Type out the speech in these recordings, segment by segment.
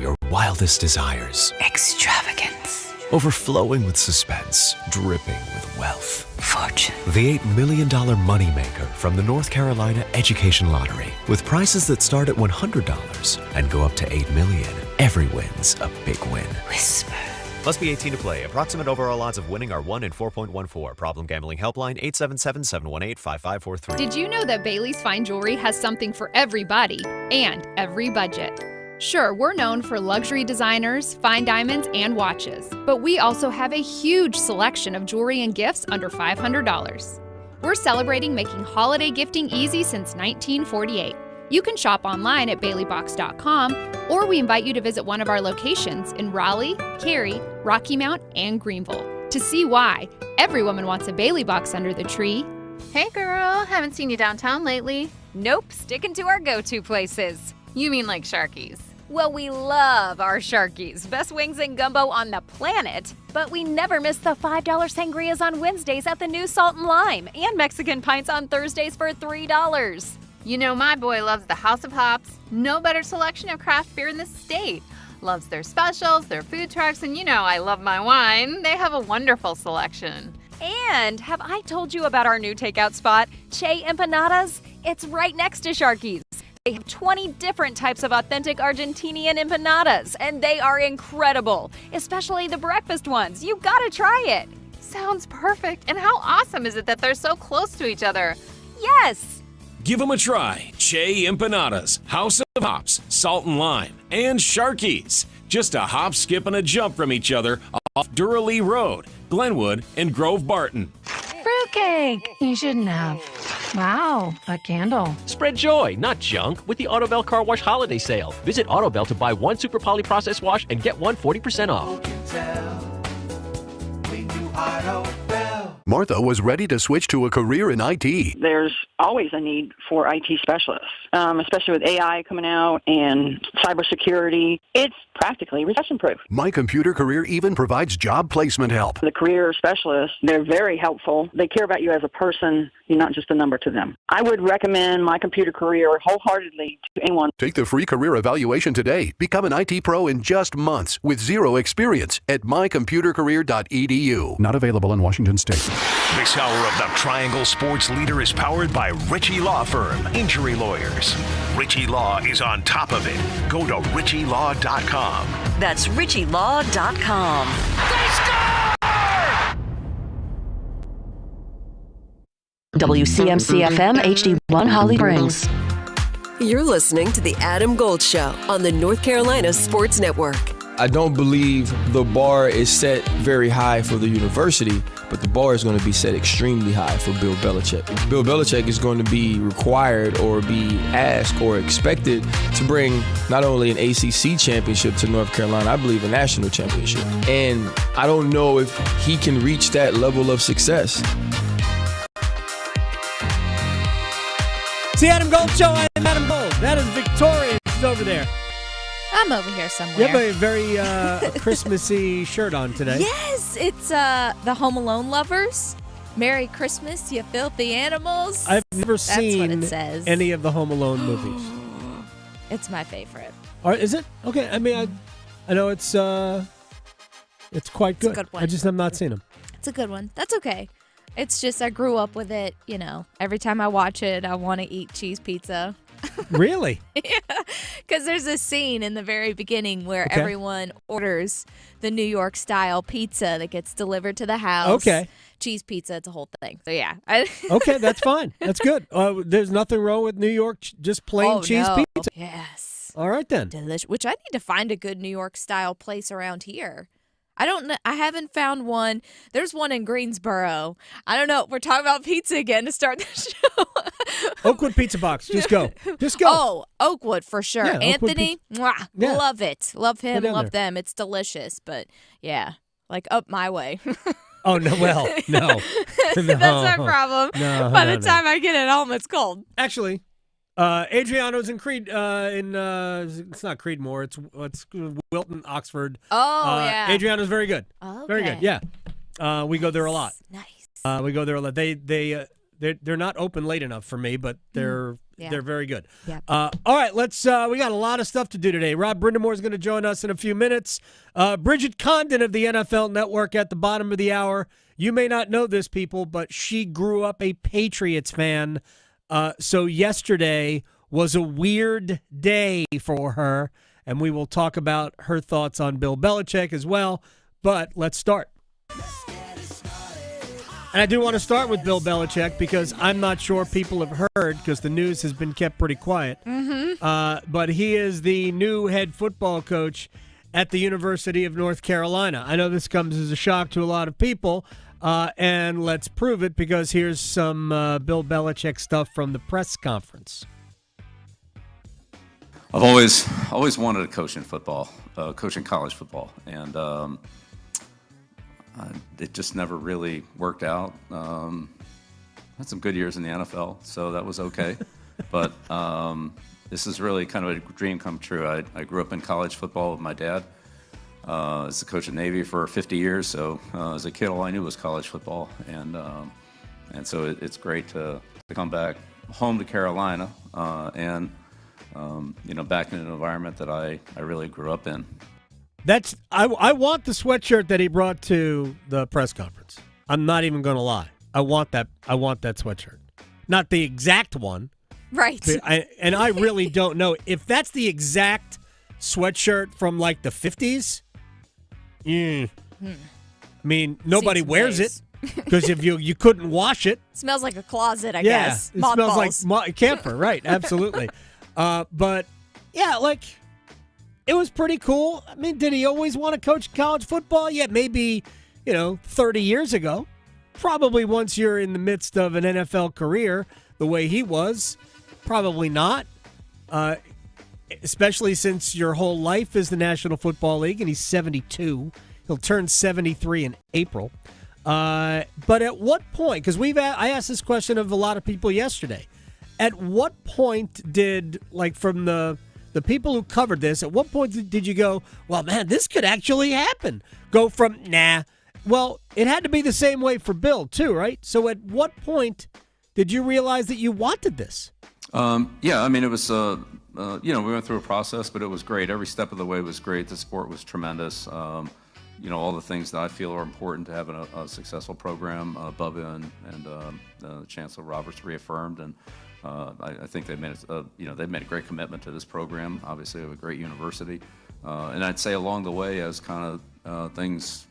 your wildest desires. Extravagance. Overflowing with suspense, dripping with wealth. Fortune. The $8 million moneymaker from the North Carolina Education Lottery. With prizes that start at $100 and go up to $8 million. Every win's a big win. Whisper. Must be 18 to play. Approximate overall odds of winning are 1 in 4.14. Problem gambling helpline 877-718-5543. Did you know that Bailey's Fine Jewelry has something for everybody and every budget? Sure, we're known for luxury designers, fine diamonds, and watches, but we also have a huge selection of jewelry and gifts under $500. We're celebrating making holiday gifting easy since 1948. You can shop online at baileybox.com, or we invite you to visit one of our locations in Raleigh, Cary, Rocky Mount, and Greenville to see why every woman wants a Bailey box under the tree. Hey girl, haven't seen you downtown lately. Nope, sticking to our go-to places. You mean like Sharky's? Well, we love our Sharkies. Best wings and gumbo on the planet. But we never miss the $5 sangrias on Wednesdays at the new Salt and Lime, and Mexican pints on Thursdays for $3. You know my boy loves the House of Hops. No better selection of craft beer in the state. Loves their specials, their food trucks, and you know I love my wine. They have a wonderful selection. And have I told you about our new takeout spot, Che Empanadas? It's right next to Sharky's. They have 20 different types of authentic Argentinian empanadas, and they are incredible, especially the breakfast ones. You gotta try it. Sounds perfect. And how awesome is it that they're so close to each other? Yes. Give them a try. Che Empanadas, House of Hops, Salt and Lime, and Sharky's. Just a hop, skip, and a jump from each other off Durham Road, Glenwood, and Grove Barton. Fruitcake! You shouldn't have. Wow, a candle. Spread joy, not junk, with the Autobell Car Wash Holiday Sale. Visit Autobell to buy one Super Poly Process Wash and get one 40% off. Martha was ready to switch to a career in IT. There's always a need for IT specialists, especially with AI coming out and cybersecurity. It's practically recession-proof. My Computer Career even provides job placement help. The career specialists, they're very helpful. They care about you as a person. You're not just a number to them. I would recommend My Computer Career wholeheartedly to anyone. Take the free career evaluation today. Become an IT pro in just months with zero experience at mycomputercareer.edu. Not available in Washington State. This hour of the Triangle Sports Leader is powered by Ritchie Law Firm, injury lawyers. Ritchie Law is on top of it. Go to ritchielaw.com. That's ritchielaw.com. They score! WCMC-FM HD1 Holly Springs. You're listening to The Adam Gold Show on the North Carolina Sports Network. I don't believe the bar is set very high for the university, but the bar is going to be set extremely high for Bill Belichick. Bill Belichick is going to be required or be asked or expected to bring not only an ACC championship to North Carolina, I believe a national championship. And I don't know if he can reach that level of success. It's the Adam Gold Show. I'm Adam Gold. That is Victoria. She's over there. I'm over here somewhere. You have a very Christmassy shirt on today. Yes, it's the Home Alone lovers. Merry Christmas, you filthy animals. I've never That's seen what it says. any of the Home Alone movies. It's my favorite. Is it? Okay, I mean, I know it's quite good. It's a good one. I just have not seen them. It's a good one. That's okay. It's just I grew up with it, you know. Every time I watch it, I want to eat cheese pizza. Really? Yeah, because there's a scene in the very beginning where everyone orders the New York style pizza that gets delivered to the house. Okay. Cheese pizza, it's a whole thing. So yeah. Okay, that's fine. That's good. There's nothing wrong with New York, just plain cheese pizza. Yes. All right then. Delicious. Which I need to find a good New York style place around here. I don't know. I haven't found one. There's one in Greensboro. I don't know. We're talking about pizza again to start the show. Oakwood Pizza Box. Just go. Just go. Oh, Oakwood for sure. Yeah, Anthony, mwah, Yeah. love it. Love him, love there. them. It's delicious. But yeah, like up my way. Oh, no. Well, no. That's my problem. No, By no, the time I get it home, it's cold. Actually, Adriano's in Creed. It's not Creedmoor. It's Wilton, Oxford. Oh, yeah. Adriano's very good. Okay. Very good. Yeah. We go there a lot. Nice. We go there a lot. They they're not open late enough for me, but they're very good. Yep. All right, let's. We got a lot of stuff to do today. Rob Brind'Amour is going to join us in a few minutes. Bridget Condon of the NFL Network at the bottom of the hour. You may not know this, people, but she grew up a Patriots fan. So yesterday was a weird day for her, and we will talk about her thoughts on Bill Belichick as well. But let's start. And I do want to start with Bill Belichick because I'm not sure people have heard because the news has been kept pretty quiet. But he is the new head football coach at the University of North Carolina. I know this comes as a shock to a lot of people, and let's prove it because here's some Bill Belichick stuff from the press conference. I've always wanted to coach in football, coach in college football, and it just never really worked out. Had some good years in the NFL, so that was okay. But this is really kind of a dream come true. I grew up in college football with my dad. As the coach at Navy for 50 years, so as a kid, all I knew was college football, and so it's great to come back home to Carolina and back in an environment that I really grew up in. I want the sweatshirt that he brought to the press conference. I'm not even going to lie. I want that sweatshirt. Not the exact one. Right. I really don't know. If that's the exact sweatshirt from like the 50s, I mean, nobody wears it because if you couldn't wash it. Smells like a closet, I yeah, guess. It smells like camphor, right, absolutely. But, yeah, like, it was pretty cool. I mean, did he always want to coach college football? Yeah, maybe, 30 years ago. Probably once you're in the midst of an NFL career the way he was. Probably not. Especially since your whole life is the National Football League, and he's 72. He'll turn 73 in April. But at what point, because I asked this question of a lot of people yesterday, at what point did, like from the people who covered this, at what point did you go, well, man, this could actually happen? Go from, nah. Well, it had to be the same way for Bill, too, right? So at what point did you realize that you wanted this? Yeah, I mean, it was, we went through a process, but it was great. Every step of the way was great. The support was tremendous. All the things that I feel are important to having a successful program. Bubba and Chancellor Roberts reaffirmed, and I think they've made a great commitment to this program. Obviously, we have a great university, and I'd say along the way, as kind of things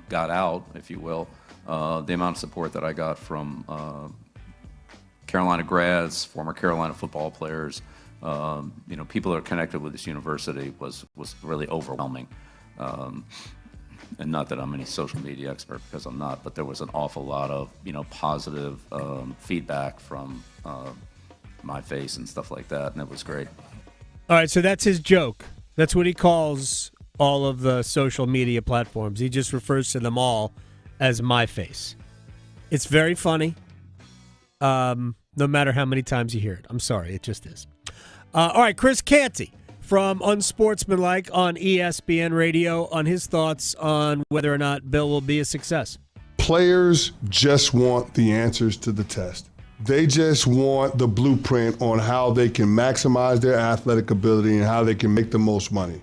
got out, if you will, the amount of support that I got from Carolina grads, former Carolina football players, people that are connected with this university was really overwhelming. And not that I'm any social media expert, because I'm not, but there was an awful lot of, positive feedback from my face and stuff like that, and it was great. All right, so that's his joke. That's what he calls all of the social media platforms. He just refers to them all as my face. It's very funny, no matter how many times you hear it. I'm sorry, it just is. All right, Chris Canty from Unsportsmanlike on ESPN Radio on his thoughts on whether or not Bill will be a success. Players just want the answers to the test. They just want the blueprint on how they can maximize their athletic ability and how they can make the most money.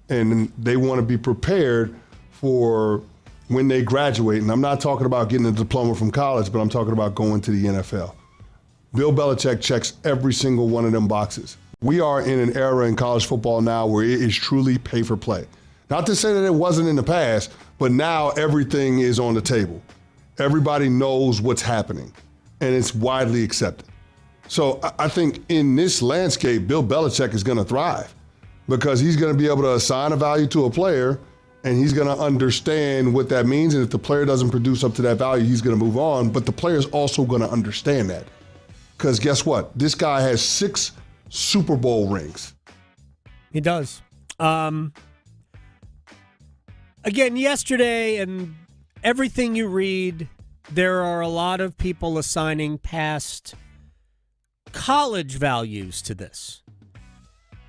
And they want to be prepared for when they graduate. And I'm not talking about getting a diploma from college, but I'm talking about going to the NFL. Bill Belichick checks every single one of them boxes. We are in an era in college football now where it is truly pay for play. Not to say that it wasn't in the past, but now everything is on the table. Everybody knows what's happening, and it's widely accepted. So I think in this landscape, Bill Belichick is going to thrive because he's going to be able to assign a value to a player, and he's going to understand what that means. And if the player doesn't produce up to that value, he's going to move on. But the player's also going to understand that. Because guess what? This guy has 6 Super Bowl rings. He does. Again, yesterday and everything you read, there are a lot of people assigning past college values to this.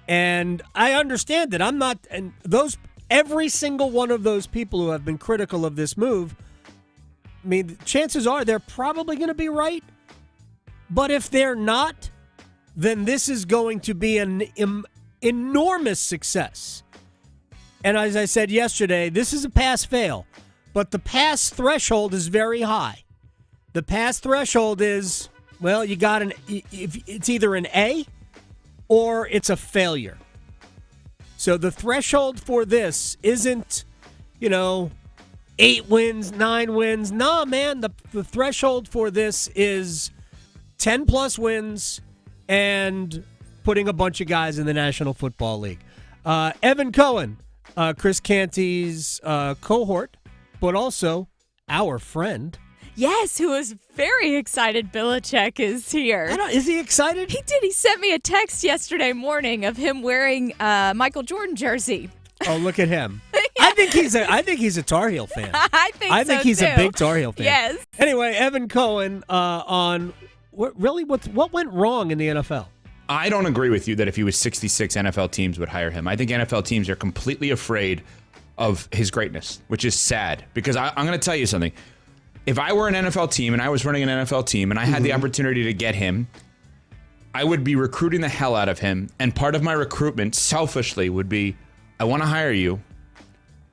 And I understand that. I'm not, and every single one of those people who have been critical of this move, I mean, chances are they're probably going to be right. But if they're not, then this is going to be an enormous success. And as I said yesterday, this is a pass-fail. But the pass threshold is very high. The pass threshold is, well, you got it's either an A or it's a failure. So the threshold for this isn't, 8 wins, 9 wins. No, man, the threshold for this is 10-plus wins and putting a bunch of guys in the National Football League. Evan Cohen, Chris Canty's cohort, but also our friend. Yes, who was very excited Belichick is here. Is he excited? He did. He sent me a text yesterday morning of him wearing Michael Jordan jersey. Oh, look at him. Yeah. I think he's a Tar Heel fan. I think he's too. A big Tar Heel fan. Yes. Anyway, Evan Cohen on what went wrong in the NFL? I don't agree with you that if he was 66, NFL teams would hire him. I think NFL teams are completely afraid of his greatness, which is sad because I'm going to tell you something. If I were an NFL team and I was running an NFL team and I had the opportunity to get him, I would be recruiting the hell out of him. And part of my recruitment, selfishly, would be, I want to hire you.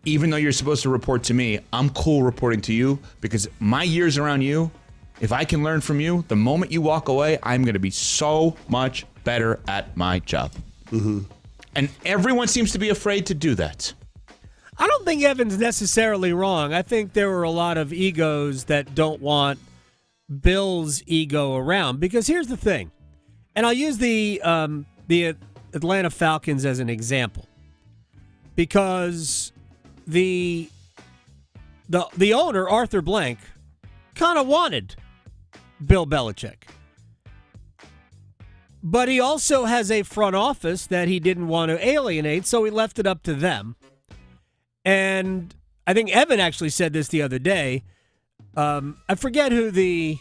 Even though you're supposed to report to me, I'm cool reporting to you because my years around you, if I can learn from you, the moment you walk away, I'm going to be so much better at my job. Mm-hmm. And everyone seems to be afraid to do that. I don't think Evan's necessarily wrong. I think there were a lot of egos that don't want Bill's ego around. Because here's the thing, and I'll use the Atlanta Falcons as an example. Because the owner, Arthur Blank, kind of wanted Bill Belichick. But he also has a front office that he didn't want to alienate, so he left it up to them. And I think Evan actually said this the other day. I forget who the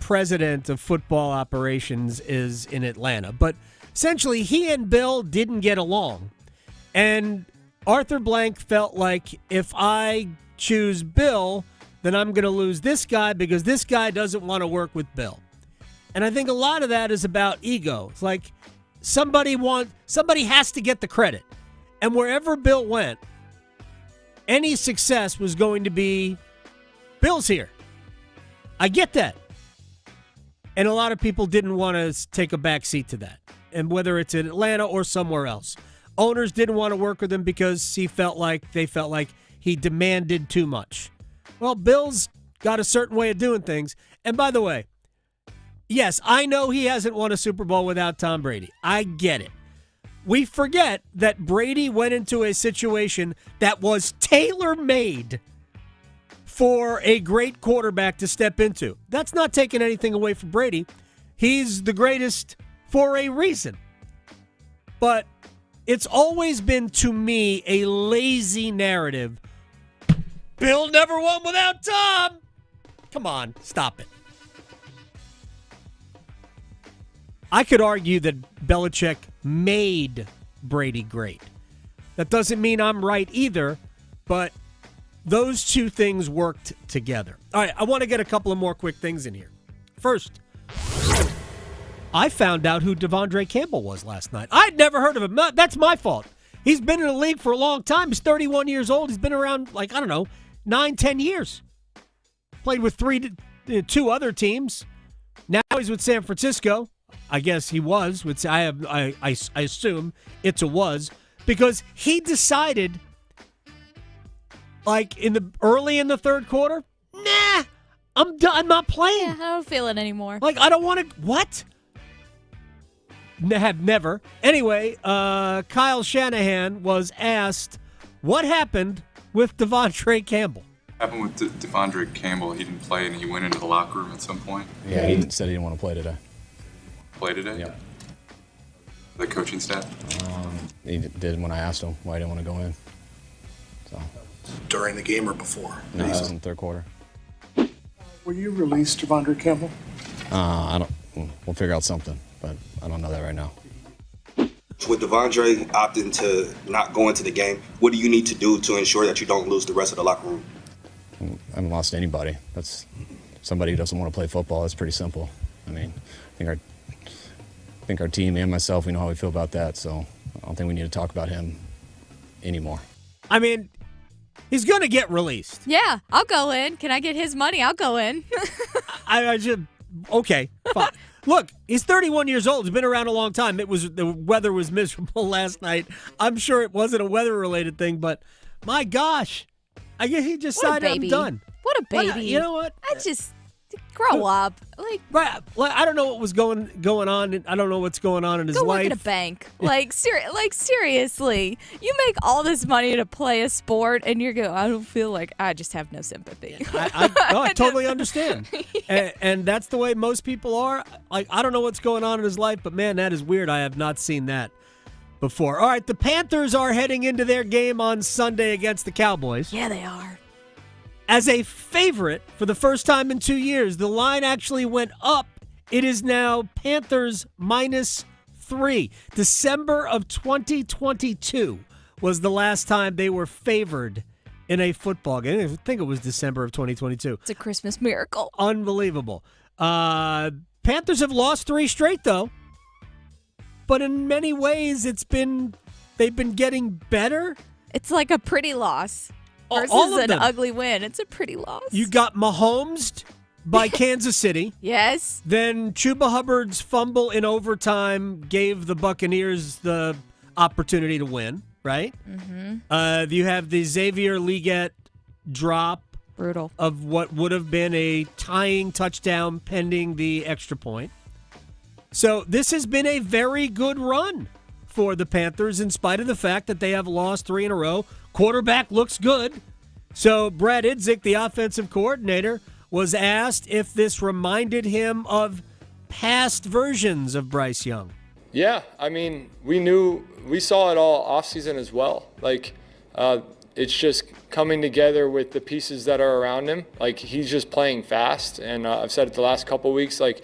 president of football operations is in Atlanta, but essentially he and Bill didn't get along. And Arthur Blank felt like if I choose Bill, then I'm going to lose this guy because this guy doesn't want to work with Bill. And I think a lot of that is about ego. It's like somebody has to get the credit. And wherever Bill went, any success was going to be Bill's here. I get that. And a lot of people didn't want to take a back seat to that. And whether it's in Atlanta or somewhere else. Owners didn't want to work with him because they felt like he demanded too much. Well, Bill's got a certain way of doing things. And by the way, yes, I know he hasn't won a Super Bowl without Tom Brady. I get it. We forget that Brady went into a situation that was tailor-made for a great quarterback to step into. That's not taking anything away from Brady. He's the greatest for a reason. But it's always been, to me, a lazy narrative. Bill never won without Tom. Come on, stop it. I could argue that Belichick made Brady great. That doesn't mean I'm right either, but those two things worked together. All right, I want to get a couple of more quick things in here. First, I found out who Devondre Campbell was last night. I'd never heard of him. That's my fault. He's been in the league for a long time. He's 31 years old. He's been around, 9-10 years. Played with two other teams. Now he's with San Francisco. I guess he was. I assume it's a was. Because he decided, early in the third quarter, nah, I'm done. I'm not playing. Yeah, I don't feel it anymore. I don't want to. What? Have never. Anyway, Kyle Shanahan was asked what happened with Devondre Campbell. Happened with Devondre Campbell. He didn't play and he went into the locker room at some point. Yeah, he said he didn't want to play today. Play today? Yeah. The coaching staff? He did when I asked him why he didn't want to go in. So. During the game or before? No, it was in the third quarter. Will you release Devondre Campbell? I don't. We'll figure out something, but I don't know that right now. With Devondre opting to not go into the game, what do you need to do to ensure that you don't lose the rest of the locker room? I haven't lost anybody. That's somebody who doesn't want to play football. That's pretty simple. I mean, I think our team and myself, we know how we feel about that. So I don't think we need to talk about him anymore. I mean, he's going to get released. Yeah, I'll go in. Can I get his money? I'll go in. I just okay, fine. Look, he's 31 years old. He's been around a long time. The weather was miserable last night. I'm sure it wasn't a weather-related thing, but my gosh, I guess he just What a decided I'm baby. done. What a baby. You know what? I just grow up. Like, right. Well, I don't know what was going on. I don't know what's going on in his go life. work at a bank. Like, seriously, you make all this money to play a sport, and you're going, I don't feel like, I just have no sympathy. I totally understand. And that's the way most people are. Like, I don't know what's going on in his life, but man, that is weird. I have not seen that before. All right, the Panthers are heading into their game on Sunday against the Cowboys. Yeah, they are. As a favorite for the first time in 2 years, the line actually went up. It is now Panthers -3. December of 2022 was the last time they were favored in a football game. I think it was December of 2022. It's a Christmas miracle. Unbelievable. Panthers have lost 3 straight, though. But in many ways, they've been getting better. It's like a pretty loss. Versus All of an them. ugly win. It's a pretty loss. You got Mahomes by Kansas City. Yes. Then Chuba Hubbard's fumble in overtime gave the Buccaneers the opportunity to win, right? Mm-hmm. You have the Xavier Legette drop. Brutal. Of what would have been a tying touchdown pending the extra point. So this has been a very good run for the Panthers in spite of the fact that they have lost 3 in a row. Quarterback looks good. So Brad Idzik, the offensive coordinator, was asked if this reminded him of past versions of Bryce Young. Yeah, I mean, we saw it all offseason as well. Like, it's just coming together with the pieces that are around him. Like, he's just playing fast. And I've said it the last couple of weeks, like,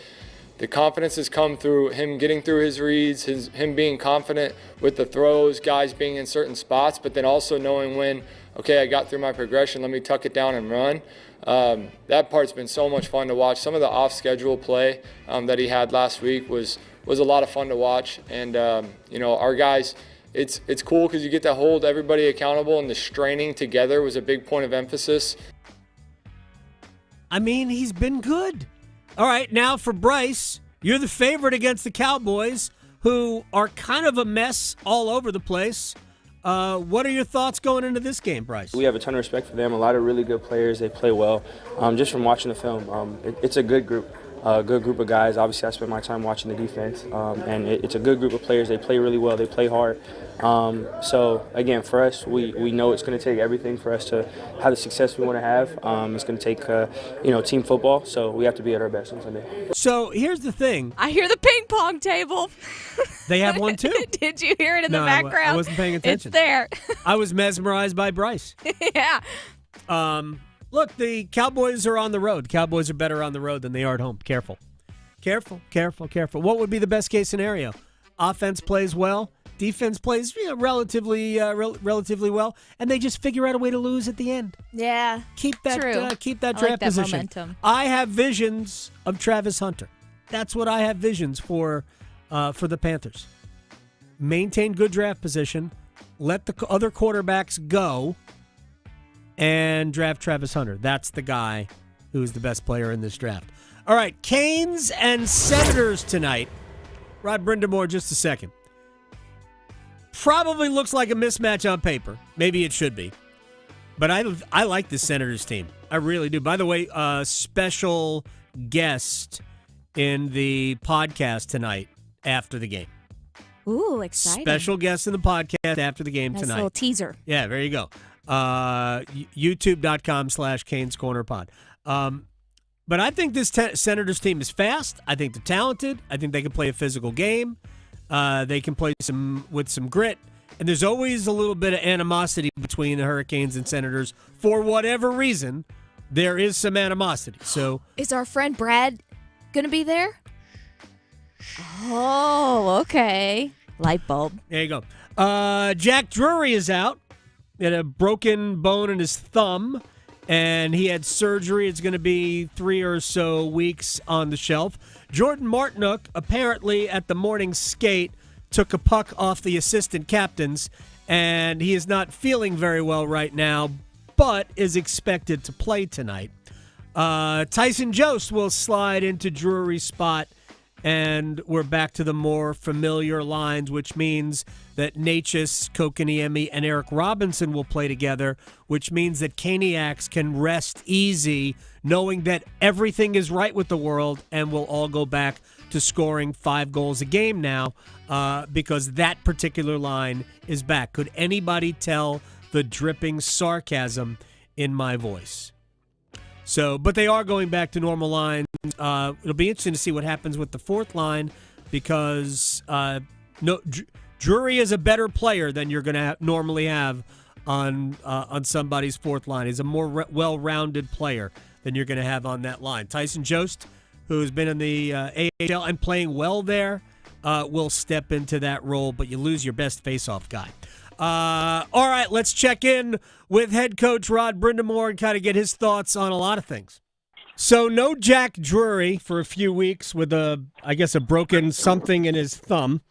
the confidence has come through him getting through his reads, him being confident with the throws, guys being in certain spots, but then also knowing when, okay, I got through my progression, let me tuck it down and run. That part's been so much fun to watch. Some of the off-schedule play that he had last week was a lot of fun to watch. And, our guys, it's cool because you get to hold everybody accountable, and the straining together was a big point of emphasis. I mean, he's been good. All right, now for Bryce, you're the favorite against the Cowboys, who are kind of a mess all over the place. What are your thoughts going into this game, Bryce? We have a ton of respect for them. A lot of really good players. They play well. Just from watching the film, it's a good group. A good group of guys. Obviously, I spent my time watching the defense, and it's a good group of players. They play really well. They play hard. So, again, for us, we know it's going to take everything for us to have the success we want to have. It's going to take, team football, so we have to be at our best on Sunday. So, here's the thing. I hear the ping pong table. They have one, too. Did you hear it in the No, background? I wasn't paying attention. It's there. I was mesmerized by Bryce. Yeah. Look, the Cowboys are on the road. Cowboys are better on the road than they are at home. Careful. What would be the best case scenario? Offense plays well. Defense plays relatively well, and they just figure out a way to lose at the end. Yeah. Keep that I draft like that position. momentum. I have visions of Travis Hunter. That's what I have visions for the Panthers. Maintain good draft position. Let the other quarterbacks go. And draft Travis Hunter. That's the guy who's the best player in this draft. All right, Canes and Senators tonight. Rod Brind'Amour, just a second. Probably looks like a mismatch on paper. Maybe it should be. But I like this Senators team. I really do. By the way, special guest in the podcast tonight after the game. Ooh, exciting. Special guest in the podcast after the game Nice tonight. little teaser. Yeah, there you go. YouTube.com/CanesCornerPod. But I think this Senators team is fast. I think they're talented. I think they can play a physical game. They can play with some grit. And there's always a little bit of animosity between the Hurricanes and Senators. For whatever reason, there is some animosity. So Is our friend Brad going to be there? Oh, okay. Light bulb. there you go. Jack Drury is out. He had a broken bone in his thumb. and he had surgery. It's going to be 3 or so weeks on the shelf. Jordan Martinook, apparently at the morning skate, took a puck off the assistant captains, and he is not feeling very well right now, but is expected to play tonight. Tyson Jost will slide into Drury's spot, and we're back to the more familiar lines, which means that Natchez, Kokaniemi, and Eric Robinson will play together, which means that Caniacs can rest easy knowing that everything is right with the world and we'll all go back to scoring 5 goals a game now because that particular line is back. Could anybody tell the dripping sarcasm in my voice? So, but they are going back to normal lines. It'll be interesting to see what happens with the fourth line because Drury is a better player than you're going to normally have on somebody's fourth line. He's a more well-rounded player than you're going to have on that line. Tyson Jost, who's been in the AHL and playing well there, will step into that role, but you lose your best face-off guy. All right, let's check in with head coach Rod Brind'Amour and kind of get his thoughts on a lot of things. So no Jack Drury for a few weeks with a broken something in his thumb.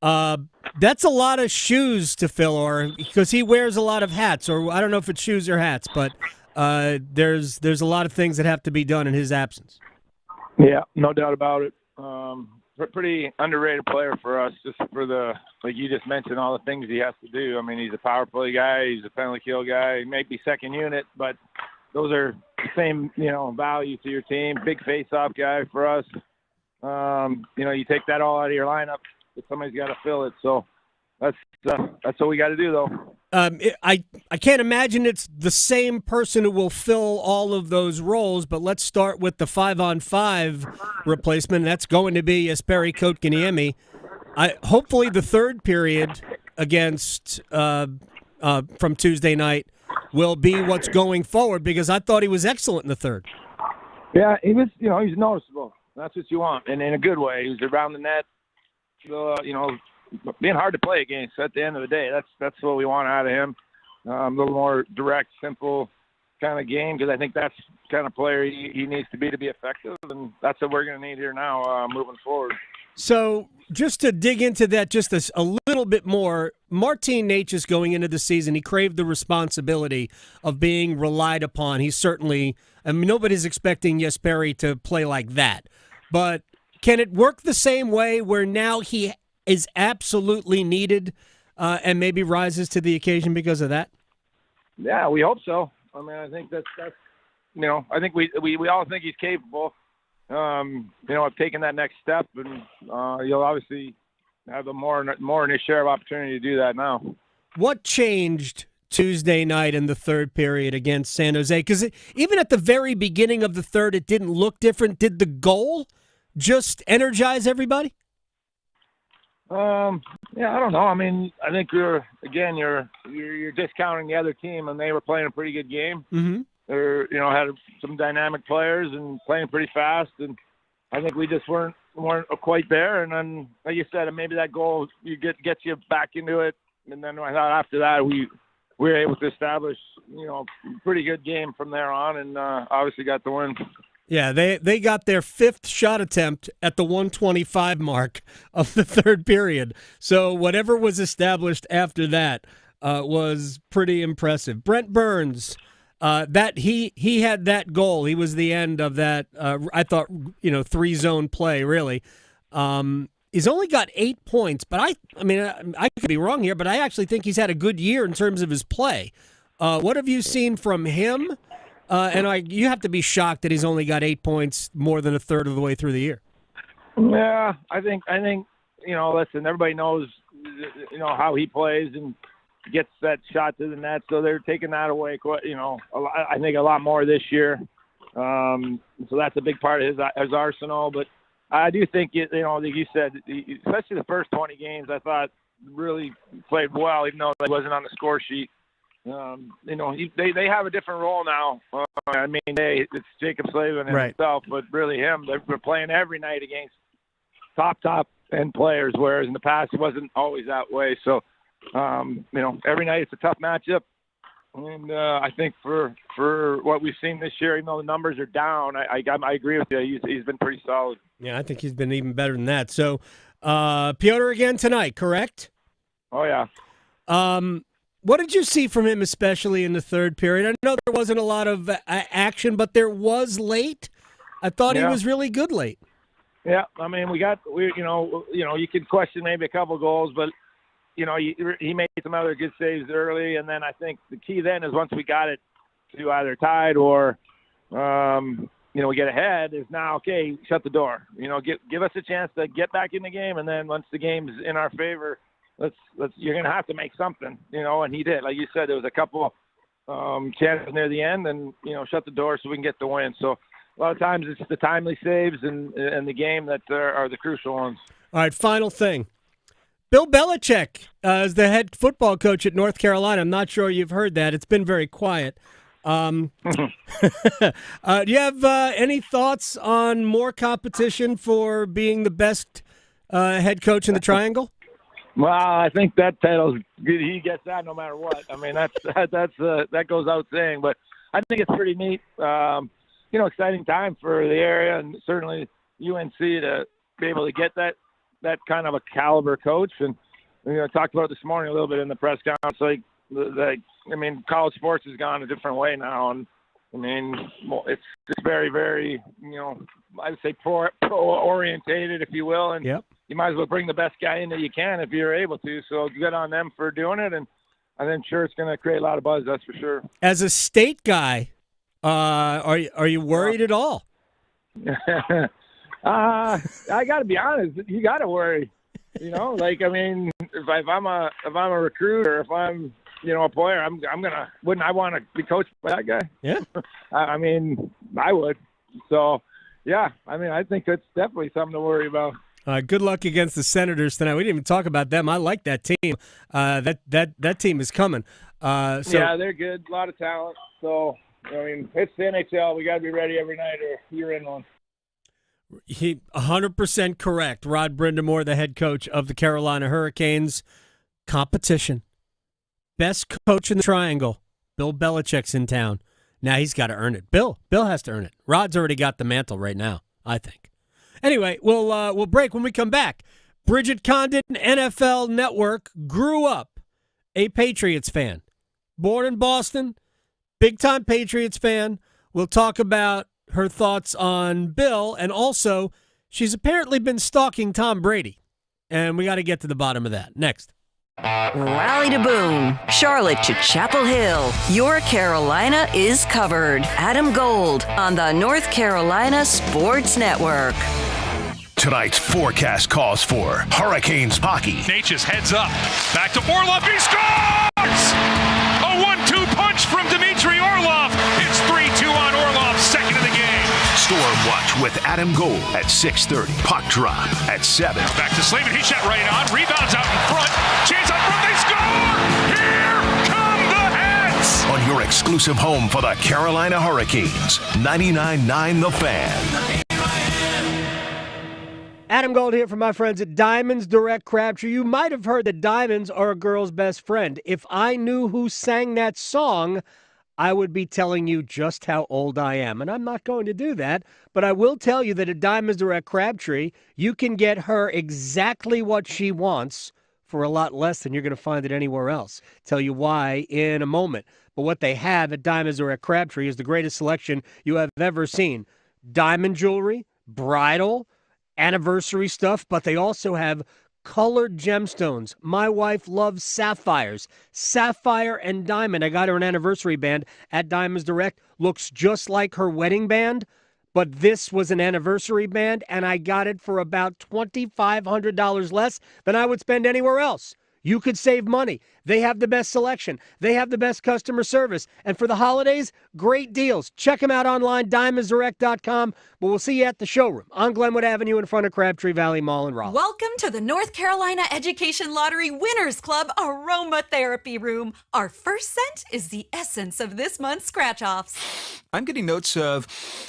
That's a lot of shoes to fill, or because he wears a lot of hats, or I don't know if it's shoes or hats, but there's a lot of things that have to be done in his absence. Yeah, no doubt about it. Pretty underrated player for us, just for like you just mentioned, all the things he has to do. I mean, he's a power play guy, he's a penalty kill guy, he may be second unit, but those are the same, value to your team. Big face-off guy for us. You take that all out of your lineup, but somebody's got to fill it. So that's what we got to do, though. I can't imagine it's the same person who will fill all of those roles, but let's start with the 5-on-5 replacement. That's going to be Jesperi Kotkaniemi. Hopefully the third period against from Tuesday night will be what's going forward, because I thought he was excellent in the third. Yeah, he was. He's noticeable. That's what you want, and in a good way. He was around the net. Being hard to play against at the end of the day. That's what we want out of him. A little more direct, simple kind of game, because I think that's the kind of player he needs to be effective, and that's what we're going to need here now moving forward. So just to dig into that just a little bit more, Martin Natchez going into the season, he craved the responsibility of being relied upon. He's certainly, nobody's expecting Jesperi to play like that. But can it work the same way where now he is absolutely needed and maybe rises to the occasion because of that? Yeah, we hope so. I mean, I think that's I think we all think he's capable, of taking that next step, and you'll obviously have a more in his share of opportunity to do that now. What changed Tuesday night in the third period against San Jose? Because even at the very beginning of the third, it didn't look different. Did the goal just energize everybody? Yeah, I don't know. I mean, I think you're discounting the other team, and they were playing a pretty good game. Mm-hmm. They're had some dynamic players and playing pretty fast, and I think we just weren't quite there. And then, like you said, maybe that goal gets you back into it, and then I thought after that we were able to establish pretty good game from there on, and obviously got the win. Yeah, they got their fifth shot attempt at the 125 mark of the third period. So whatever was established after that was pretty impressive. Brent Burns, that he had that goal. He was the end of that. I thought 3-zone play really. He's only got 8 points, but I mean I could be wrong here, but I actually think he's had a good year in terms of his play. What have you seen from him? You have to be shocked that he's only got 8 points more than a third of the way through the year. Yeah, I think listen, everybody knows how he plays and gets that shot to the net, so they're taking that away. I think a lot more this year. So that's a big part of his arsenal. But I do think like you said, especially the first 20 games, I thought really played well, even though he wasn't on the score sheet. They have a different role now. It's Jacob Slavin and himself, but really him. They're playing every night against top end players, whereas in the past it wasn't always that way. So, every night it's a tough matchup. And I think for what we've seen this year, even though the numbers are down, I agree with you. He's been pretty solid. Yeah, I think he's been even better than that. So, Piotr again tonight, correct? Oh, yeah. What did you see from him, especially in the third period? I know there wasn't a lot of action, but there was late. I thought he was really good late. Yeah, I mean, you could question maybe a couple goals, but he made some other good saves early, and then I think the key then is once we got it to either tied or we get ahead, is now okay, shut the door. Give us a chance to get back in the game, and then once the game's in our favor, you're going to have to make something, and he did. Like you said, there was a couple chances near the end, and shut the door so we can get the win. So a lot of times it's the timely saves and the game that are the crucial ones. All right, final thing. Bill Belichick is the head football coach at North Carolina. I'm not sure you've heard that. It's been very quiet. Do you have any thoughts on more competition for being the best head coach in the Triangle? Well, I think that title's good. He gets that no matter what. I mean, that goes out saying. But I think it's pretty neat. Exciting time for the area, and certainly UNC to be able to get that kind of a caliber coach. And talked about it this morning a little bit in the press conference. College sports has gone a different way now, and it's very, very I would say pro orientated, if you will, and you might as well bring the best guy in that you can if you're able to. So good on them for doing it, and I'm sure it's going to create a lot of buzz. That's for sure. As a state guy, are you worried at all? I got to be honest. You got to worry. If I'm a recruiter, if I'm a player, wouldn't I want to be coached by that guy? Yeah. I would. So, yeah. I think that's definitely something to worry about. Good luck against the Senators tonight. We didn't even talk about them. I like that team. That team is coming. Yeah, they're good. A lot of talent. So, it's the NHL. We got to be ready every night, or you're in one. He 100% correct. Rod Brind'Amour, the head coach of the Carolina Hurricanes. Competition. Best coach in the Triangle. Bill Belichick's in town. Now he's got to earn it. Bill has to earn it. Rod's already got the mantle right now, I think. Anyway, we'll break when we come back. Bridget Condon, NFL Network, grew up a Patriots fan. Born in Boston, big-time Patriots fan. We'll talk about her thoughts on Bill, and also she's apparently been stalking Tom Brady. And we got to get to the bottom of that. Next. Raleigh to Boone, Charlotte to Chapel Hill. Your Carolina is covered. Adam Gold on the North Carolina Sports Network. Tonight's forecast calls for Hurricanes hockey. Natchez heads up. Back to Orlov. He scores! A 1-2 punch from Dmitry Orlov. It's 3-2 on Orlov, second of the game. Storm Watch with Adam Gold at 6:30. Puck drop at 7. Back to Slavin. He shot right on. Rebounds out in front. Chance up front. They score! Here come the Hats! On your exclusive home for the Carolina Hurricanes. 99.9 The Fan. Adam Gold here from my friends at Diamonds Direct Crabtree. You might have heard that diamonds are a girl's best friend. If I knew who sang that song, I would be telling you just how old I am. And I'm not going to do that, but I will tell you that at Diamonds Direct Crabtree, you can get her exactly what she wants for a lot less than you're going to find it anywhere else. Tell you why in a moment. But what they have at Diamonds Direct Crabtree is the greatest selection you have ever seen. Diamond jewelry, bridal, anniversary stuff, but they also have colored gemstones. My wife loves sapphires. Sapphire and diamond. I got her an anniversary band at Diamonds Direct. Looks just like her wedding band, but this was an anniversary band, and I got it for about $2,500 less than I would spend anywhere else. You could save money. They have the best selection. They have the best customer service. And for the holidays, great deals. Check them out online, diamondsdirect.com. But we'll see you at the showroom on Glenwood Avenue in front of Crabtree Valley Mall in Raleigh. Welcome to the North Carolina Education Lottery Winners Club Aromatherapy Room. Our first scent is the essence of this month's scratch-offs. I'm getting notes of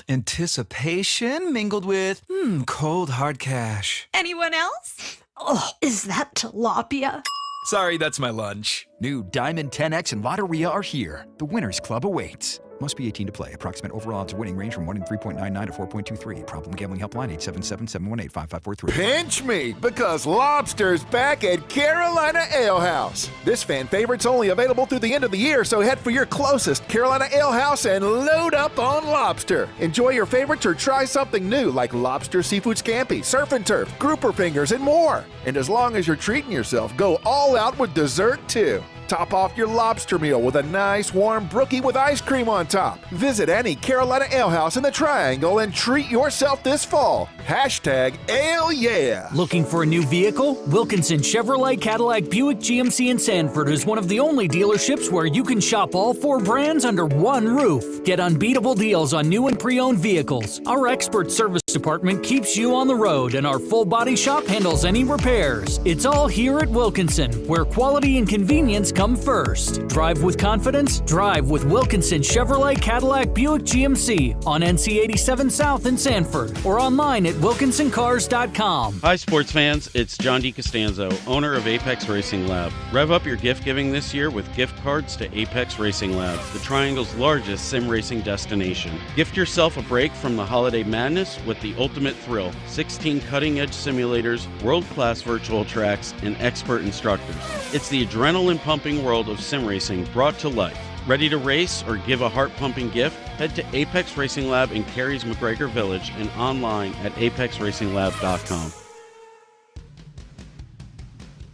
anticipation mingled with cold hard cash. Anyone else? Oh, is that tilapia? Sorry, that's my lunch. New Diamond 10X and Lotteria are here. The Winners Club awaits. Must be 18 to play. Approximate overall odds of winning range from 1 in 3.99 to 4.23. Problem gambling helpline 877-718-5543. Pinch me, because Lobster's back at Carolina Ale House. This fan favorite's only available through the end of the year, so head for your closest Carolina Ale House and load up on lobster. Enjoy your favorites or try something new like lobster seafood scampi, surf and turf, grouper fingers, and more. And as long as you're treating yourself, go all out with dessert too. Top off your lobster meal with a nice warm brookie with ice cream on top. Visit any Carolina Ale House in the Triangle and treat yourself this fall. #AleYeah. Looking for a new vehicle? Wilkinson Chevrolet Cadillac Buick GMC in Sanford is one of the only dealerships where you can shop all 4 brands under one roof. Get unbeatable deals on new and pre-owned vehicles. Our expert service department keeps you on the road, and our full body shop handles any repairs. It's all here at Wilkinson, where quality and convenience come first. Drive with confidence. Drive with Wilkinson Chevrolet Cadillac Buick GMC on NC 87 South in Sanford, or online at wilkinsoncars.com. Hi, sports fans. It's John DiCostanzo, owner of Apex Racing Lab. Rev up your gift giving this year with gift cards to Apex Racing Lab, the Triangle's largest sim racing destination. Gift yourself a break from the holiday madness with the ultimate thrill: 16 cutting-edge simulators, world-class virtual tracks, and expert instructors. It's the adrenaline-pumping world of sim racing brought to life. Ready to race or give a heart-pumping gift? Head to Apex Racing Lab in Cary's McGregor Village and online at apexracinglab.com.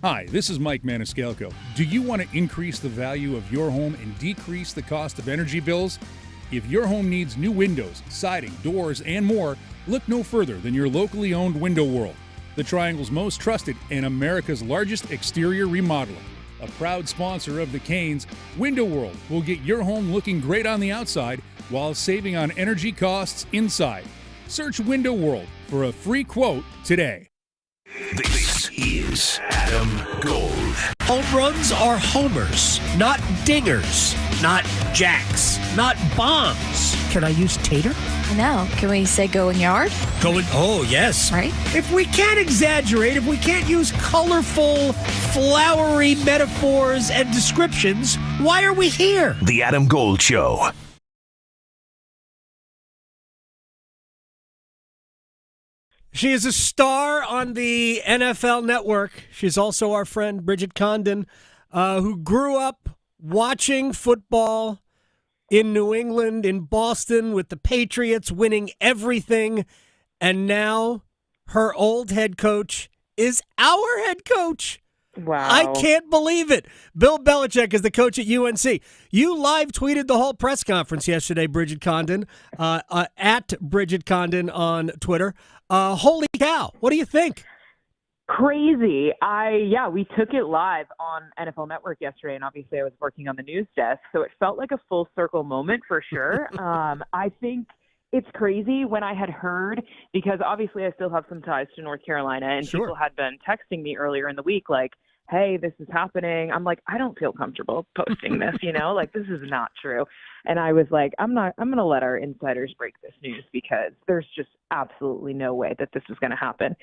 Hi, this is Mike Maniscalco. Do you want to increase the value of your home and decrease the cost of energy bills? If your home needs new windows, siding, doors, and more, look no further than your locally owned Window World, the Triangle's most trusted and America's largest exterior remodeler. A proud sponsor of the Canes, Window World will get your home looking great on the outside while saving on energy costs inside. Search Window World for a free quote today. This is Adam Gold. Home runs are homers, not dingers, not jacks, not bombs. Can I use tater? No. Can we say going yard? Oh, yes. Right? If we can't exaggerate, if we can't use colorful, flowery metaphors and descriptions, why are we here? The Adam Gold Show. She is a star on the NFL Network. She's also our friend Bridget Condon, who grew up watching football in New England, in Boston, with the Patriots winning everything. And now her old head coach is our head coach. Wow. I can't believe it. Bill Belichick is the coach at UNC. You live tweeted the whole press conference yesterday, Bridget Condon, at Bridget Condon on Twitter. Holy cow. What do you think? Crazy. We took it live on NFL Network yesterday, and obviously I was working on the news desk, so it felt like a full circle moment for sure. I think it's crazy when I had heard, because obviously I still have some ties to North Carolina, and Sure. people had been texting me earlier in the week like, hey, this is happening. I'm like, I don't feel comfortable posting this, like this is not true. And I was like, I'm going to let our insiders break this news because there's just absolutely no way that this is going to happen.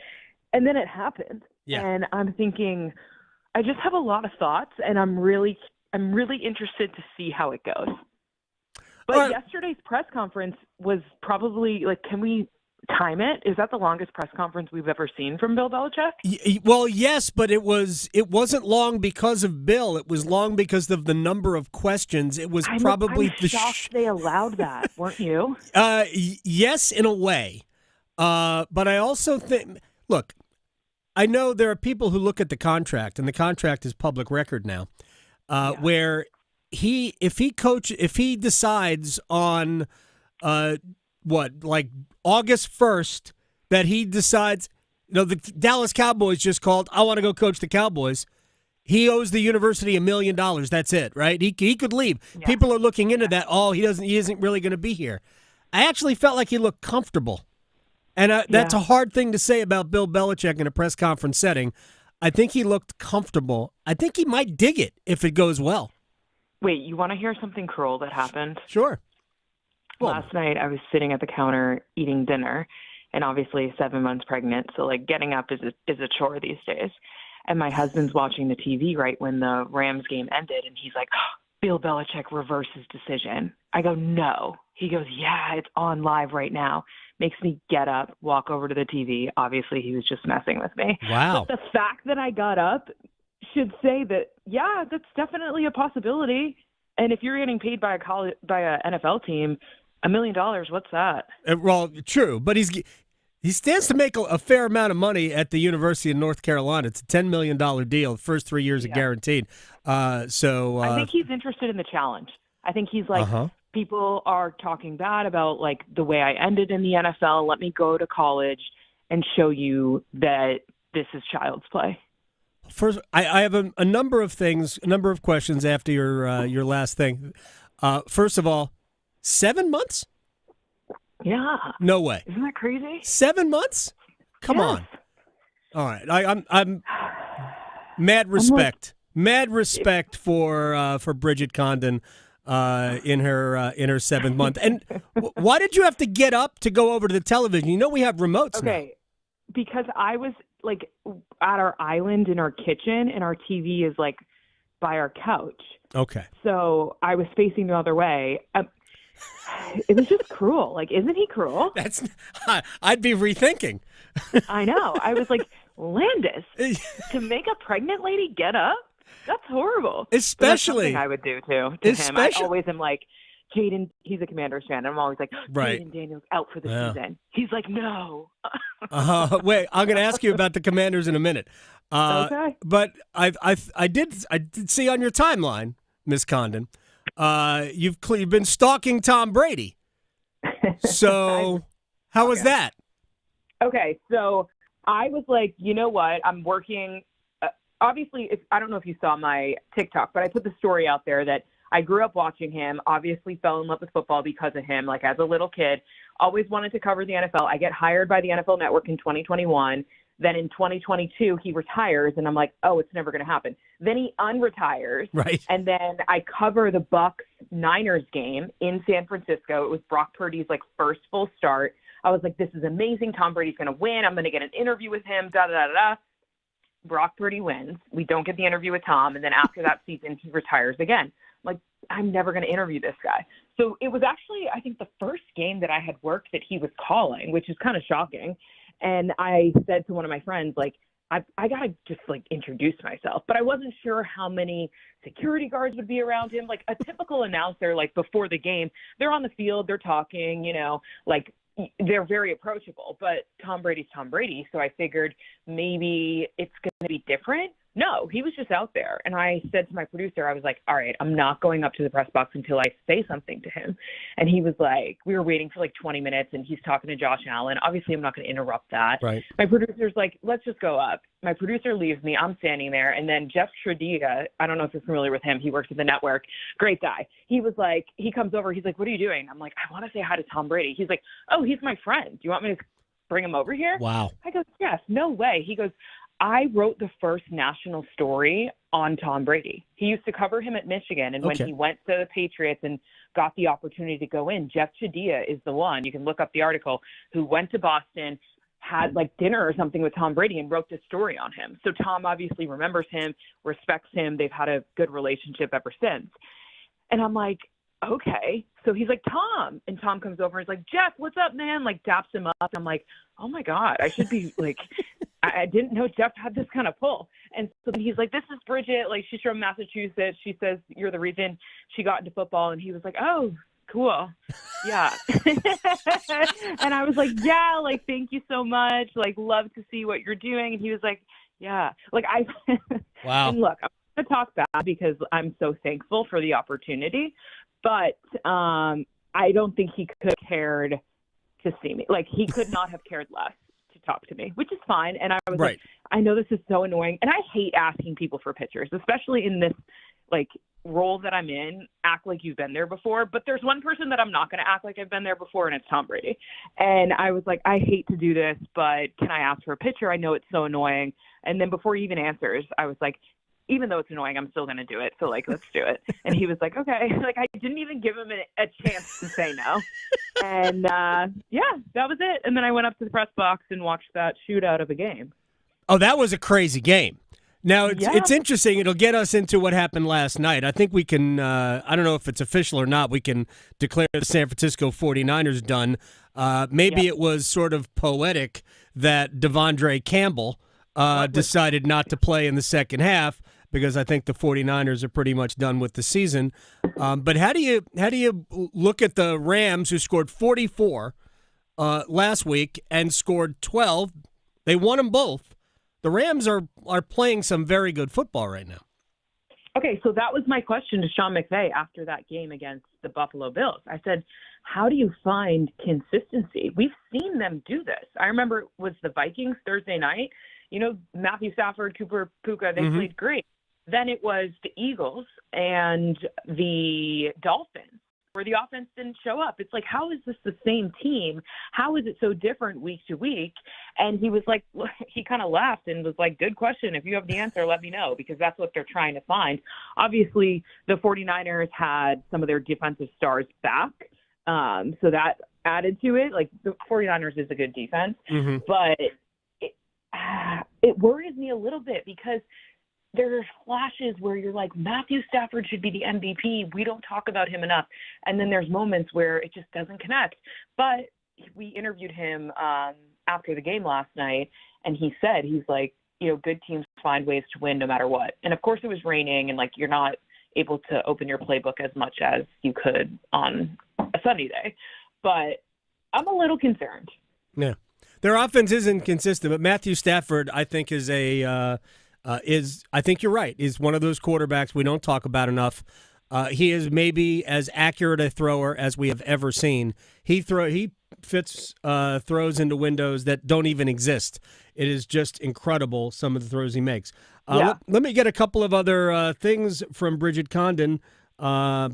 And then it happened. Yeah. And I'm thinking, I just have a lot of thoughts, and I'm really interested to see how it goes. But yesterday's press conference was probably like, can we time it? Is that the longest press conference we've ever seen from Bill Belichick? Well, yes, but it wasn't long because of Bill. It was long because of the number of questions. It was probably I'm shocked they allowed that, weren't you? Yes, in a way. But I also think, look, I know there are people who look at the contract, and the contract is public record now, where if he decides on August 1st that he decides, the Dallas Cowboys just called, I want to go coach the Cowboys. He owes the university $1 million. That's it, right? He could leave. Yeah. People are looking into that. Oh, he isn't really going to be here. I actually felt like he looked comfortable. And that's a hard thing to say about Bill Belichick in a press conference setting. I think he looked comfortable. I think he might dig it if it goes well. Wait, you want to hear something cruel that happened? Sure. Last night I was sitting at the counter eating dinner, and obviously 7 months pregnant, so like getting up is a chore these days. And my husband's watching the TV right when the Rams game ended, and he's like, oh, Bill Belichick reverses decision. I go, no. He goes, yeah, it's on live right now. Makes me get up, walk over to the TV. Obviously, he was just messing with me. Wow. But the fact that I got up should say that, yeah, that's definitely a possibility. And if you're getting paid by an NFL team, $1 million, what's that? Well, true, but he stands to make a fair amount of money at the University of North Carolina. It's a $10 million deal. The first 3 years are guaranteed. I think he's interested in the challenge. I think he's like, people are talking bad about like the way I ended in the NFL. Let me go to college and show you that this is child's play. First, I have a number of questions after your last thing. First of all, 7 months? Yeah. No way. Isn't that crazy? 7 months? Come on. All right. I'm mad respect. Mad respect for Bridget Condon in her seventh month. And why did you have to get up to go over to the television? You know we have remotes now. Because I was like at our island in our kitchen, and our TV is like by our couch. Okay. So I was facing the other way. It was just cruel. Like, isn't he cruel? I'd be rethinking. I know. I was like, Landis, to make a pregnant lady get up? That's horrible. Especially. That's something I would do, too, to him. I always am like, Jaden, he's a Commanders fan. I'm always like, Jaden Daniels out for the season. He's like, no. Wait, I'm going to ask you about the Commanders in a minute. Okay. But I did see on your timeline, Miss Condon, you've been stalking Tom Brady. So how was that? Okay, so I was like, you know what? I'm working. Obviously, I don't know if you saw my TikTok, but I put the story out there that I grew up watching him, obviously fell in love with football because of him, like as a little kid, always wanted to cover the NFL. I get hired by the NFL Network in 2021. Then in 2022, he retires, and I'm like, oh, it's never going to happen. Then he unretires, right? And then I cover the Bucs-Niners game in San Francisco. It was Brock Purdy's like first full start. I was like, this is amazing. Tom Brady's going to win. I'm going to get an interview with him, da-da-da-da-da. Brock Purdy wins. We don't get the interview with Tom, and then after that season, he retires again. Like, I'm never going to interview this guy. So it was actually, I think, the first game that I had worked that he was calling, which is kind of shocking. And I said to one of my friends, like, I got to just, like, introduce myself. But I wasn't sure how many security guards would be around him. Like, a typical announcer, like, before the game, they're on the field, they're talking, you know, like, they're very approachable. But Tom Brady's Tom Brady, so I figured maybe it's going to be different. No, he was just out there. And I said to my producer, I was like, all right, I'm not going up to the press box until I say something to him. And he was like, we were waiting for like 20 minutes and he's talking to Josh Allen. Obviously, I'm not going to interrupt that. Right. My producer's like, let's just go up. My producer leaves me. I'm standing there. And then Jeff Tradiga, I don't know if you're familiar with him. He works at the network. Great guy. He was like, he comes over. He's like, what are you doing? I'm like, I want to say hi to Tom Brady. He's like, oh, he's my friend. Do you want me to bring him over here? Wow. I go, yes, no way. He goes, I wrote the first national story on Tom Brady. He used to cover him at Michigan, and when he went to the Patriots and got the opportunity to go in, Jeff Chadia is the one, you can look up the article, who went to Boston, had like dinner or something with Tom Brady and wrote this story on him. So Tom obviously remembers him, respects him. They've had a good relationship ever since. And I'm like, okay. So he's like, Tom. And Tom comes over and is like, Jeff, what's up, man? Like daps him up. I'm like, oh my God, I should be like, I didn't know Jeff had this kind of pull. And so then he's like, this is Bridget. Like, she's from Massachusetts. She says you're the reason she got into football. And he was like, oh, cool. Yeah. And I was like, yeah, like, thank you so much. Like, love to see what you're doing. And he was like, yeah. Like, wow. And look, I'm going to talk bad because I'm so thankful for the opportunity. But I don't think he could have cared to see me. Like, he could not have cared less to talk to me, which is fine. And I was like, I know this is so annoying. And I hate asking people for pictures, especially in this, like, role that I'm in. Act like you've been there before. But there's one person that I'm not going to act like I've been there before, and it's Tom Brady. And I was like, I hate to do this, but can I ask for a picture? I know it's so annoying. And then before he even answers, I was like, even though it's annoying, I'm still going to do it. So, like, let's do it. And he was like, okay. Like, I didn't even give him a chance to say no. And, yeah, that was it. And then I went up to the press box and watched that shootout of a game. Oh, that was a crazy game. Now, it's interesting. It'll get us into what happened last night. I think we can, I don't know if it's official or not, we can declare the San Francisco 49ers done. Maybe it was sort of poetic that Devondre Campbell decided not to play in the second half because I think the 49ers are pretty much done with the season. But how do you look at the Rams, who scored 44 last week and scored 12? They won them both. The Rams are playing some very good football right now. Okay, so that was my question to Sean McVay after that game against the Buffalo Bills. I said, how do you find consistency? We've seen them do this. I remember it was the Vikings Thursday night. You know, Matthew Stafford, Cooper Puka, they played great. Then it was the Eagles and the Dolphins, where the offense didn't show up. It's like, how is this the same team? How is it so different week to week? And he was like, he kind of laughed and was like, good question. If you have the answer, let me know, because that's what they're trying to find. Obviously, the 49ers had some of their defensive stars back. So that added to it. Like, the 49ers is a good defense. But it worries me a little bit because there are flashes where you're like, Matthew Stafford should be the MVP. We don't talk about him enough. And then there's moments where it just doesn't connect. But we interviewed him after the game last night, and he said, he's like, you know, good teams find ways to win no matter what. And, of course, it was raining, and, like, you're not able to open your playbook as much as you could on a sunny day. But I'm a little concerned. Yeah. Their offense isn't consistent, but Matthew Stafford, I think, is I think you're right, is one of those quarterbacks we don't talk about enough. He is maybe as accurate a thrower as we have ever seen. He fits throws into windows that don't even exist. It is just incredible, some of the throws he makes. Let me get a couple of other things from Bridget Condon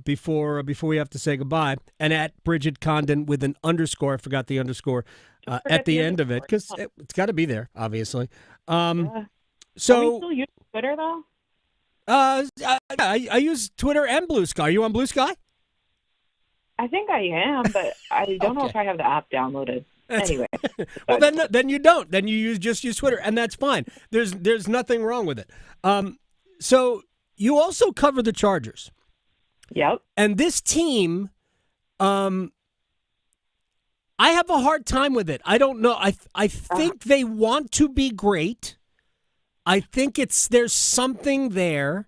before we have to say goodbye. And at Bridget Condon with an underscore, I forgot the underscore at the end of it, because it's got to be there, obviously. So, are we still using Twitter, though? I use Twitter and Blue Sky. Are you on Blue Sky? I think I am, but I don't know if I have the app downloaded. Anyway. Well, then you don't. Then you just use Twitter, and that's fine. There's nothing wrong with it. So you also cover the Chargers. Yep. And this team, I have a hard time with it. I don't know. I think they want to be great. I think there's something there.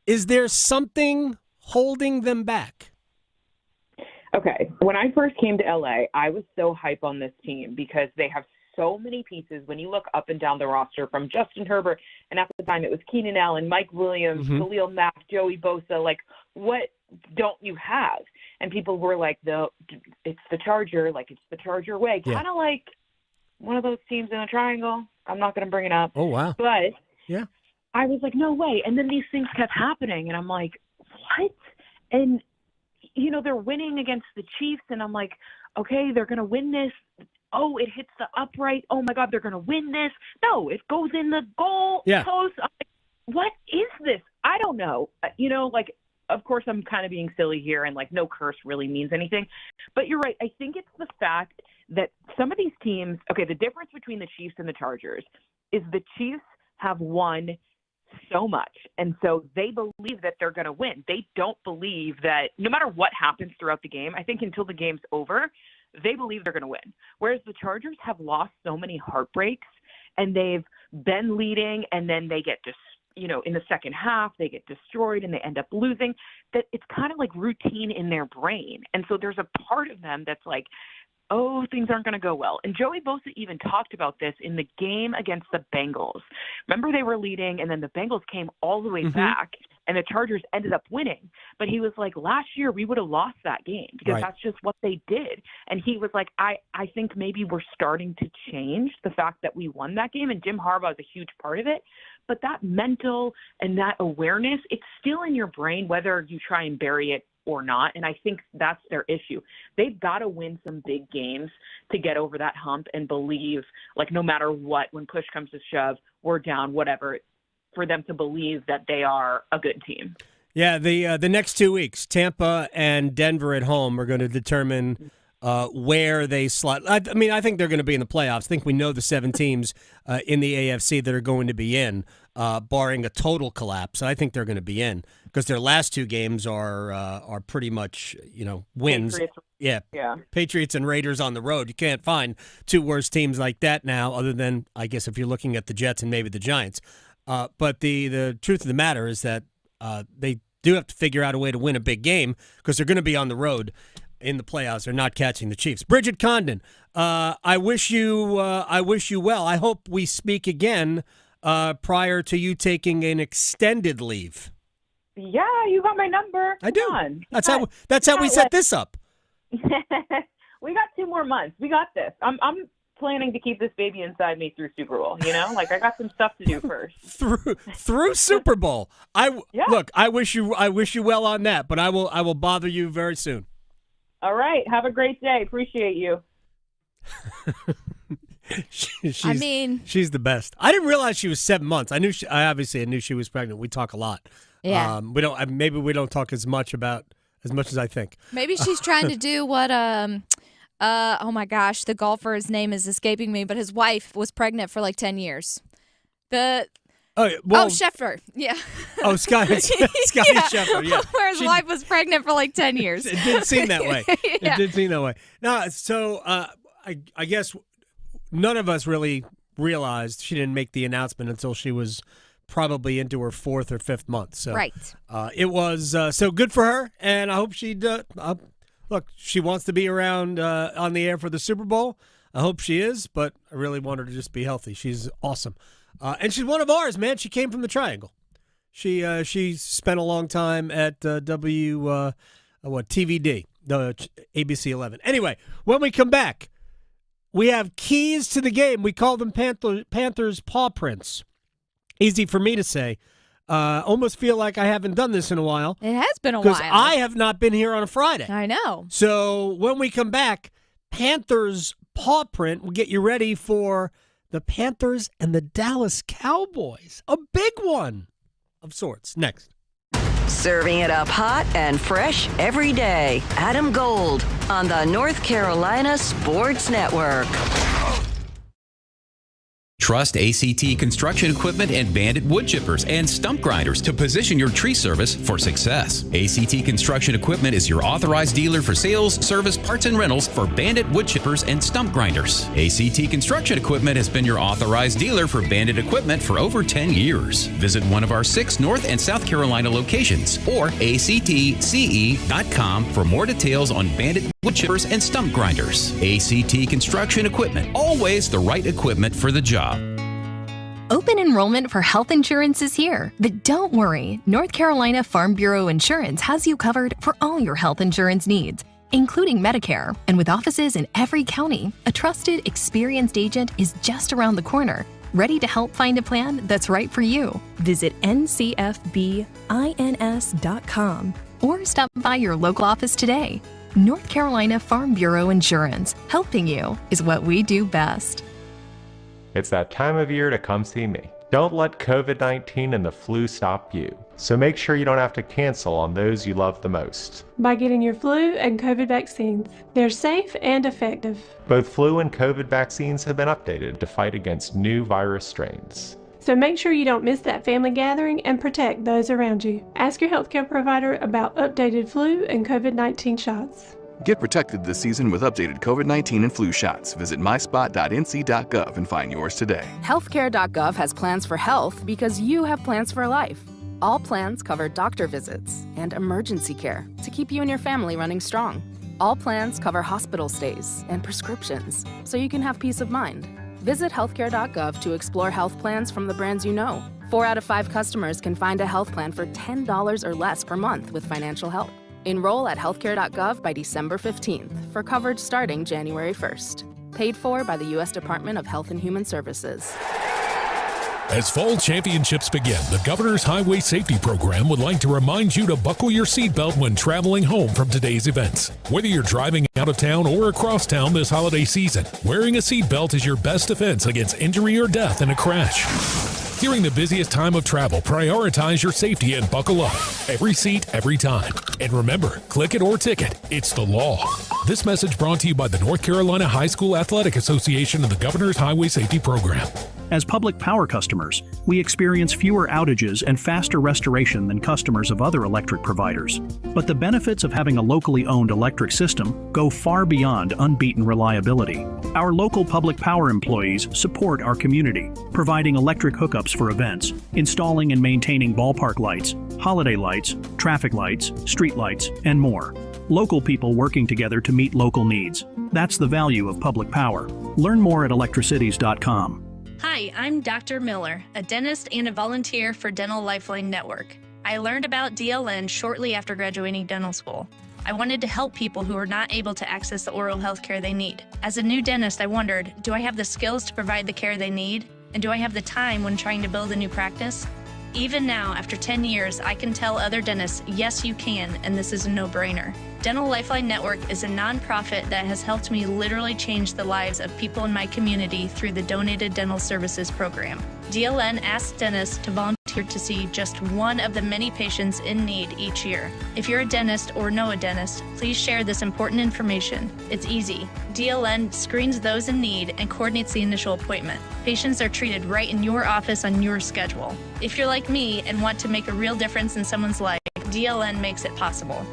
Is there something holding them back? Okay. When I first came to LA, I was so hype on this team because they have so many pieces. When you look up and down the roster, from Justin Herbert, and at the time it was Keenan Allen, Mike Williams, Khalil Mack, Joey Bosa, like, what don't you have? And people were like, it's the Charger, like, it's the Charger way. Kind of like one of those teams in a triangle. I'm not going to bring it up. Oh, wow. But yeah, I was like, no way. And then these things kept happening, and I'm like, what? And, you know, they're winning against the Chiefs, and I'm like, okay, they're going to win this. Oh, it hits the upright. Oh, my God, they're going to win this. No, it goes in the goal post. I'm like, what is this? I don't know. You know, like, of course, I'm kind of being silly here, and, like, no curse really means anything. But you're right. I think it's the fact that some of these teams, okay, the difference between the Chiefs and the Chargers is the Chiefs have won so much, and so they believe that they're going to win. They don't believe that no matter what happens throughout the game, I think until the game's over, they believe they're going to win. Whereas the Chargers have lost so many heartbreaks, and they've been leading, and then they get in the second half, they get destroyed and they end up losing, that it's kind of like routine in their brain. And so there's a part of them that's like, oh, things aren't going to go well. And Joey Bosa even talked about this in the game against the Bengals. Remember, they were leading, and then the Bengals came all the way back, and the Chargers ended up winning. But he was like, last year we would have lost that game because that's just what they did. And he was like, I think maybe we're starting to change the fact that we won that game, and Jim Harbaugh is a huge part of it. But that mental and that awareness, it's still in your brain whether you try and bury it or not. And I think that's their issue. They've got to win some big games to get over that hump and believe, like, no matter what, when push comes to shove, we're down, whatever, for them to believe that they are a good team. Yeah, the next 2 weeks, Tampa and Denver at home, are going to determine where they slot. I mean, I think they're going to be in the playoffs. I think we know the 7 teams in the AFC that are going to be in, barring a total collapse. I think they're going to be in because their last 2 games are pretty much, wins. Patriots. Yeah. Patriots and Raiders on the road. You can't find 2 worse teams like that now, other than, I guess, if you're looking at the Jets and maybe the Giants. But the truth of the matter is that they do have to figure out a way to win a big game because they're going to be on the road in the playoffs. They're not catching the Chiefs. Bridget Condon, I wish you well. I hope we speak again prior to you taking an extended leave. Yeah, you got my number. I do. Come on. That's how we set this up. We got 2 more months. We got this. I'm planning to keep this baby inside me through Super Bowl. I got some stuff to do first. through Super Bowl. Look, I wish you well on that, but I will bother you very soon. All right. Have a great day. Appreciate you. She's the best. I didn't realize she was 7 months. I knew she was pregnant. We talk a lot. Yeah. Maybe we don't talk as much as I think. Maybe she's trying to do what oh my gosh, the golfer's name is escaping me, but his wife was pregnant for like 10 years. Scheffler. Yeah. Oh, Scotty Scheffler. Yeah. Where his wife was pregnant for like 10 years. It did seem that way. Yeah. It did seem that way. No, so I guess none of us really realized she didn't make the announcement until she was probably into her 4th or 5th month. So right. It was so good for her, and I hope she look. She wants to be around on the air for the Super Bowl. I hope she is, but I really want her to just be healthy. She's awesome. And she's one of ours, man. She came from the Triangle. She spent a long time at TVD, the ABC 11. Anyway, when we come back, we have keys to the game. We call them Panthers Pawprints. Easy for me to say. Almost feel like I haven't done this in a while. It has been a while. Because I have not been here on a Friday. I know. So when we come back, Panthers Pawprint will get you ready for the Panthers and the Dallas Cowboys. A big one of sorts. Next. Serving it up hot and fresh every day. Adam Gold on the North Carolina Sports Network. Trust ACT Construction Equipment and Bandit Wood Chippers and Stump Grinders to position your tree service for success. ACT Construction Equipment is your authorized dealer for sales, service, parts, and rentals for Bandit Wood Chippers and Stump Grinders. ACT Construction Equipment has been your authorized dealer for Bandit equipment for over 10 years. Visit one of our 6 North and South Carolina locations or actce.com for more details on Bandit Wood Chippers and Stump Grinders. ACT Construction Equipment, always the right equipment for the job. Open enrollment for health insurance is here, but don't worry. North Carolina Farm Bureau Insurance has you covered for all your health insurance needs, including Medicare. And with offices in every county, a trusted, experienced agent is just around the corner, ready to help find a plan that's right for you. Visit ncfbins.com or stop by your local office today. North Carolina Farm Bureau Insurance, helping you is what we do best. It's that time of year to come see me. Don't let COVID-19 and the flu stop you. So make sure you don't have to cancel on those you love the most. By getting your flu and COVID vaccines. They're safe and effective. Both flu and COVID vaccines have been updated to fight against new virus strains. So make sure you don't miss that family gathering and protect those around you. Ask your healthcare provider about updated flu and COVID-19 shots. Get protected this season with updated COVID-19 and flu shots. Visit myspot.nc.gov and find yours today. Healthcare.gov has plans for health because you have plans for life. All plans cover doctor visits and emergency care to keep you and your family running strong. All plans cover hospital stays and prescriptions so you can have peace of mind. Visit healthcare.gov to explore health plans from the brands you know. 4 out of 5 customers can find a health plan for $10 or less per month with financial help. Enroll at healthcare.gov by December 15th for coverage starting January 1st. Paid for by the U.S. Department of Health and Human Services. As fall championships begin, the Governor's Highway Safety Program would like to remind you to buckle your seatbelt when traveling home from today's events. Whether you're driving out of town or across town this holiday season, wearing a seatbelt is your best defense against injury or death in a crash. During the busiest time of travel, prioritize your safety and buckle up. Every seat, every time. And remember, click it or ticket. It's the law. This message brought to you by the North Carolina High School Athletic Association and the Governor's Highway Safety Program. As public power customers, we experience fewer outages and faster restoration than customers of other electric providers. But the benefits of having a locally owned electric system go far beyond unbeaten reliability. Our local public power employees support our community, providing electric hookups for events, installing and maintaining ballpark lights, holiday lights, traffic lights, street lights, and more. Local people working together to meet local needs. That's the value of public power. Learn more at electricities.com. Hi, I'm Dr. Miller, a dentist and a volunteer for Dental Lifeline Network. I learned about DLN shortly after graduating dental school. I wanted to help people who are not able to access the oral health care they need. As a new dentist, I wondered, do I have the skills to provide the care they need? And do I have the time when trying to build a new practice? Even now, after 10 years, I can tell other dentists, yes, you can, and this is a no-brainer. Dental Lifeline Network is a nonprofit that has helped me literally change the lives of people in my community through the Donated Dental Services program. DLN asks dentists to volunteer to see just one of the many patients in need each year. If you're a dentist or know a dentist, please share this important information. It's easy. DLN screens those in need and coordinates the initial appointment. Patients are treated right in your office on your schedule. If you're like me and want to make a real difference in someone's life, DLN makes it possible.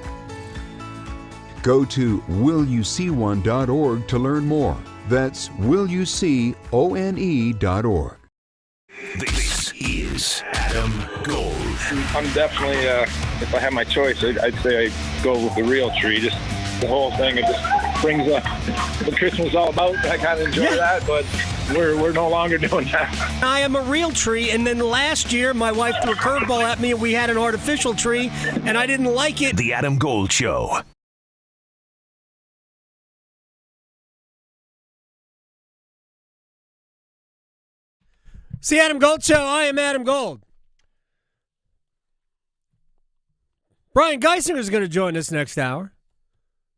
Go to willyouseeone.org to learn more. That's willyouseeone.org. This is Adam Gold. I'm definitely, if I had my choice, I'd say I'd go with the real tree. Just the whole thing, it just brings up what Christmas is all about. I kind of enjoy that, but we're no longer doing that. I am a real tree, and then last year my wife threw a curveball at me and we had an artificial tree, and I didn't like it. The Adam Gold Show. It's the Adam Gold Show. I am Adam Gold. Brian Geisinger is going to join us next hour.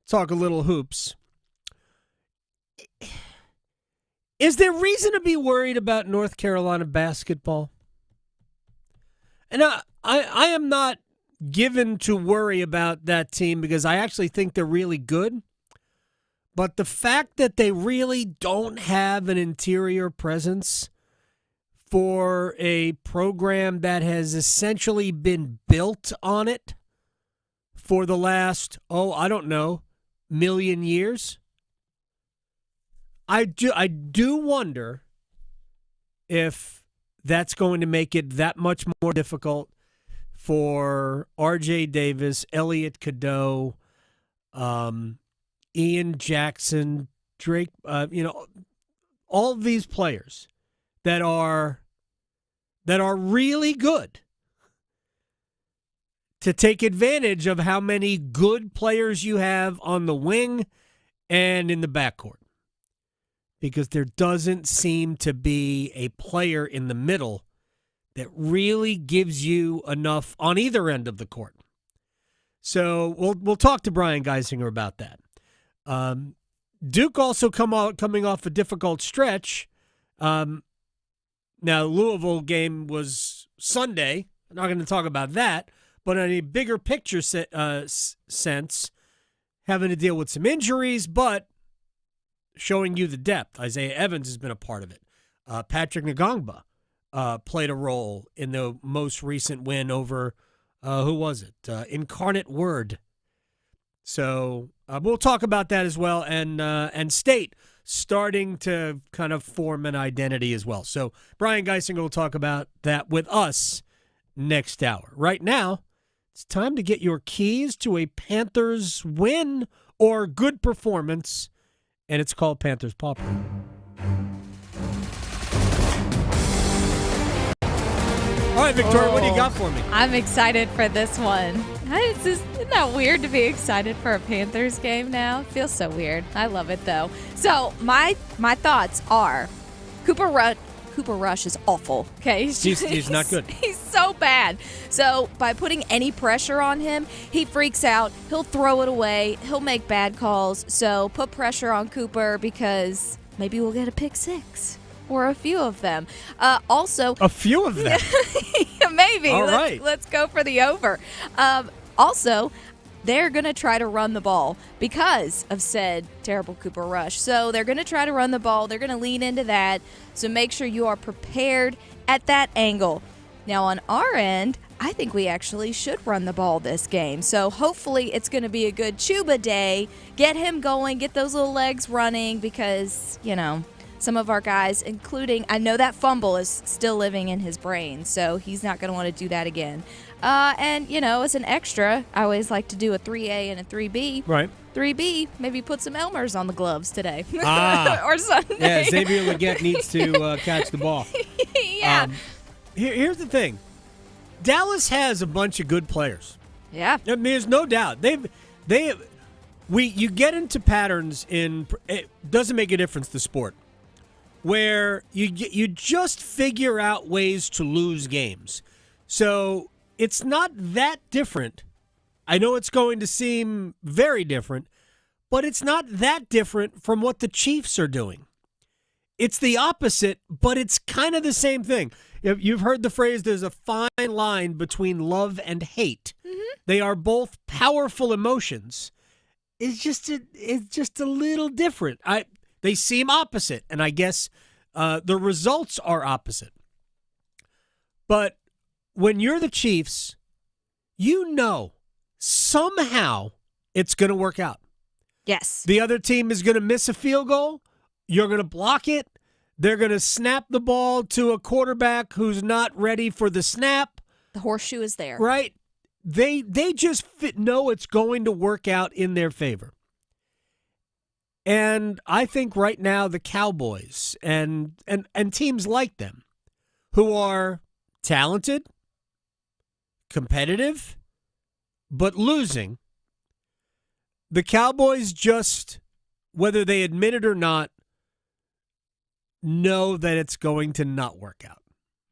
Talk a little hoops. Is there reason to be worried about North Carolina basketball? And I am not given to worry about that team because I actually think they're really good. But the fact that they really don't have an interior presence for a program that has essentially been built on it for the last, million years. I do wonder if that's going to make it that much more difficult for R.J. Davis, Elliot Cadeau, Ian Jackson, Drake, all of these players that are really good to take advantage of how many good players you have on the wing and in the backcourt. Because there doesn't seem to be a player in the middle that really gives you enough on either end of the court. So we'll talk to Brian Geisinger about that. Duke also coming off a difficult stretch. Now, the Louisville game was Sunday. I'm not going to talk about that. But in a bigger picture sense, having to deal with some injuries, but showing you the depth. Isaiah Evans has been a part of it. Patrick Ngongba played a role in the most recent win over, who was it? Incarnate Word. So we'll talk about that as well. And State starting to kind of form an identity as well. So Brian Geisinger will talk about that with us next hour. Right now, it's time to get your keys to a Panthers win or good performance, and it's called Panthers Pawprint. All right, Victoria, what do you got for me? I'm excited for this one. Isn't that weird to be excited for a Panthers game now? It feels so weird. I love it, though. So my thoughts are Cooper Rush is awful. Okay, he's not good. He's so bad. So by putting any pressure on him, he freaks out. He'll throw it away. He'll make bad calls. So put pressure on Cooper because maybe we'll get a pick six. or a few of them. Also, a few of them. Maybe. All right. Let's go for the over. Also, they're going to try to run the ball because of said terrible Cooper Rush. So they're going to try to run the ball. They're going to lean into that. So make sure you are prepared at that angle. Now, on our end, I think we actually should run the ball this game. So hopefully it's going to be a good Chuba day. Get him going. Get those little legs running because, some of our guys, including, I know that fumble is still living in his brain, so he's not going to want to do that again. And, as an extra, I always like to do a 3A and a 3B. Right. 3B, maybe put some Elmers on the gloves today. Ah. Or Sunday. Yeah, Xavier Legette needs to catch the ball. Yeah. Here's the thing. Dallas has a bunch of good players. Yeah. I mean, there's no doubt. You get into patterns it doesn't make a difference, the sport, where you just figure out ways to lose games. So it's not that different. I know it's going to seem very different, but it's not that different from what the Chiefs are doing. It's the opposite, but it's kind of the same thing. You've heard the phrase, there's a fine line between love and hate. Mm-hmm. They are both powerful emotions. It's just a little different. They seem opposite, and I guess the results are opposite. But when you're the Chiefs, somehow it's going to work out. Yes. The other team is going to miss a field goal. You're going to block it. They're going to snap the ball to a quarterback who's not ready for the snap. The horseshoe is there. Right? They just know it's going to work out in their favor. And I think right now the Cowboys and teams like them who are talented, competitive, but losing, the Cowboys just, whether they admit it or not, know that it's going to not work out.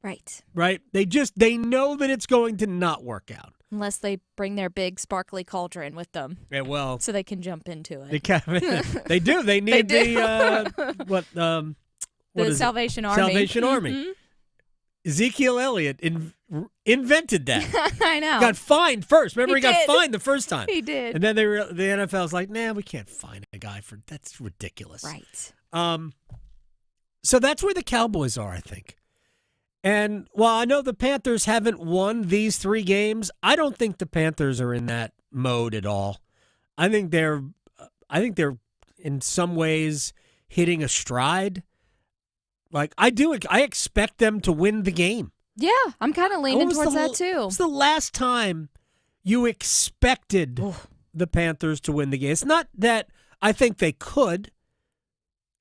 Right. Right? They know that it's going to not work out. Unless they bring their big sparkly cauldron with them. Yeah, well. So they can jump into it. They do. They need the Salvation Army. Salvation Army. Mm-hmm. Ezekiel Elliott invented that. I know. Got fined first. Remember, he got fined the first time. He did. And then the NFL's like, nah, we can't fine a guy for that's ridiculous. Right. So that's where the Cowboys are, I think. And while I know the Panthers haven't won these 3 games, I don't think the Panthers are in that mode at all. I think they're in some ways hitting a stride. Like I expect them to win the game. Yeah, I'm kind of leaning towards that too. It's the last time you expected the Panthers to win the game. It's not that I think they could,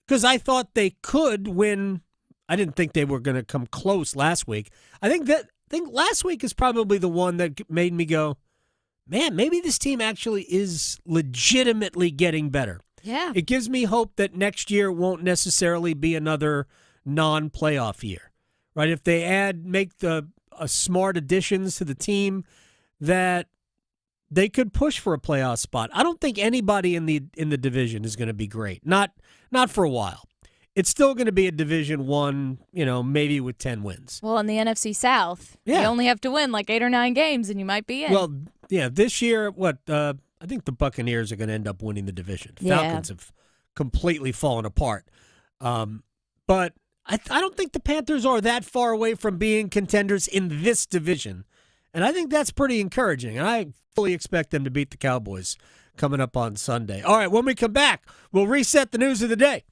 because I thought they could win. I didn't think they were going to come close last week. I think last week is probably the one that made me go, man, maybe this team actually is legitimately getting better. Yeah. It gives me hope that next year won't necessarily be another non-playoff year, right? If they make smart additions to the team, that they could push for a playoff spot. I don't think anybody in the division is going to be great. Not for a while. It's still going to be a Division 1, maybe with 10 wins. Well, in the NFC South, you only have to win like 8 or 9 games and you might be in. Well, yeah, this year, I think the Buccaneers are going to end up winning the division. Falcons have completely fallen apart. But I don't think the Panthers are that far away from being contenders in this division. And I think that's pretty encouraging. And I fully expect them to beat the Cowboys coming up on Sunday. All right, when we come back, we'll reset the news of the day.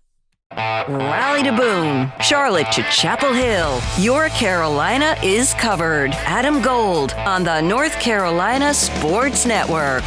Raleigh to Boone, Charlotte to Chapel Hill. Your Carolina is covered. Adam Gold on the North Carolina Sports Network.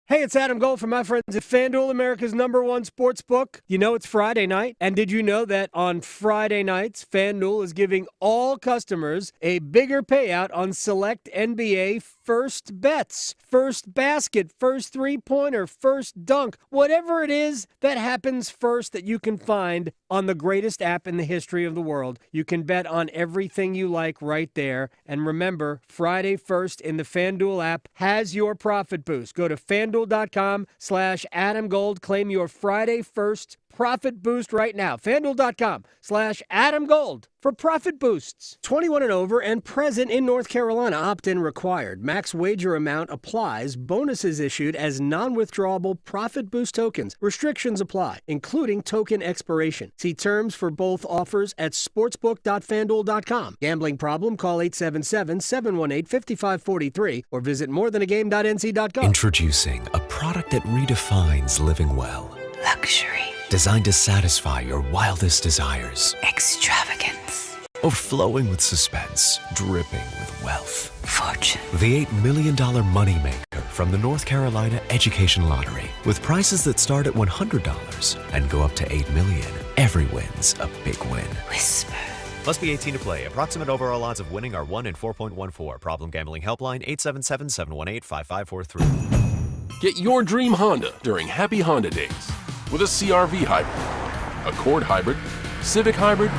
Hey, it's Adam Gold from my friends at FanDuel, America's #1 sports book. You know it's Friday night, and did you know that on Friday nights, FanDuel is giving all customers a bigger payout on select NBA first bets? First basket, first three-pointer, first dunk, whatever it is that happens first that you can find on the greatest app in the history of the world. You can bet on everything you like right there. And remember, Friday First in the FanDuel app has your profit boost. Go to FanDuel.com/AdamGold. Claim your Friday First profit boost right now. FanDuel.com/AdamGold for profit boosts. 21 and over and present in North Carolina. Opt-in required. Max wager amount applies. Bonuses issued as non-withdrawable profit boost tokens. Restrictions apply, including token expiration. See terms for both offers at sportsbook.fanduel.com. Gambling problem? Call 877-718-5543 or visit morethanagame.nc.gov. Introducing a product that redefines living well. Luxury. Designed to satisfy your wildest desires. Extravagance. Overflowing with suspense, dripping with wealth. Fortune. The $8 million moneymaker from the North Carolina Education Lottery. With prices that start at $100 and go up to $8 million. Every win's a big win. Whisper. Must be 18 to play. Approximate overall odds of winning are 1 in 4.14. Problem gambling helpline 877-718-5543. Get your dream Honda during Happy Honda Days with a CR-V hybrid, Accord hybrid, Civic hybrid,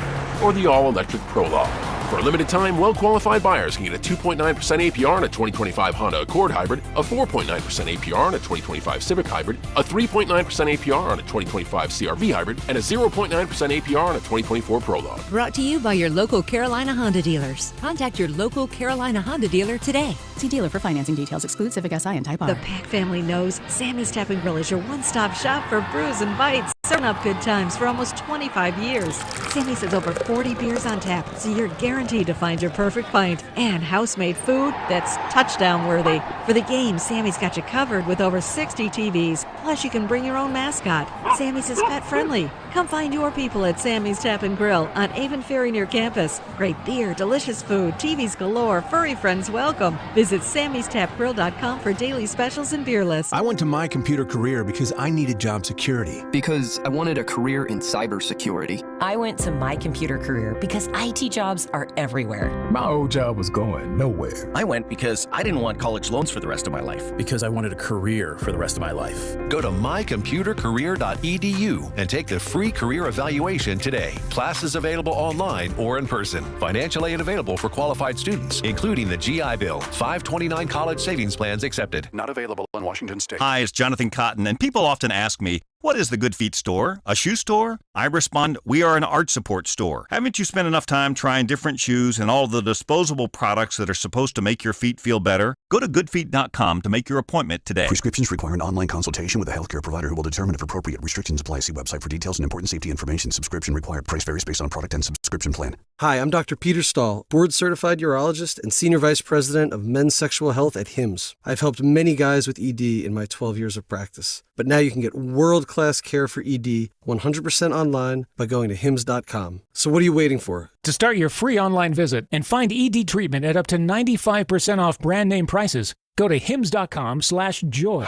or the all-electric Prologue. For a limited time, well-qualified buyers can get a 2.9% APR on a 2025 Honda Accord hybrid, a 4.9% APR on a 2025 Civic hybrid, a 3.9% APR on a 2025 CR-V hybrid, and a 0.9% APR on a 2024 Prologue. Brought to you by your local Carolina Honda dealers. Contact your local Carolina Honda dealer today. See dealer for financing details. Exclude Civic Si and Type R. The Pack family knows Sammy's Tap and Grill is your one-stop shop for brews and bites. Serving up good times for almost 25 years. Sammy's has over 40 beers on tap, so you're guaranteed to find your perfect pint. And house-made food that's touchdown-worthy. For the game, Sammy's got you covered with over 60 TVs. Plus, you can bring your own mascot. Sammy's is pet-friendly. Come find your people at Sammy's Tap and Grill on Avon Ferry near campus. Great beer, delicious food, TVs galore, furry friends welcome. Visit Sammy'sTapGrill.com for daily specials and beer lists. I went to My Computer Career because I needed job security. Because I wanted a career in cybersecurity. I went to My Computer Career because IT jobs are everywhere. My old job was going nowhere. I went because I didn't want college loans for the rest of my life. Because I wanted a career for the rest of my life. Go to mycomputercareer.edu and take the free career evaluation today. Classes available online or in person. Financial aid available for qualified students, including the GI Bill. 529 college savings plans accepted. Not available in Washington State. Hi, it's Jonathan Cotton, and people often ask me, what is the Good Feet store? A shoe store? I respond, we are an art support store. Haven't you spent enough time trying different shoes and all the disposable products that are supposed to make your feet feel better? Go to goodfeet.com to make your appointment today. Prescriptions require an online consultation with a healthcare provider who will determine if appropriate. Restrictions apply. See website for details and important safety information. Subscription required. Price varies based on product and subscription plan. Hi, I'm Dr. Peter Stahl, board-certified urologist and senior vice president of men's sexual health at HIMSS. I've helped many guys with ED in my 12 years of practice. But now you can get world-class care for ED 100% online by going to hims.com. So what are you waiting for? To start your free online visit and find ED treatment at up to 95% off brand name prices, go to hims.com/joy.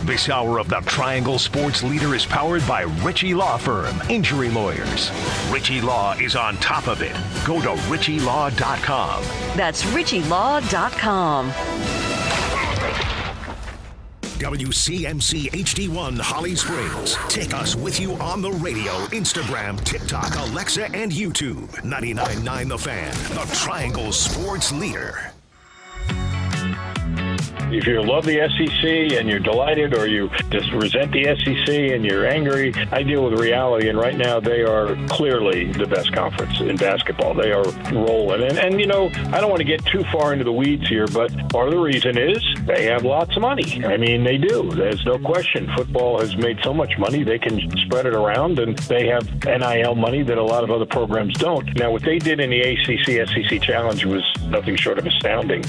This hour of the Triangle Sports Leader is powered by Ritchie Law Firm, injury lawyers. Ritchie Law is on top of it. Go to ritchielaw.com. That's ritchielaw.com. WCMC HD1 Holly Springs. Take us with you on the radio, Instagram, TikTok, Alexa, and YouTube. 99.9 The Fan, the Triangle Sports Leader. If you love the SEC and you're delighted, or you just resent the SEC and you're angry, I deal with reality. And right now, they are clearly the best conference in basketball. They are rolling. And you know, I don't want to get too far into the weeds here, but part of the reason is they have lots of money. I mean, they do. There's no question. Football has made so much money, they can spread it around, and they have NIL money that a lot of other programs don't. Now, what they did in the ACC-SEC Challenge was nothing short of astounding.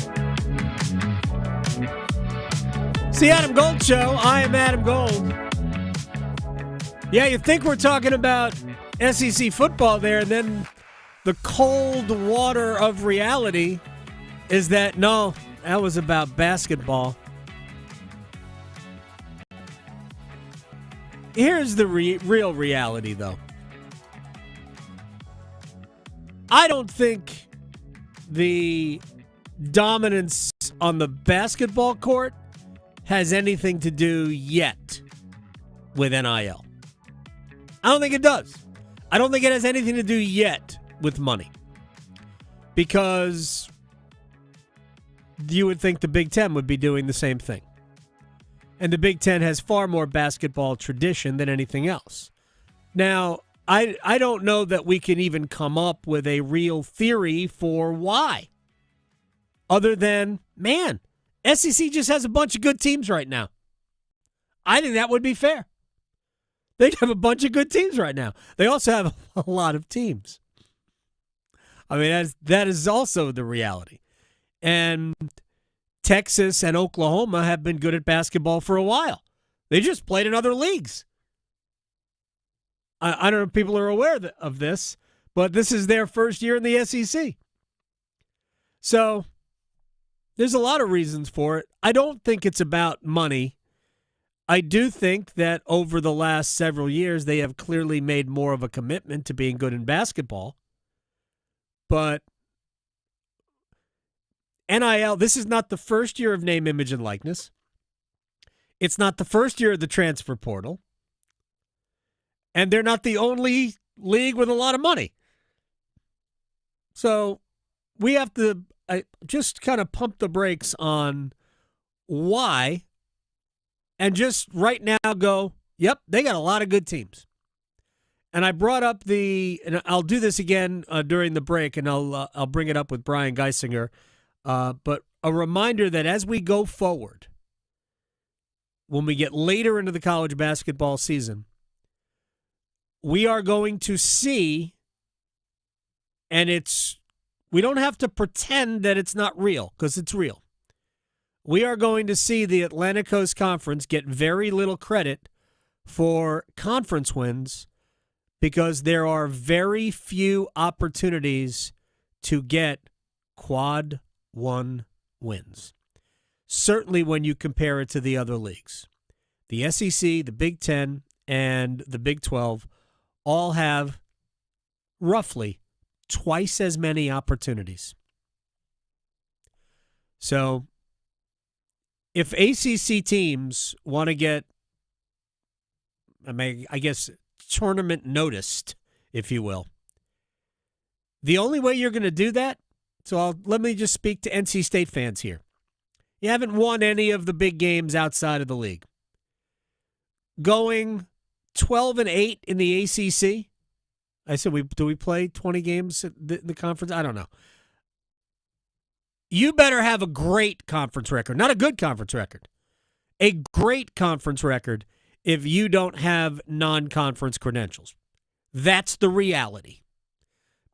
It's the Adam Gold Show. I am Adam Gold. Yeah, you think we're talking about SEC football there, and then the cold water of reality is that, no, that was about basketball. Here's the real reality, though. I don't think the dominance on the basketball court has anything to do yet with NIL. I don't think it does. I don't think it has anything to do yet with money. Because you would think the Big Ten would be doing the same thing. And the Big Ten has far more basketball tradition than anything else. Now, I don't know that we can even come up with a real theory for why. Other than, man, SEC just has a bunch of good teams right now. I think that would be fair. They have a bunch of good teams right now. They also have a lot of teams. I mean, that is also the reality. And Texas and Oklahoma have been good at basketball for a while. They just played in other leagues. I don't know if people are aware of this, but this is their first year in the SEC. So there's a lot of reasons for it. I don't think it's about money. I do think that over the last several years, they have clearly made more of a commitment to being good in basketball. But NIL, this is not the first year of name, image, and likeness. It's not the first year of the transfer portal. And they're not the only league with a lot of money. So we have to just kind of pump the brakes on why and just right now go, yep, they got a lot of good teams. And I brought up and I'll do this again during the break, and I'll bring it up with Brian Geisinger. But a reminder that as we go forward, when we get later into the college basketball season, we are going to see, and we don't have to pretend that it's not real, because it's real. We are going to see the Atlantic Coast Conference get very little credit for conference wins because there are very few opportunities to get quad one wins. Certainly when you compare it to the other leagues. The SEC, the Big Ten, and the Big 12 all have roughly twice as many opportunities. So if ACC teams want to get, I guess, tournament noticed, if you will, the only way you're going to do that, let me just speak to NC State fans here. You haven't won any of the big games outside of the league. Going 12-8 in the ACC. I said, do we play 20 games in the conference? I don't know. You better have a great conference record, not a good conference record. A great conference record if you don't have non-conference credentials. That's the reality.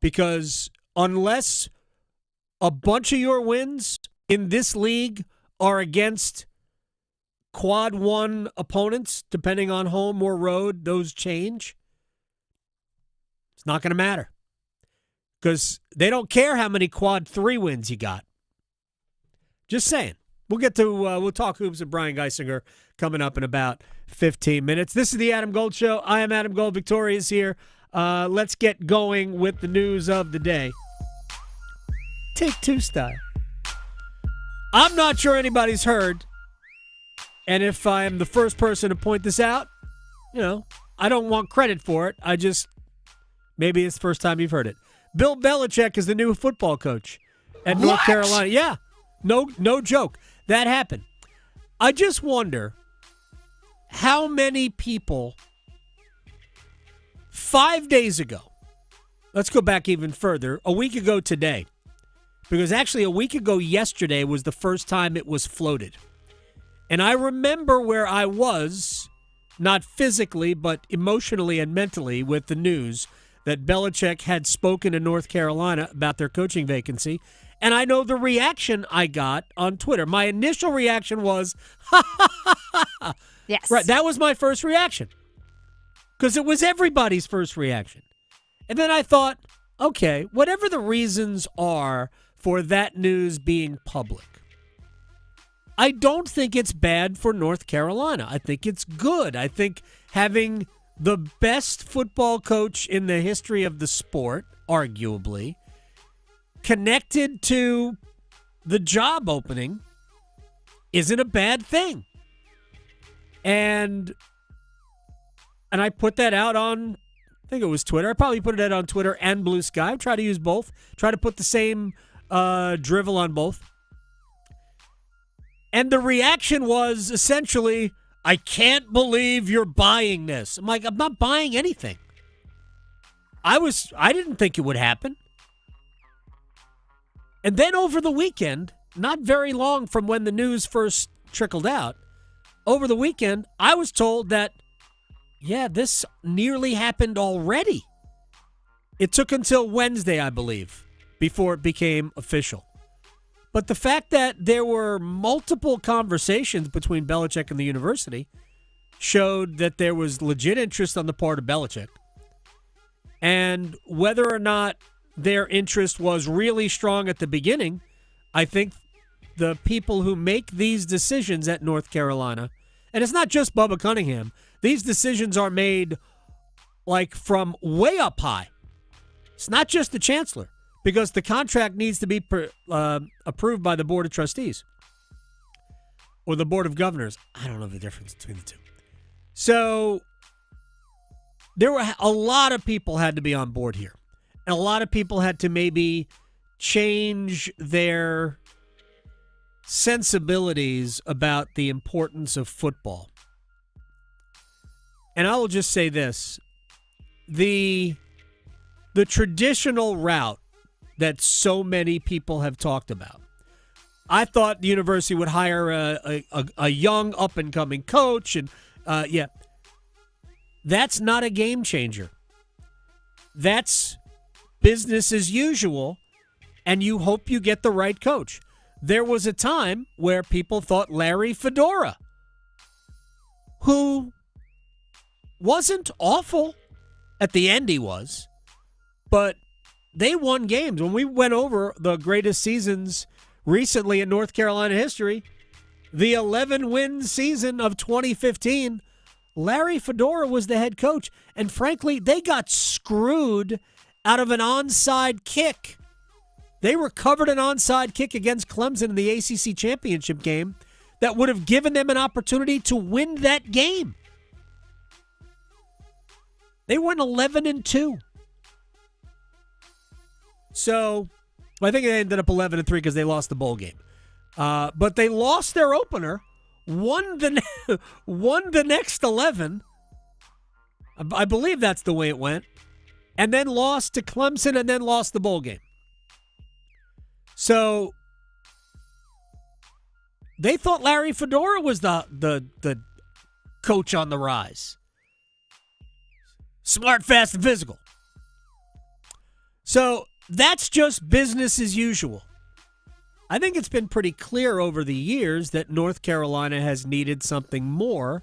Because unless a bunch of your wins in this league are against quad one opponents, depending on home or road, those change. It's not going to matter because they don't care how many quad three wins you got. Just saying. We'll talk hoops with Brian Geisinger coming up in about 15 minutes. This is the Adam Gold Show. I am Adam Gold. Victoria is here. Let's get going with the news of the day. Take two style. I'm not sure anybody's heard. And if I am the first person to point this out, I don't want credit for it. Maybe it's the first time you've heard it. Bill Belichick is the new football coach at North Carolina. Yeah, no joke. That happened. I just wonder how many people 5 days ago, let's go back even further, a week ago today, because actually a week ago yesterday was the first time it was floated. And I remember where I was, not physically, but emotionally and mentally, with the news that Belichick had spoken to North Carolina about their coaching vacancy. And I know the reaction I got on Twitter. My initial reaction was, ha, ha, ha, ha, ha. Yes. Right, that was my first reaction. Because it was everybody's first reaction. And then I thought, okay, whatever the reasons are for that news being public, I don't think it's bad for North Carolina. I think it's good. I think having the best football coach in the history of the sport, arguably, connected to the job opening isn't a bad thing. And I put that out on, I think it was Twitter. I probably put it out on Twitter and Blue Sky. Try to use both. Try to put the same drivel on both. And the reaction was essentially, I can't believe you're buying this. I'm like, I'm not buying anything. I didn't think it would happen. And then over the weekend, not very long from when the news first trickled out, over the weekend, I was told that, yeah, this nearly happened already. It took until Wednesday, I believe, before it became official. But the fact that there were multiple conversations between Belichick and the university showed that there was legit interest on the part of Belichick. And whether or not their interest was really strong at the beginning, I think the people who make these decisions at North Carolina, and it's not just Bubba Cunningham, these decisions are made like from way up high. It's not just the chancellor, because the contract needs to be approved by the Board of Trustees or the Board of Governors. I don't know the difference between the two. So there were a lot of people had to be on board here. And a lot of people had to maybe change their sensibilities about the importance of football. And I will just say this. The traditional route that so many people have talked about. I thought the university would hire a young up-and-coming coach. And, that's not a game changer. That's business as usual, and you hope you get the right coach. There was a time where people thought Larry Fedora, who wasn't awful. At the end he was. But they won games. When we went over the greatest seasons recently in North Carolina history, the 11-win season of 2015, Larry Fedora was the head coach. And frankly, they got screwed out of an onside kick. They recovered an onside kick against Clemson in the ACC championship game that would have given them an opportunity to win that game. They went 11-2. So, I think they ended up 11-3 because they lost the bowl game. But they lost their opener, won the next 11. I believe that's the way it went. And then lost to Clemson and then lost the bowl game. So, they thought Larry Fedora was the coach on the rise. Smart, fast, and physical. So, that's just business as usual. I think it's been pretty clear over the years that North Carolina has needed something more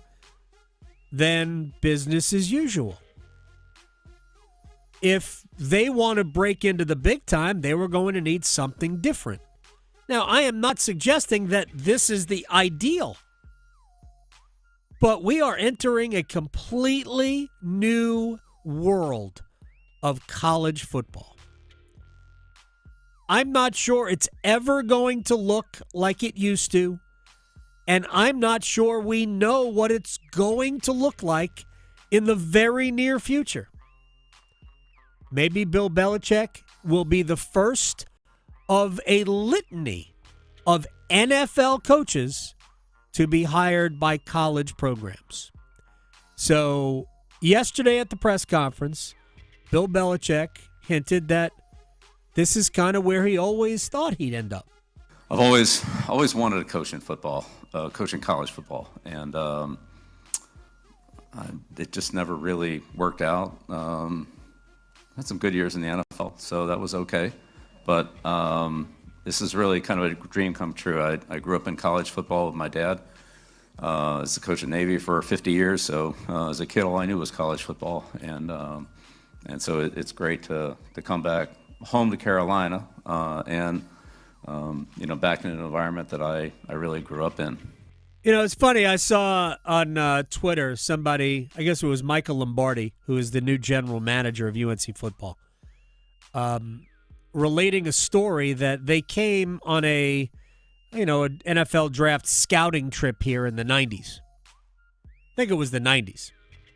than business as usual. If they want to break into the big time, they were going to need something different. Now, I am not suggesting that this is the ideal, but we are entering a completely new world of college football. I'm not sure it's ever going to look like it used to, and I'm not sure we know what it's going to look like in the very near future. Maybe Bill Belichick will be the first of a litany of NFL coaches to be hired by college programs. So, yesterday at the press conference, Bill Belichick hinted that this is kind of where he always thought he'd end up. I've always wanted to coach in football, coaching college football, and it just never really worked out. Had some good years in the NFL, so that was okay. But this is really kind of a dream come true. I grew up in college football with my dad. As a coach at Navy for 50 years, so as a kid, all I knew was college football, and so it's great to come back home to Carolina and back in an environment that I really grew up in. You know, it's funny. I saw on Twitter somebody, I guess it was Michael Lombardi, who is the new general manager of UNC football, relating a story that they came on an NFL draft scouting trip here in the 90s. I think it was the 90s.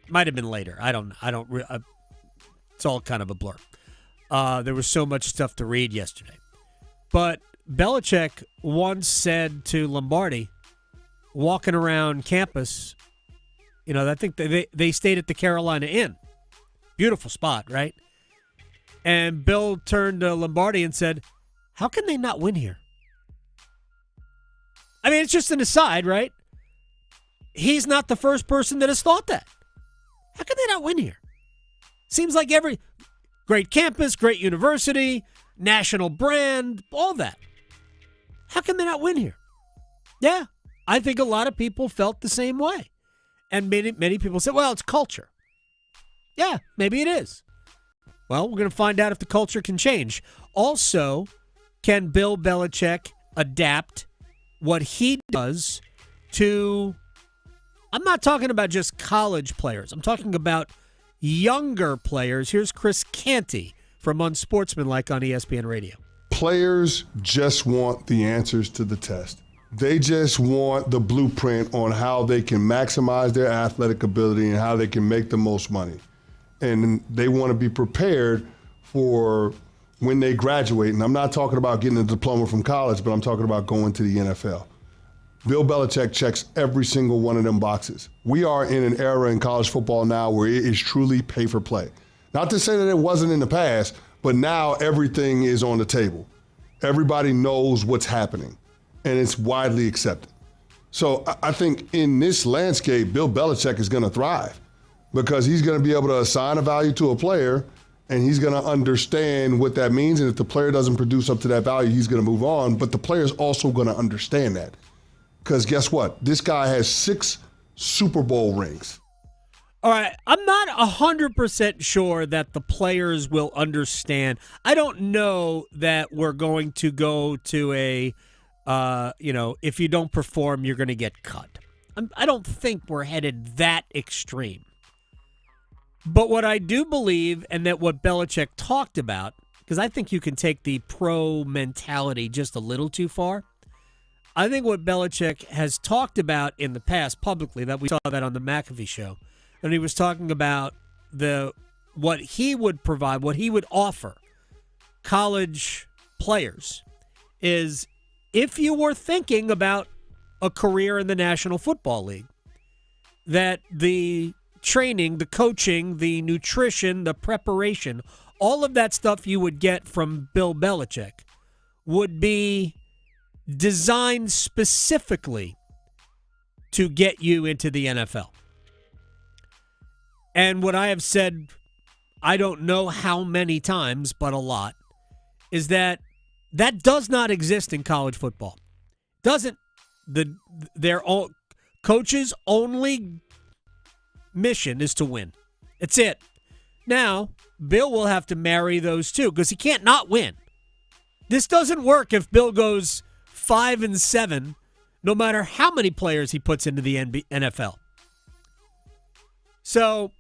Might have been later. It's all kind of a blur. There was so much stuff to read yesterday. But Belichick once said to Lombardi, walking around campus I think they stayed at the Carolina Inn. Beautiful spot, right? And Bill turned to Lombardi and said, how can they not win here? I mean, it's just an aside, right? He's not the first person that has thought that. How can they not win here? Seems like every great campus, great university, national brand, all that. How can they not win here? Yeah, I think a lot of people felt the same way. And many people said, well, it's culture. Yeah, maybe it is. Well, we're going to find out if the culture can change. Also, can Bill Belichick adapt what he does to, I'm not talking about just college players. I'm talking about younger players. Here's Chris Canty from Unsportsmanlike on ESPN Radio. Players just want the answers to the test. They just want the blueprint on how they can maximize their athletic ability and how they can make the most money. And they want to be prepared for when they graduate. And I'm not talking about getting a diploma from college, but I'm talking about going to the NFL. Bill Belichick checks every single one of them boxes. We are in an era in college football now where it is truly pay for play. Not to say that it wasn't in the past, but now everything is on the table. Everybody knows what's happening, and it's widely accepted. So I think in this landscape, Bill Belichick is going to thrive because he's going to be able to assign a value to a player, and he's going to understand what that means. And if the player doesn't produce up to that value, he's going to move on. But the player's also going to understand that. Because guess what? This guy has 6 Super Bowl rings. All right, I'm not 100% sure that the players will understand. I don't know that we're going to go to a, if you don't perform, you're going to get cut. I don't think we're headed that extreme. But what I do believe, and that what Belichick talked about, because I think you can take the pro mentality just a little too far. I think what Belichick has talked about in the past publicly, that we saw that on the McAfee show, and he was talking about what he would provide, what he would offer college players, is if you were thinking about a career in the National Football League, that the training, the coaching, the nutrition, the preparation, all of that stuff you would get from Bill Belichick would be designed specifically to get you into the NFL. And what I have said, I don't know how many times, but a lot, is that does not exist in college football. Doesn't. Their coach's only mission is to win. It's it. Now, Bill will have to marry those two because he can't not win. This doesn't work if Bill goes 5-7, no matter how many players he puts into the NFL. So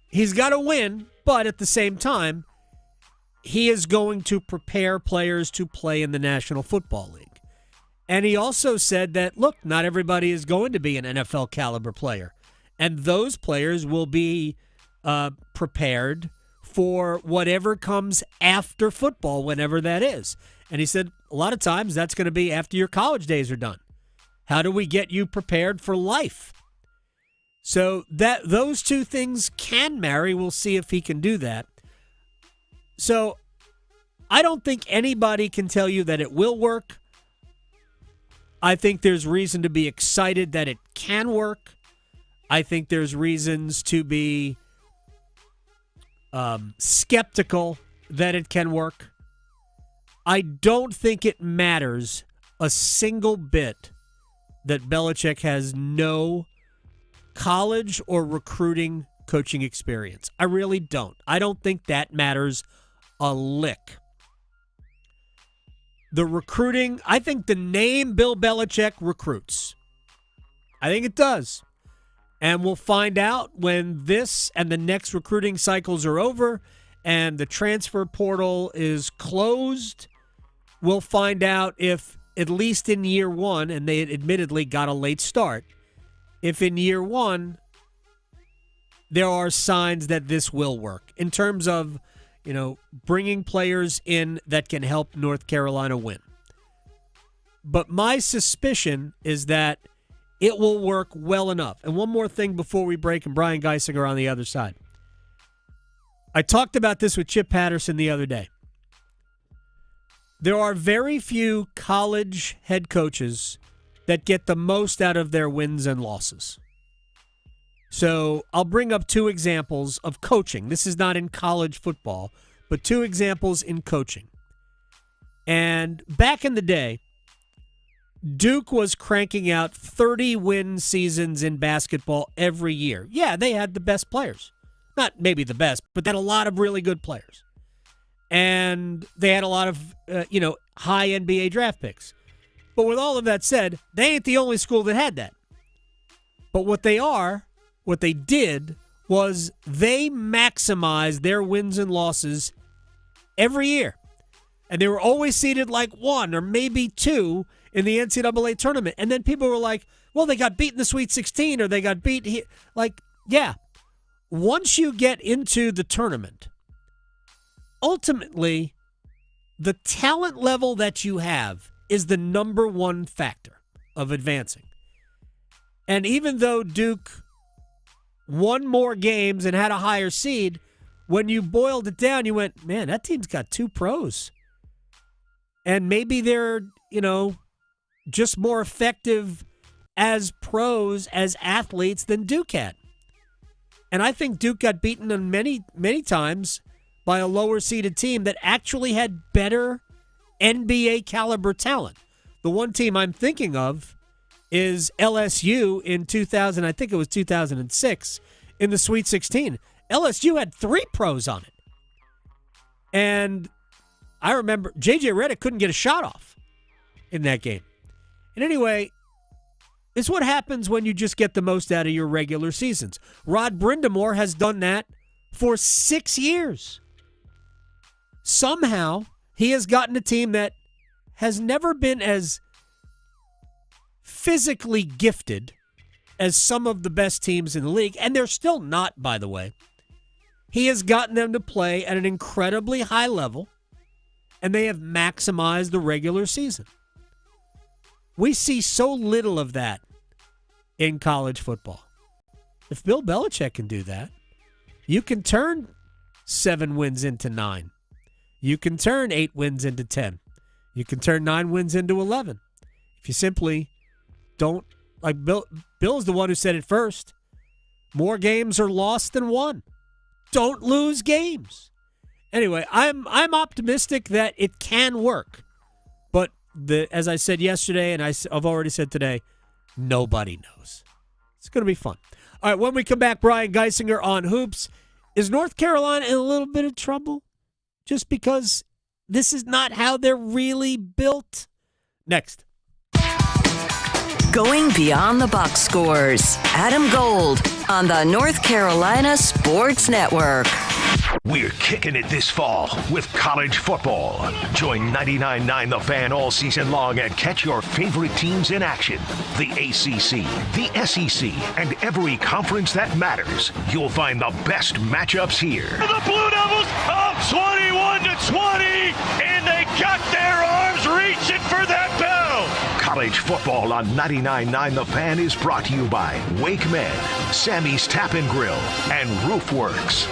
he's got to win, but at the same time, he is going to prepare players to play in the National Football League. And he also said that, look, not everybody is going to be an NFL caliber player. And those players will be prepared for whatever comes after football, whenever that is. And he said a lot of times that's going to be after your college days are done. How do we get you prepared for life? So that those two things can marry. We'll see if he can do that. So I don't think anybody can tell you that it will work. I think there's reason to be excited that it can work. I think there's reasons to be skeptical that it can work. I don't think it matters a single bit that Belichick has no college or recruiting coaching experience. I really don't. I don't think that matters a lick. The recruiting, I think the name Bill Belichick recruits. I think it does. And we'll find out when this and the next recruiting cycles are over and the transfer portal is closed. We'll find out if, at least in year one, and they admittedly got a late start, if in year one there are signs that this will work in terms of, bringing players in that can help North Carolina win. But my suspicion is that it will work well enough. And one more thing before we break, and Brian Geisinger on the other side. I talked about this with Chip Patterson the other day. There are very few college head coaches that get the most out of their wins and losses. So I'll bring up two examples of coaching. This is not in college football, but two examples in coaching. And back in the day, Duke was cranking out 30-win seasons in basketball every year. Yeah, they had the best players. Not maybe the best, but they had a lot of really good players. And they had a lot of, high NBA draft picks. But with all of that said, they ain't the only school that had that. But what they did was they maximized their wins and losses every year. And they were always seeded like 1 or maybe 2 in the NCAA tournament. And then people were like, well, they got beat in the Sweet 16 or they got beat here. Like, yeah. Once you get into the tournament, ultimately, the talent level that you have is the number one factor of advancing. And even though Duke won more games and had a higher seed, when you boiled it down, you went, man, that team's got 2 pros. And maybe they're, just more effective as pros, as athletes than Duke had. And I think Duke got beaten on many, many times by a lower-seeded team that actually had better NBA caliber talent. The one team I'm thinking of is LSU in 2006, in the Sweet 16. LSU had 3 pros on it. And I remember J.J. Redick couldn't get a shot off in that game. And anyway, it's what happens when you just get the most out of your regular seasons. Rod Brind'Amour has done that for 6 years. Somehow, he has gotten a team that has never been as physically gifted as some of the best teams in the league, and they're still not, by the way. He has gotten them to play at an incredibly high level, and they have maximized the regular season. We see so little of that in college football. If Bill Belichick can do that, you can turn 7 wins into 9. You can turn 8 wins into 10. You can turn 9 wins into 11. If you simply don't, like Bill's the one who said it first, more games are lost than won. Don't lose games. Anyway, I'm optimistic that it can work. But as I said yesterday, and I've already said today, nobody knows. It's going to be fun. All right, when we come back, Brian Geisinger on Hoops. Is North Carolina in a little bit of trouble just because this is not how they're really built? Next. Going beyond the box scores. Adam Gold on the North Carolina Sports Network. We're kicking it this fall with college football. Join 99.9 The Fan all season long and catch your favorite teams in action. The ACC, the SEC, and every conference that matters. You'll find the best matchups here. The Blue Devils up 21-20, and they got their arms reaching for that bell. College football on 99.9 The Fan is brought to you by Wake Men, Sammy's Tap and Grill, and Roofworks.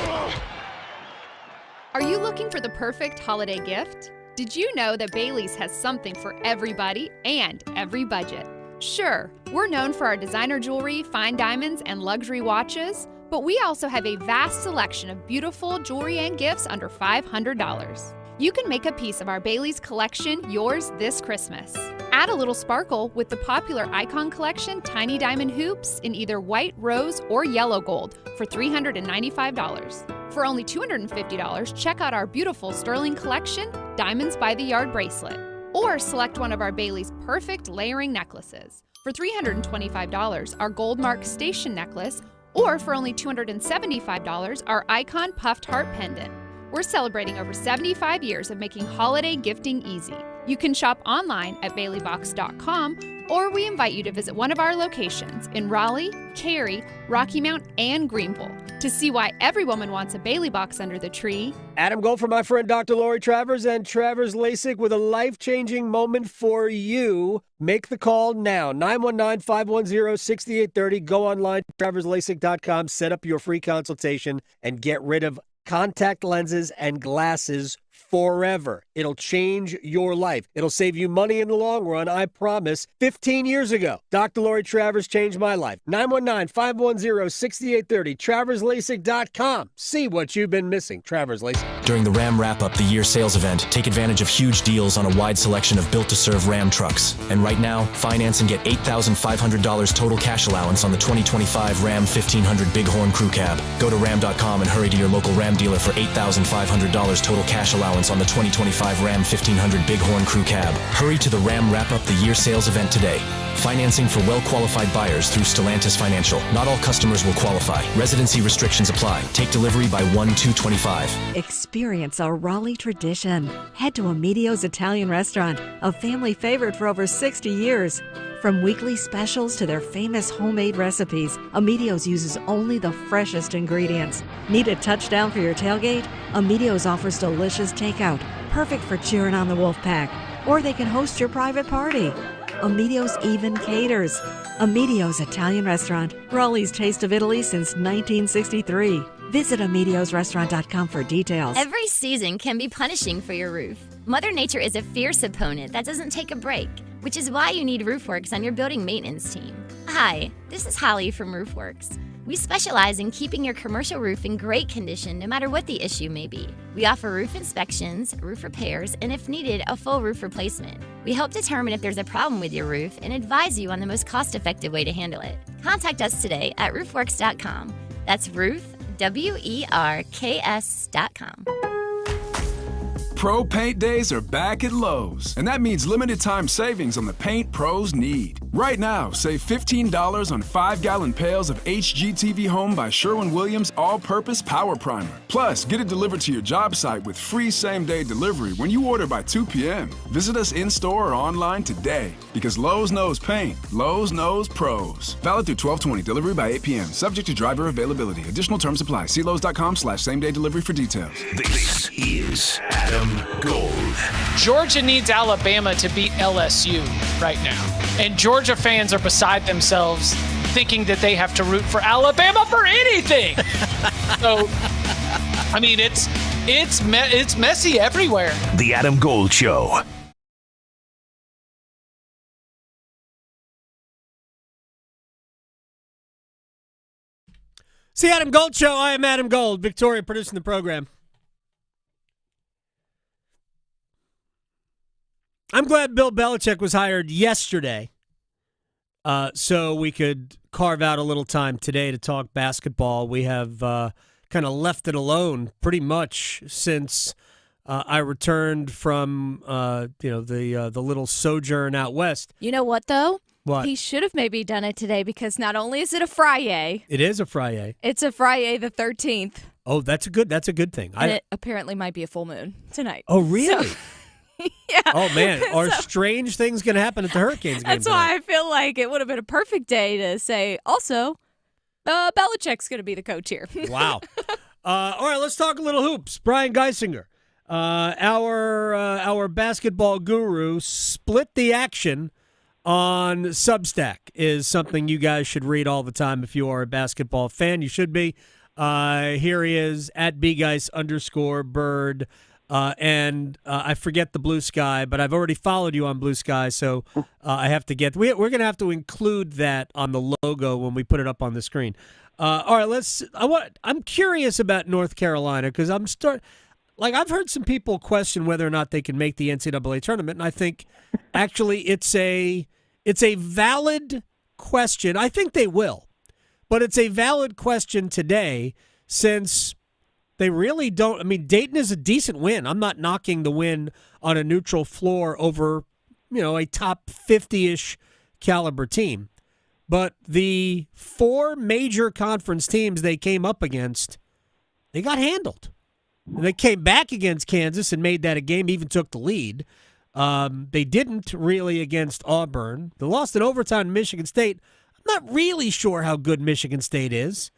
Are you looking for the perfect holiday gift? Did you know that Bailey's has something for everybody and every budget? Sure, we're known for our designer jewelry, fine diamonds, and luxury watches, but we also have a vast selection of beautiful jewelry and gifts under $500. You can make a piece of our Bailey's collection yours this Christmas. Add a little sparkle with the popular Icon Collection Tiny Diamond Hoops in either white, rose, or yellow gold for $395. For only $250, check out our beautiful Sterling Collection Diamonds by the Yard bracelet. Or select one of our Bailey's perfect layering necklaces. For $325, our Gold Mark Station necklace, or for only $275, our Icon Puffed Heart pendant. We're celebrating over 75 years of making holiday gifting easy. You can shop online at baileybox.com Or we invite you to visit one of our locations in Raleigh, Cary, Rocky Mount, and Greenville to see why every woman wants a Bailey box under the tree. Adam Gold for my friend Dr. Lori Travers and Travers LASIK with a life-changing moment for you. Make the call now, 919-510-6830. Go online, traverslasik.com, set up your free consultation, and get rid of contact lenses and glasses forever. It'll change your life. It'll save you money in the long run, I promise. 15 years ago, Dr. Lori Travers changed my life. 919-510-6830. TraversLASIK.com. See what you've been missing. Travers LASIK. During the Ram Wrap-Up the Year sales event, take advantage of huge deals on a wide selection of built-to-serve Ram trucks. And right now, finance and get $8,500 total cash allowance on the 2025 Ram 1500 Bighorn Crew Cab. Go to ram.com and hurry to your local Ram dealer for $8,500 total cash allowance on the 2025 Ram 1500 Bighorn Crew Cab. Hurry to the Ram Wrap-Up the Year sales event today. Financing for well-qualified buyers through Stellantis Financial. Not all customers will qualify. Residency restrictions apply. Take delivery by 1/2/25. Experience a Raleigh tradition. Head to Amedio's Italian Restaurant, a family favorite for over 60 years. From weekly specials to their famous homemade recipes, Amedio's uses only the freshest ingredients. Need a touchdown for your tailgate? Amedio's offers delicious takeout, perfect for cheering on the Wolfpack. Or they can host your private party. Amedio's even caters. Amedio's Italian Restaurant, Raleigh's Taste of Italy since 1963. Visit AmediosRestaurant.com for details. Every season can be punishing for your roof. Mother Nature is a fierce opponent that doesn't take a break, which is why you need RoofWorks on your building maintenance team. Hi, this is Holly from RoofWorks. We specialize in keeping your commercial roof in great condition no matter what the issue may be. We offer roof inspections, roof repairs, and if needed, a full roof replacement. We help determine if there's a problem with your roof and advise you on the most cost-effective way to handle it. Contact us today at roofworks.com. That's roof, WERKS.com. Pro Paint Days are back at Lowe's, and that means limited time savings on the paint pros need. Right now, save $15 on 5-gallon pails of HGTV Home by Sherwin-Williams All-Purpose Power Primer. Plus, get it delivered to your job site with free same-day delivery when you order by 2 p.m. Visit us in-store or online today, because Lowe's knows paint. Lowe's knows pros. Valid through 12/20, delivery by 8 p.m. Subject to driver availability. Additional terms apply. See Lowes.com/same-day delivery for details. This is Adam Gold. Georgia needs Alabama to beat LSU right now. And Georgia fans are beside themselves thinking that they have to root for Alabama for anything. So, I mean, it's messy everywhere. The Adam Gold Show. It's the Adam Gold Show. I am Adam Gold. Victoria producing the program. I'm glad Bill Belichick was hired yesterday so we could carve out a little time today to talk basketball. We have kind of left it alone pretty much since I returned from the little sojourn out west. You know what, though? What? He should have maybe done it today because not only is it a Friday. It is a Friday. It's a Friday the 13th. Oh, that's a good thing. And it apparently might be a full moon tonight. Oh, really? So, yeah. Oh, man. Are strange things going to happen at the Hurricanes game That's why I feel like it would have been a perfect day to say, also, Belichick's going to be the coach here. Wow. All right, let's talk a little hoops. Brian Geisinger, our basketball guru, split the action on Substack is something you guys should read all the time if you are a basketball fan. You should be. Here he is at bgeis_bird. And I forget the Blue Sky, but I've already followed you on Blue Sky, so I have to get. We're going to have to include that on the logo when we put it up on the screen. All right, I'm curious about North Carolina because I've heard some people question whether or not they can make the NCAA tournament, and I think actually it's a valid question. I think they will, but it's a valid question today since. They really don't. I mean, Dayton is a decent win. I'm not knocking the win on a neutral floor over, a top 50-ish caliber team. But the 4 major conference teams they came up against, they got handled. They came back against Kansas and made that a game, even took the lead. They didn't really against Auburn. They lost in overtime to Michigan State. I'm not really sure how good Michigan State is.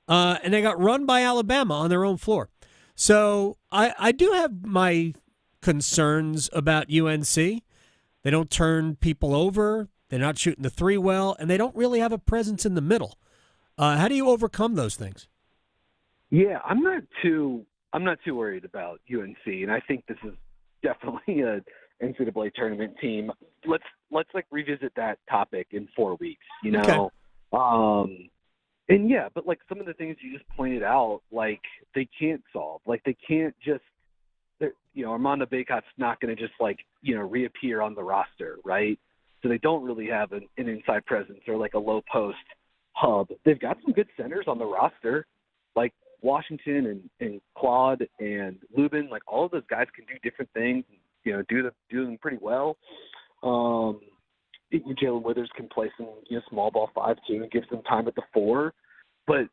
And they got run by Alabama on their own floor. So I do have my concerns about UNC. They don't turn people over. They're not shooting the three well, and they don't really have a presence in the middle. How do you overcome those things? Yeah, I'm not too worried about UNC, and I think this is definitely a NCAA tournament team. Let's like revisit that topic in 4 weeks, you know. Okay. And yeah, but like some of the things you just pointed out, like they can't solve, like they can't just, Armando Bacot's not going to just reappear on the roster, right? So they don't really have an inside presence or like a low post hub. They've got some good centers on the roster, like Washington and Claude and Lubin. Like all of those guys can do different things, do them pretty well. Jalen Withers can play some small ball 5 too and give some time at the 4. But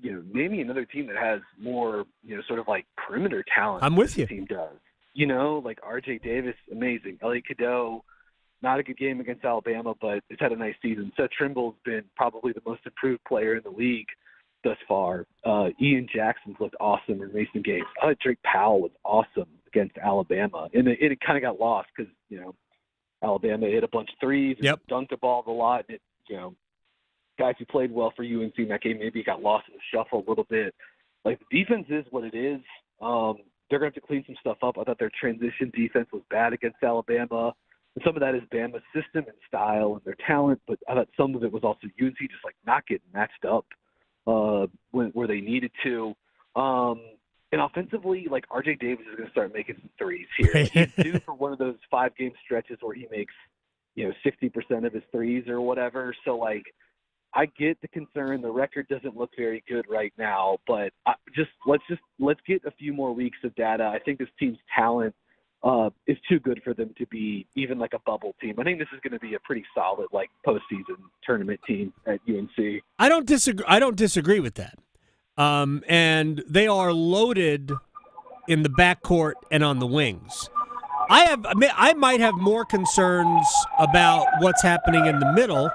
maybe another team that has more sort of like perimeter talent. I'm with you. Team does. Like R.J. Davis, amazing. Elliot Cadeau, not a good game against Alabama, but it's had a nice season. Seth Trimble's been probably the most improved player in the league thus far. Ian Jackson's looked awesome in recent games. Drake Powell was awesome against Alabama, and it kind of got lost because Alabama hit a bunch of threes, and dunked the ball a lot. And guys who played well for UNC in that game maybe got lost in the shuffle a little bit. Like the defense is what it is. They're going to have to clean some stuff up. I thought their transition defense was bad against Alabama. And some of that is Bama's system and style and their talent, but I thought some of it was also UNC just like not getting matched up where they needed to. And offensively, like R.J. Davis is going to start making some threes here. He's due for one of those 5-game stretches where he makes 60% of his threes or whatever. So like I get the concern. The record doesn't look very good right now, but let's get a few more weeks of data. I think this team's talent is too good for them to be even like a bubble team. I think this is going to be a pretty solid like postseason tournament team at UNC. I don't disagree with that. And they are loaded in the backcourt and on the wings. I might have more concerns about what's happening in the middle.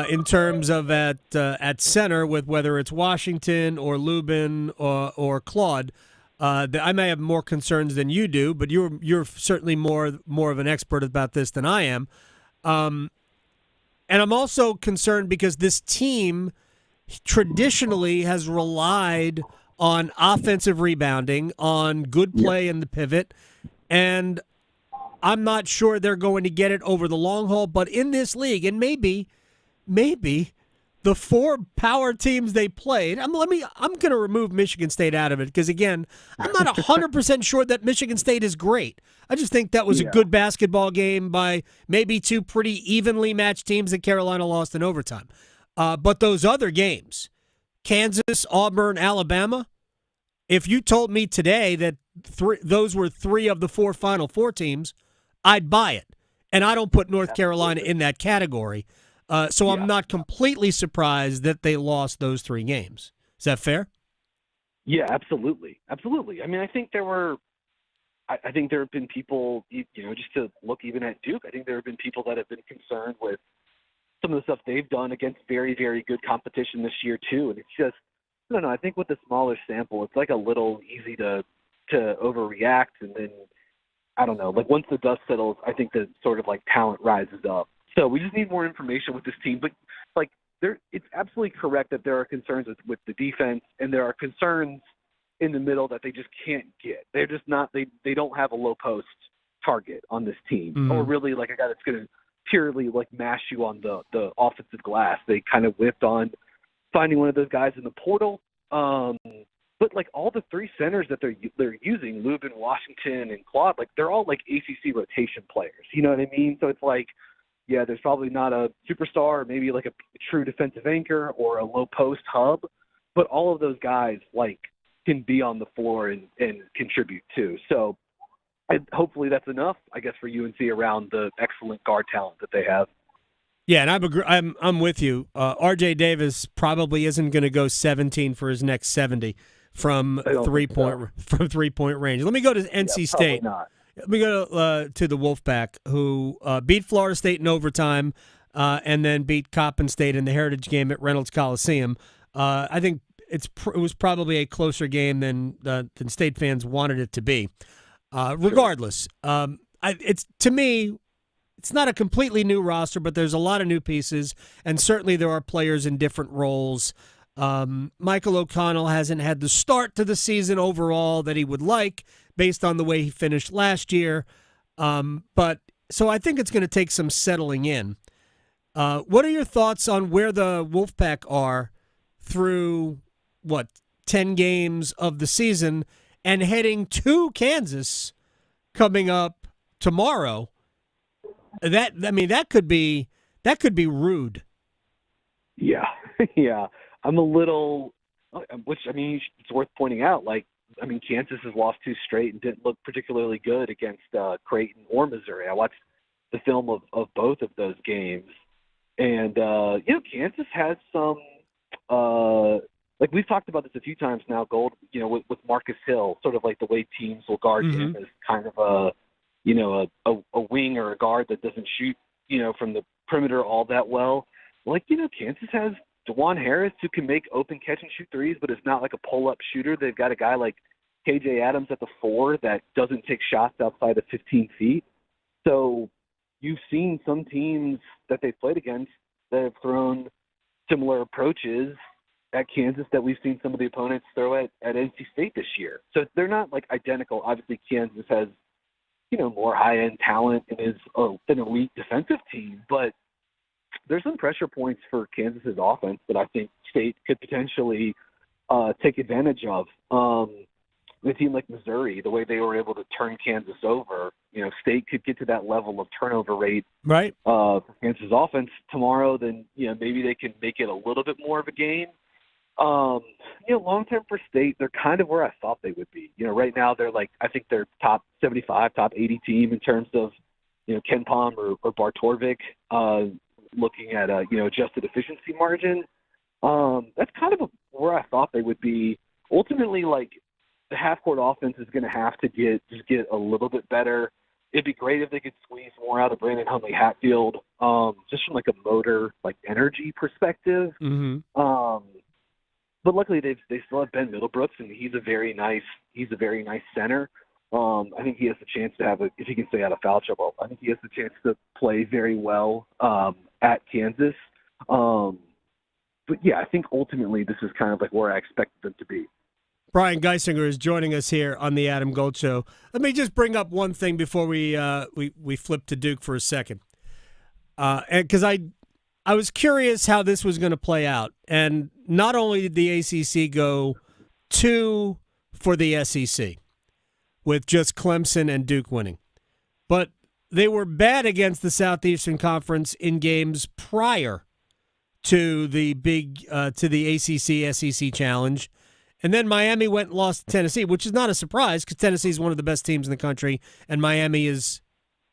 In terms of at center, with whether it's Washington or Lubin or Claude, I may have more concerns than you do, but you're certainly more of an expert about this than I am. And I'm also concerned because this team traditionally has relied on offensive rebounding, on good play in the pivot, and I'm not sure they're going to get it over the long haul. But in this league, and maybe the 4 power teams they played, I'm going to remove Michigan State out of it because, again, I'm not 100% sure that Michigan State is great. I just think that was a good basketball game by maybe 2 pretty evenly matched teams that Carolina lost in overtime. But those other games, Kansas, Auburn, Alabama, if you told me today that those were 3 of the 4 Final Four teams, I'd buy it. And I don't put North Carolina in that category. So I'm not completely surprised that they lost those 3 games. Is that fair? Yeah, absolutely. Absolutely. I mean, I think there have been people, just to look even at Duke, I think there have been people that have been concerned with some of the stuff they've done against very, very good competition this year too. And it's just, I don't know, I think with the smaller sample, it's like a little easy to overreact. And then, I don't know, like once the dust settles, I think the sort of like talent rises up. So we just need more information with this team. But like it's absolutely correct that there are concerns with the defense, and there are concerns in the middle that they just can't get. They're just not they don't have a low post target on this team, or really like a guy that's going to purely like mash you on the offensive glass. They kind of whipped on finding one of those guys in the portal. But like all the 3 centers that they're using, Lubin, Washington, and Claude, like they're all like ACC rotation players. You know what I mean? So it's like, yeah, there's probably not a superstar, or maybe like a true defensive anchor or a low post hub, but all of those guys like can be on the floor and contribute too. So hopefully that's enough, I guess, for UNC around the excellent guard talent that they have. Yeah, and I'm with you. R.J. Davis probably isn't going to go 17 for his next 70 from 3-point range. Let me go to NC State. Not. Let me go to the Wolfpack, who beat Florida State in overtime and then beat Coppin State in the Heritage game at Reynolds Coliseum. I think it was probably a closer game than State fans wanted it to be. Regardless, to me, it's not a completely new roster, but there's a lot of new pieces, and certainly there are players in different roles. Michael O'Connell hasn't had the start to the season overall that he would like, based on the way he finished last year. But so I think it's going to take some settling in. What are your thoughts on where the Wolfpack are through, 10 games of the season and heading to Kansas coming up tomorrow? That could be rude. Yeah. Yeah. I'm a little, it's worth pointing out, Kansas has lost 2 straight and didn't look particularly good against Creighton or Missouri. I watched the film of both of those games. And, Kansas has some, we've talked about this a few times now, Gold, with Marcus Hill, sort of like the way teams will guard him as kind of a wing or a guard that doesn't shoot, from the perimeter all that well. Kansas has DeJuan Harris, who can make open catch and shoot threes, but is not like a pull-up shooter. They've got a guy like KJ Adams at the 4 that doesn't take shots outside of 15 feet. So you've seen some teams that they've played against that have thrown similar approaches at Kansas that we've seen some of the opponents throw at NC State this year. So they're not identical. Obviously, Kansas has, more high-end talent and is an elite defensive team, but there's some pressure points for Kansas's offense that I think State could potentially take advantage of. A team like Missouri, the way they were able to turn Kansas over, State could get to that level of turnover rate right for Kansas offense tomorrow. Then maybe they can make it a little bit more of a game. Long term for State, they're kind of where I thought they would be. Right now they're I think they're top 75, top 80 team in terms of Ken Pom or Bartorvik. Looking at adjusted efficiency margin, that's kind of where I thought they would be. Ultimately, the half-court offense is going to have to get a little bit better. It'd be great if they could squeeze more out of Brandon Huntley-Hatfield, just from a motor energy perspective. But luckily they still have Ben Middlebrooks, and he's a very nice center. I think he has the chance to have if he can stay out of foul trouble, I think he has the chance to play very well at Kansas. But yeah, I think ultimately this is kind of where I expected them to be. Brian Geisinger is joining us here on the Adam Gold Show. Let me just bring up one thing before we flip to Duke for a second, because I was curious how this was going to play out, and not only did the ACC go 2 for the SEC, with just Clemson and Duke winning, but they were bad against the Southeastern Conference in games prior to the ACC SEC challenge. And then Miami went and lost to Tennessee, which is not a surprise because Tennessee is one of the best teams in the country, and Miami is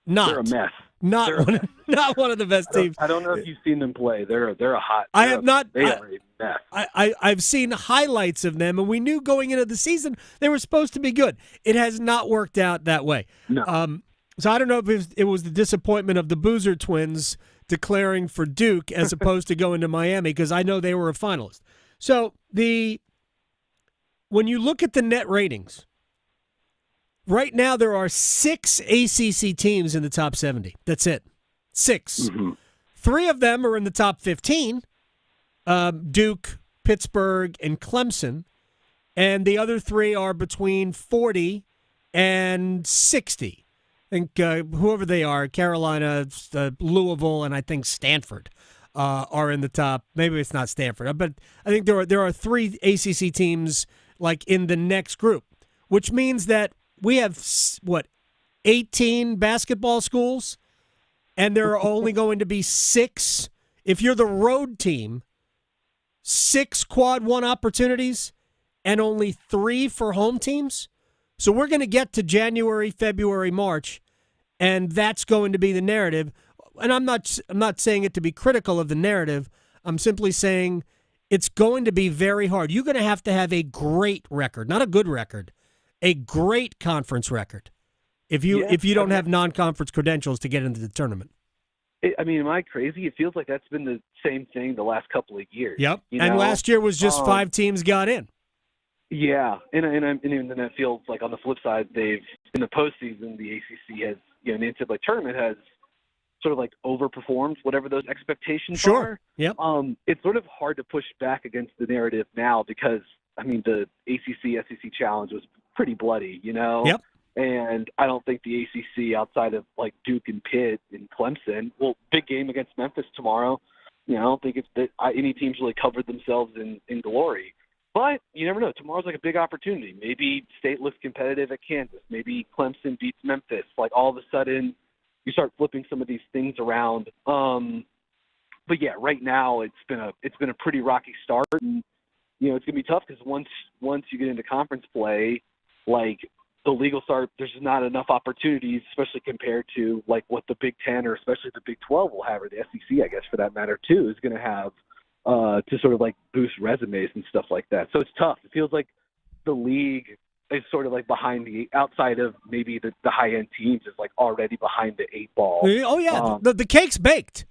not. They're a mess. Not one of the best teams. I don't know if you've seen them play. They're a hot. I have not. They are a mess. I've seen highlights of them, and we knew going into the season they were supposed to be good. It has not worked out that way. No. So I don't know if it was the disappointment of the Boozer twins declaring for Duke as opposed to going to Miami, because I know they were a finalist. So when you look at the net ratings, right now there are 6 ACC teams in the top 70. That's it. 6. 3 of them are in the top 15, Duke, Pittsburgh, and Clemson. And the other 3 are between 40 and 60. I think whoever they are, Carolina, Louisville, and I think Stanford are in the top. Maybe it's not Stanford, but I think there are 3 ACC teams in the next group, which means that we have 18 basketball schools, and there are only going to be 6. If you're the road team, 6 quad 1 opportunities, and only 3 for home teams. So we're going to get to January, February, March, and that's going to be the narrative. And I'm not saying it to be critical of the narrative. I'm simply saying it's going to be very hard. You're going to have a great record, not a good record, a great conference record if you don't have non-conference credentials to get into the tournament. Am I crazy? It feels like that's been the same thing the last couple of years. Yep. You And know? last year was just 5 teams got in. Yeah, and then it feels like on the flip side, in the postseason, the ACC has, the NCAA tournament has sort of like overperformed whatever those expectations are. Yep. It's sort of hard to push back against the narrative now because, the ACC SEC challenge was pretty bloody, Yep. And I don't think the ACC, outside of like Duke and Pitt and Clemson, big game against Memphis tomorrow. I don't think it's that any teams really covered themselves in glory. But you never know. Tomorrow's like a big opportunity. Maybe State looks competitive at Kansas. Maybe Clemson beats Memphis. Like all of a sudden, you start flipping some of these things around. But yeah, right now it's been a pretty rocky start, and it's gonna be tough because once you get into conference play, like the legal start, there's just not enough opportunities, especially compared to like what the Big Ten or especially the Big 12 will have, or the SEC, I guess for that matter too, is going to have to sort of like boost resumes and stuff like that. So it's tough. It feels like the league is sort of like behind outside of maybe the high end teams is like already behind the 8 ball. Oh yeah, the cake's baked.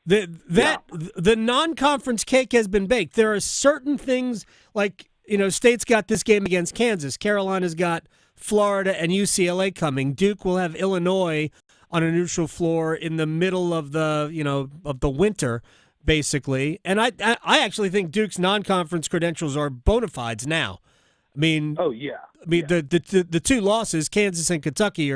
The non-conference cake has been baked. There are certain things like, State's got this game against Kansas. Carolina's got Florida and UCLA coming. Duke will have Illinois on a neutral floor in the middle of the winter, basically. And I actually think Duke's non-conference credentials are bona fides now. Oh yeah. The 2 losses, Kansas and Kentucky,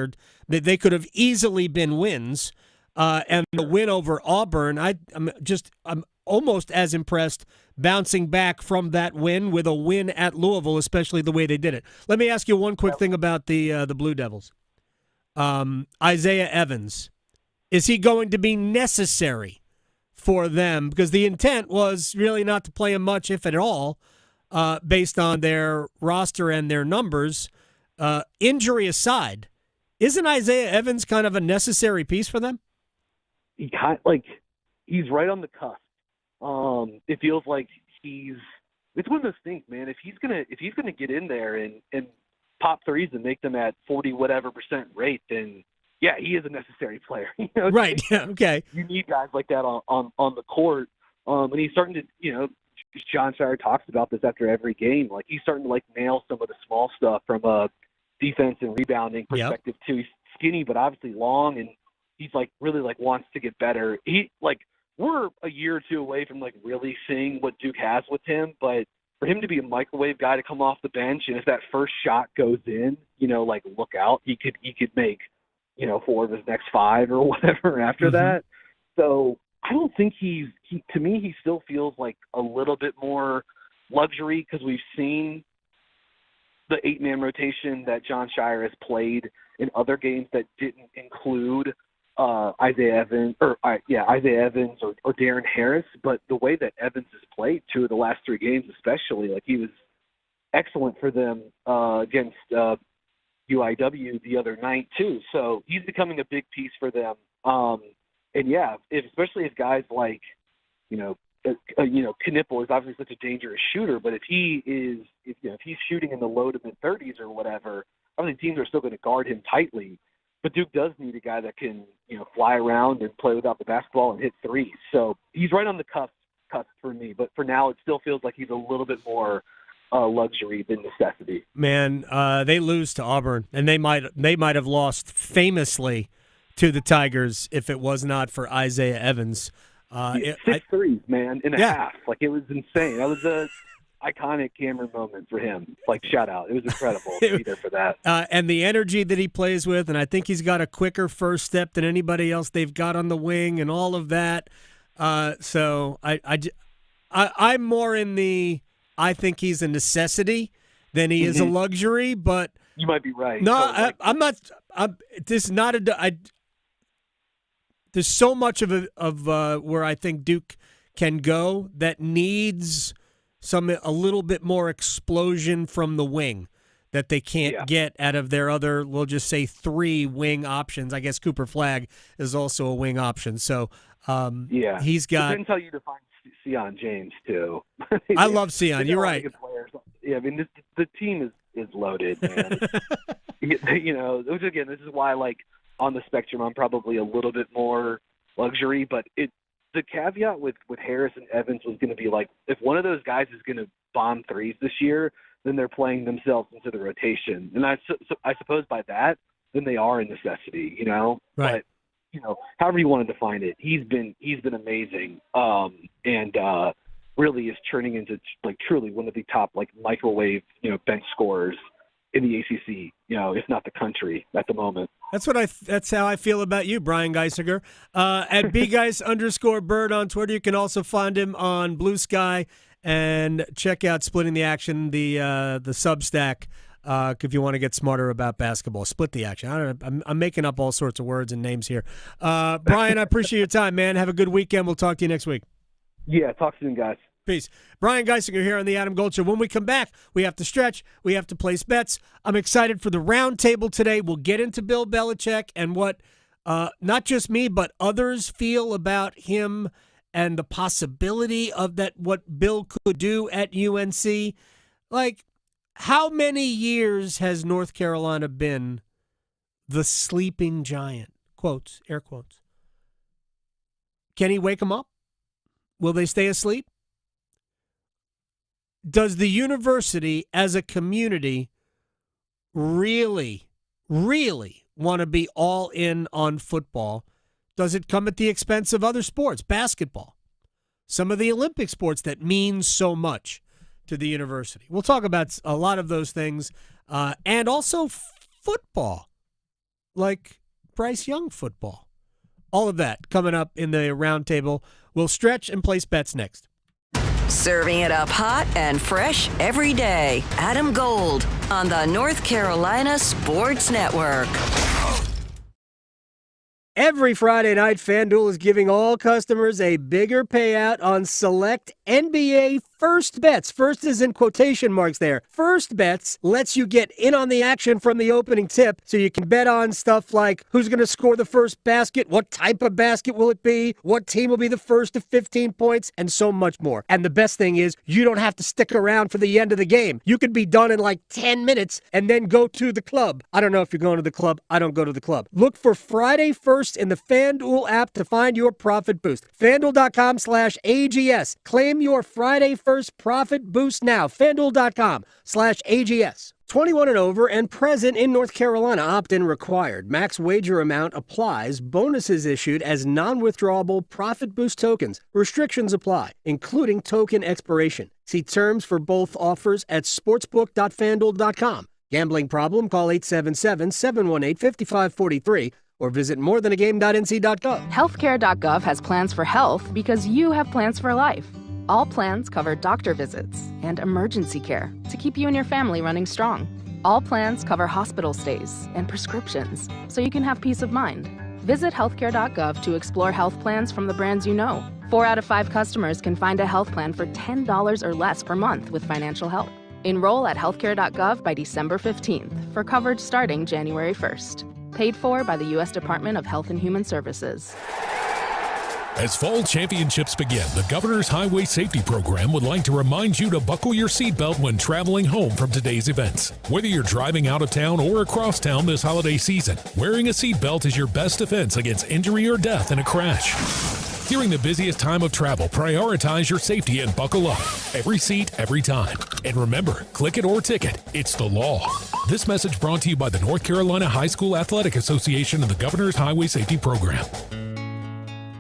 they could have easily been wins. And the win over Auburn, I'm almost as impressed bouncing back from that win with a win at Louisville, especially the way they did it. Let me ask you one quick thing about the Blue Devils. Isaiah Evans, is he going to be necessary for them? Because the intent was really not to play him much, if at all, based on their roster and their numbers. Injury aside, isn't Isaiah Evans kind of a necessary piece for them? He's right on the cusp. It feels like it's one of those things, man. If he's gonna get in there and pop threes and make them at 40 whatever % rate, then yeah, he is a necessary player. Right. Yeah. Okay. You need guys like that on the court. And he's starting to, John Shire talks about this after every game. Like he's starting to nail some of the small stuff from a defense and rebounding perspective too. He's skinny but obviously long, and he's really wants to get better. We're a year or 2 away from really seeing what Duke has with him, but for him to be a microwave guy to come off the bench, and if that first shot goes in, look out, he could make 4 of his next 5 or whatever after that. So I don't think to me he still feels like a little bit more luxury because we've seen the 8-man rotation that John Shire has played in other games that didn't include Isaiah Evans or Darren Harris, but the way that Evans has played 2 of the last 3 games, especially, he was excellent for them against UIW the other night too. So he's becoming a big piece for them. And yeah, especially if guys like, Knipple is obviously such a dangerous shooter, but if he's shooting in the low to mid 30s or whatever, I think teams are still going to guard him tightly. But Duke does need a guy that can, fly around and play without the basketball and hit threes. So he's right on the cusp for me. But for now, it still feels like he's a little bit more luxury than necessity. Man, they lose to Auburn, and they might have lost famously to the Tigers if it was not for Isaiah Evans. 6 threes, man, in a half. It was insane. That was a iconic Cameron moment for him. Shout out. It was incredible to be there for that. And the energy that he plays with, and I think he's got a quicker first step than anybody else they've got on the wing and all of that. So I'm more in the I think he's a necessity than he is a luxury, but you might be right. No, I'm not. This is not a. There's so much of where I think Duke can go that needs a little bit more explosion from the wing that they can't get out of their other, we'll just say 3 wing options. I guess Cooper Flagg is also a wing option. So he's got. Depends how you define Sion James too. I love Sion. You're right. Yeah, the team is loaded, man. You know, which again, this is why, like, on the spectrum, I'm probably a little bit more luxury, but the caveat with Harris and Evans was going to be like, if one of those guys is going to bomb threes this year, then they're playing themselves into the rotation. And I suppose by that, then they are a necessity, you know? Right. But, you know, however you want to define it, he's been amazing. And really is turning into, like, truly one of the top, like, microwave, you know, bench scorers in the ACC, you know, if not the country at the moment. That's how I feel about you, Brian Geisinger. At bguys_bird on Twitter. You can also find him on Blue Sky, and check out Splitting the Action, the Substack, if you want to get smarter about basketball. Split the Action. I don't know, I'm making up all sorts of words and names here. Brian, I appreciate your time, man. Have a good weekend. We'll talk to you next week. Yeah, talk soon, guys. Peace. Brian Geisinger here on the Adam Gold Show. When we come back, we have to stretch. We have to place bets. I'm excited for the Roundtable today. We'll get into Bill Belichick and what not just me, but others feel about him and the possibility of that, what Bill could do at UNC. Like, how many years has North Carolina been the sleeping giant? Quotes, air quotes. Can he wake them up? Will they stay asleep? Does the university as a community really, really want to be all in on football? Does it come at the expense of other sports, basketball, some of the Olympic sports that mean so much to the university? We'll talk about a lot of those things, and also football, like Bryce Young football. All of that coming up in the Roundtable. We'll stretch and place bets next. Serving it up hot and fresh every day. Adam Gold on the North Carolina Sports Network. Every Friday night, FanDuel is giving all customers a bigger payout on select NBA first bets. First is in quotation marks there. First bets lets you get in on the action from the opening tip, so you can bet on stuff like who's going to score the first basket, what type of basket will it be, what team will be the first to 15 points, and so much more. And the best thing is, you don't have to stick around for the end of the game. You could be done in like 10 minutes and then go to the club. I don't know if you're going to the club. I don't go to the club. Look for Friday First in the FanDuel app to find your profit boost. FanDuel.com/AGS. Claim your Friday First profit boost now. FanDuel.com/AGS. 21 and over and present in North Carolina. Opt-in required. Max wager amount applies. Bonuses issued as non-withdrawable profit boost tokens. Restrictions apply, including token expiration. See terms for both offers at sportsbook.fanduel.com. Gambling problem? Call 877-718-5543 or visit morethanagame.nc.gov. Healthcare.gov has plans for health because you have plans for life. All plans cover doctor visits and emergency care to keep you and your family running strong. All plans cover hospital stays and prescriptions so you can have peace of mind. Visit healthcare.gov to explore health plans from the brands you know. 4 out of 5 customers can find a health plan for $10 or less per month with financial help. Enroll at healthcare.gov by December 15th for coverage starting January 1st. Paid for by the U.S. Department of Health and Human Services. As fall championships begin, the Governor's Highway Safety Program would like to remind you to buckle your seatbelt when traveling home from today's events. Whether you're driving out of town or across town this holiday season, wearing a seatbelt is your best defense against injury or death in a crash. During the busiest time of travel, prioritize your safety and buckle up. Every seat, every time. And remember, click it or ticket. It's the law. This message brought to you by the North Carolina High School Athletic Association and the Governor's Highway Safety Program.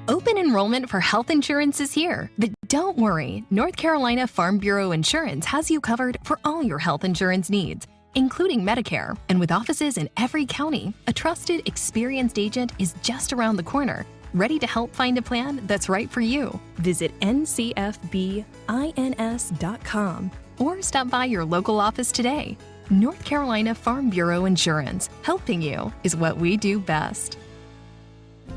Open enrollment for health insurance is here. But don't worry, North Carolina Farm Bureau Insurance has you covered for all your health insurance needs, including Medicare. And with offices in every county, a trusted, experienced agent is just around the corner, ready to help find a plan that's right for you. Visit ncfbins.com or stop by your local office today. North Carolina Farm Bureau Insurance, helping you is what we do best.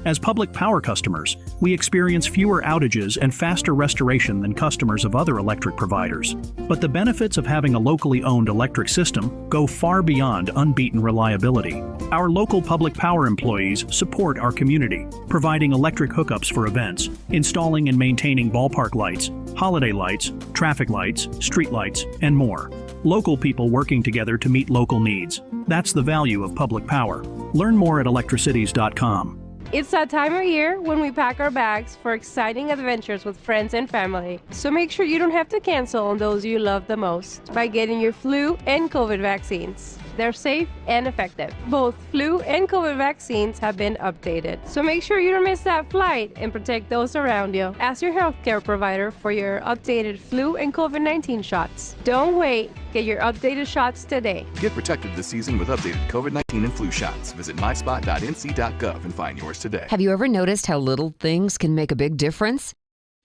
As public power customers, we experience fewer outages and faster restoration than customers of other electric providers. But the benefits of having a locally owned electric system go far beyond unbeaten reliability. Our local public power employees support our community, providing electric hookups for events, installing and maintaining ballpark lights, holiday lights, traffic lights, street lights, and more. Local people working together to meet local needs. That's the value of public power. Learn more at electricities.com. It's that time of year when we pack our bags for exciting adventures with friends and family. So make sure you don't have to cancel on those you love the most by getting your flu and COVID vaccines. They're safe and effective. Both flu and COVID vaccines have been updated. So make sure you don't miss that flight and protect those around you. Ask your healthcare provider for your updated flu and COVID-19 shots. Don't wait. Get your updated shots today. Get protected this season with updated COVID-19 and flu shots. Visit myspot.nc.gov and find yours today. Have you ever noticed how little things can make a big difference?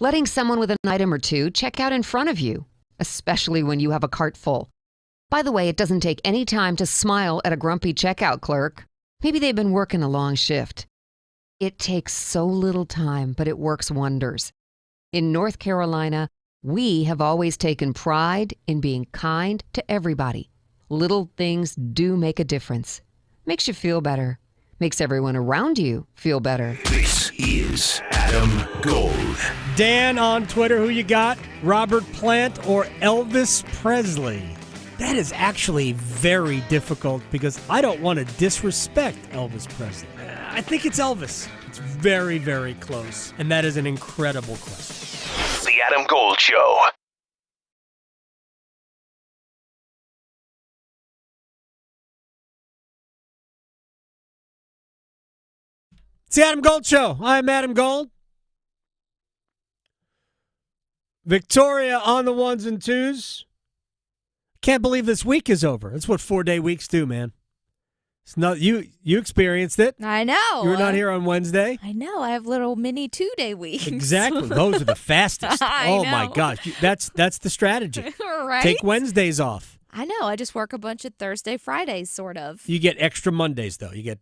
Letting someone with an item or two check out in front of you, especially when you have a cart full. By the way, it doesn't take any time to smile at a grumpy checkout clerk. Maybe they've been working a long shift. It takes so little time, but it works wonders. In North Carolina, we have always taken pride in being kind to everybody. Little things do make a difference. Makes you feel better. Makes everyone around you feel better. This is Adam Gold. Dan on Twitter, who you got? Robert Plant or Elvis Presley? That is actually very difficult because I don't want to disrespect Elvis Presley. I think it's Elvis. It's very, very close. And that is an incredible question. The Adam Gold Show. It's the Adam Gold Show. I'm Adam Gold. Victoria on the ones and twos. Can't believe this week is over. That's what 4-day weeks do, man. It's not you experienced it. I know. You were not here on Wednesday. I know. I have little mini 2-day weeks. Exactly. Those are the fastest. I know. My gosh. That's the strategy. Right? Take Wednesdays off. I know. I just work a bunch of Thursday, Fridays, sort of. You get extra Mondays, though. You get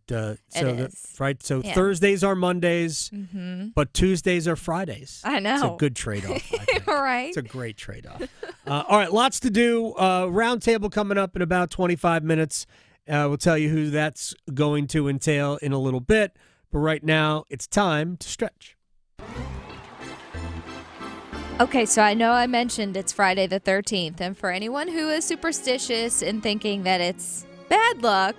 right. So Yeah. Thursdays are Mondays, but Tuesdays are Fridays. I know. It's a good trade-off. I think. Right? It's a great trade-off. All right, lots to do. Roundtable coming up in about 25 minutes. We'll tell you who that's going to entail in a little bit. But right now, it's time to stretch. Okay, so I know I mentioned it's Friday the 13th, and for anyone who is superstitious and thinking that it's bad luck,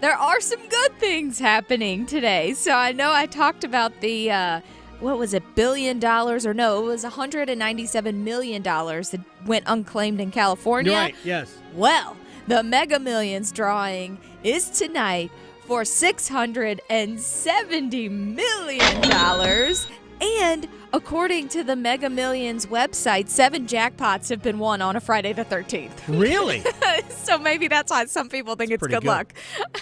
there are some good things happening today. So I know I talked about the, what was it, $1 billion, or no, it was $197 million that went unclaimed in California. You're right, yes. Well, the Mega Millions drawing is tonight for $670 million. And according to the Mega Millions website, 7 jackpots have been won on a Friday the 13th. Really? So maybe that's why some people think it's good luck.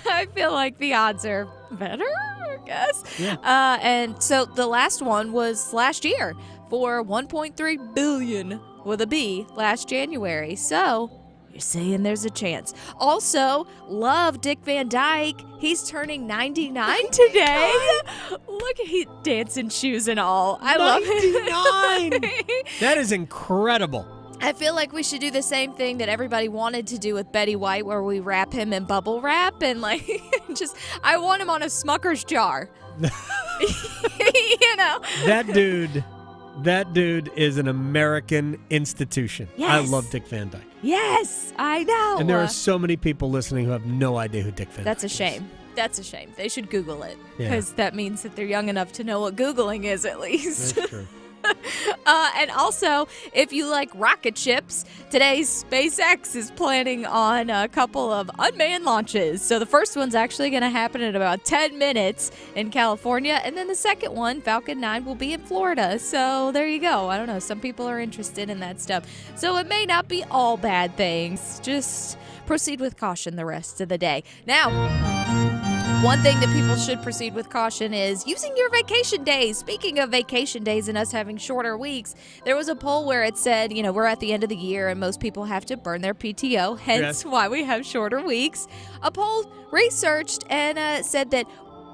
I feel like the odds are better, I guess. Yeah. And so the last one was last year for $1.3 billion with a B last January. So you're saying there's a chance. Also, love Dick Van Dyke. He's turning 99 today. Look at he dancing shoes and all. I love it. That is incredible. I feel like we should do the same thing that everybody wanted to do with Betty White, where we wrap him in bubble wrap and I want him on a Smucker's jar. You know. That dude is an American institution. Yes. I love Dick Van Dyke. Yes, I know. And there are so many people listening who have no idea who Dick Van Dyke That's a shame. That's a shame. They should Google it Yeah. because that means that they're young enough to know what Googling is at least. That's true. And also, if you like rocket ships, today's SpaceX is planning on a couple of unmanned launches. So the first one's actually going to happen in about 10 minutes in California. And then the second one, Falcon 9, will be in Florida. So there you go. I don't know. Some people are interested in that stuff. So it may not be all bad things. Just proceed with caution the rest of the day. Now, one thing that people should proceed with caution is using your vacation days. Speaking of vacation days and us having shorter weeks, there was a poll where it said, we're at the end of the year and most people have to burn their PTO, hence why we have shorter weeks. A poll researched and said that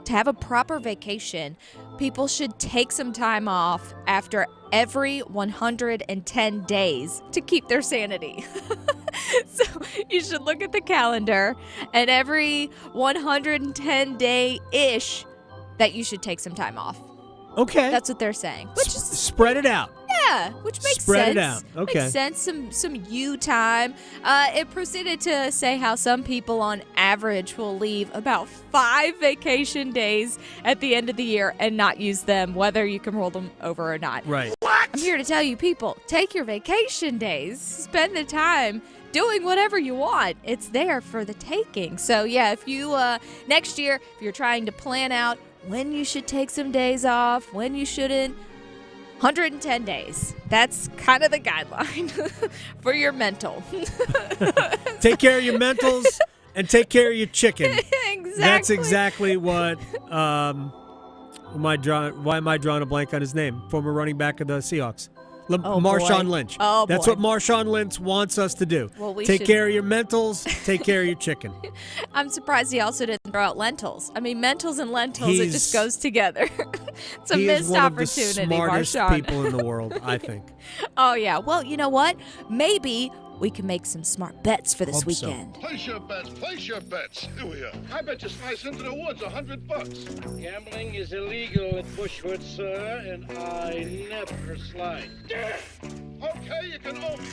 to have a proper vacation, people should take some time off after every 110 days to keep their sanity. So you should look at the calendar, and every 110-day-ish that you should take some time off. Okay. That's what they're saying. Spread it out. Yeah, which makes Spread sense. it out. Okay. Makes sense. Some you time. It proceeded to say how some people on average will leave about 5 vacation days at the end of the year and not use them, whether you can roll them over or not. Right. What? I'm here to tell you, people, take your vacation days. Spend the time doing whatever you want. It's there for the taking. So, yeah, if you, next year, if you're trying to plan out when you should take some days off, when you shouldn't, 110 days. That's kind of the guideline for your mental. Take care of your mentals and take care of your chicken. Exactly. That's exactly what. Why am I drawing a blank on his name? Former running back of the Seahawks. Marshawn Lynch. Oh, That's boy. what Marshawn Lynch wants us to do. Well, we take should- care of your mentals, take care of your chicken. I'm surprised he also didn't throw out lentils. I mean, mentals and lentils, it He's- just goes together. It's a He is missed one opportunity, of the smartest Marshawn. people in the world, I think. Oh, yeah. Well, you know what? Maybe we can make some smart bets for this Hope so. weekend. Place your bets. Place your bets. Here we are. I bet you slice into the woods $100. Gambling is illegal at Bushwood, sir, and I never slide. Okay, you can owe me.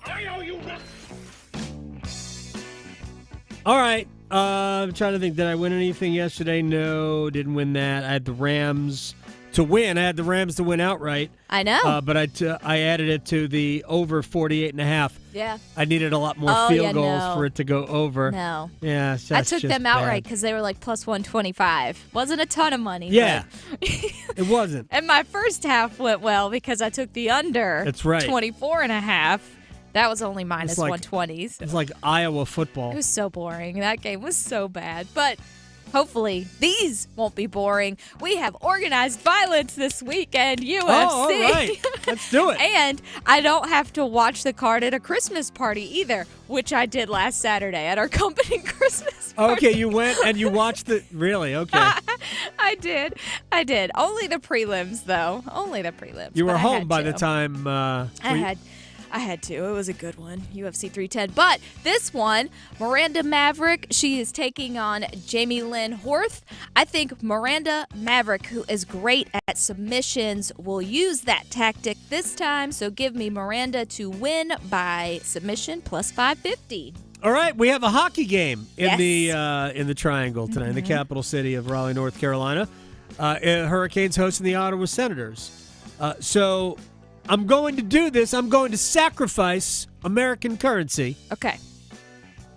I owe you nothing. All right. I'm trying to think. Did I win anything yesterday? No, didn't win that. I had the Rams to win. I had the Rams to win outright. I know. But I added it to the over 48.5. Yeah. I needed a lot more Oh, field yeah, goals no. for it to go over. No. Yeah, I took them outright because they were like plus 125. Wasn't a ton of money. Yeah. but- It wasn't. And my first half went well because I took the under. That's right. 24.5. That was only minus It's like- 120s. It's like Iowa football. It was so boring. That game was so bad. But hopefully these won't be boring. We have organized violence this weekend, UFC. Oh, all right. Let's do it. And I don't have to watch the card at a Christmas party either, which I did last Saturday at our company Christmas party. Okay, you went and you watched the. Really? Okay. I did. Only the prelims, though. Only the prelims. You were but I home had by to. the time. I had to. It was a good one. UFC 310. But this one, Miranda Maverick, she is taking on Jamie Lynn Horth. I think Miranda Maverick, who is great at submissions, will use that tactic this time. So give me Miranda to win by submission plus 550. All right, we have a hockey game in Yes. the Triangle tonight, in the capital city of Raleigh, North Carolina. Hurricanes hosting the Ottawa Senators. So I'm going to do this. I'm going to sacrifice American currency. Okay.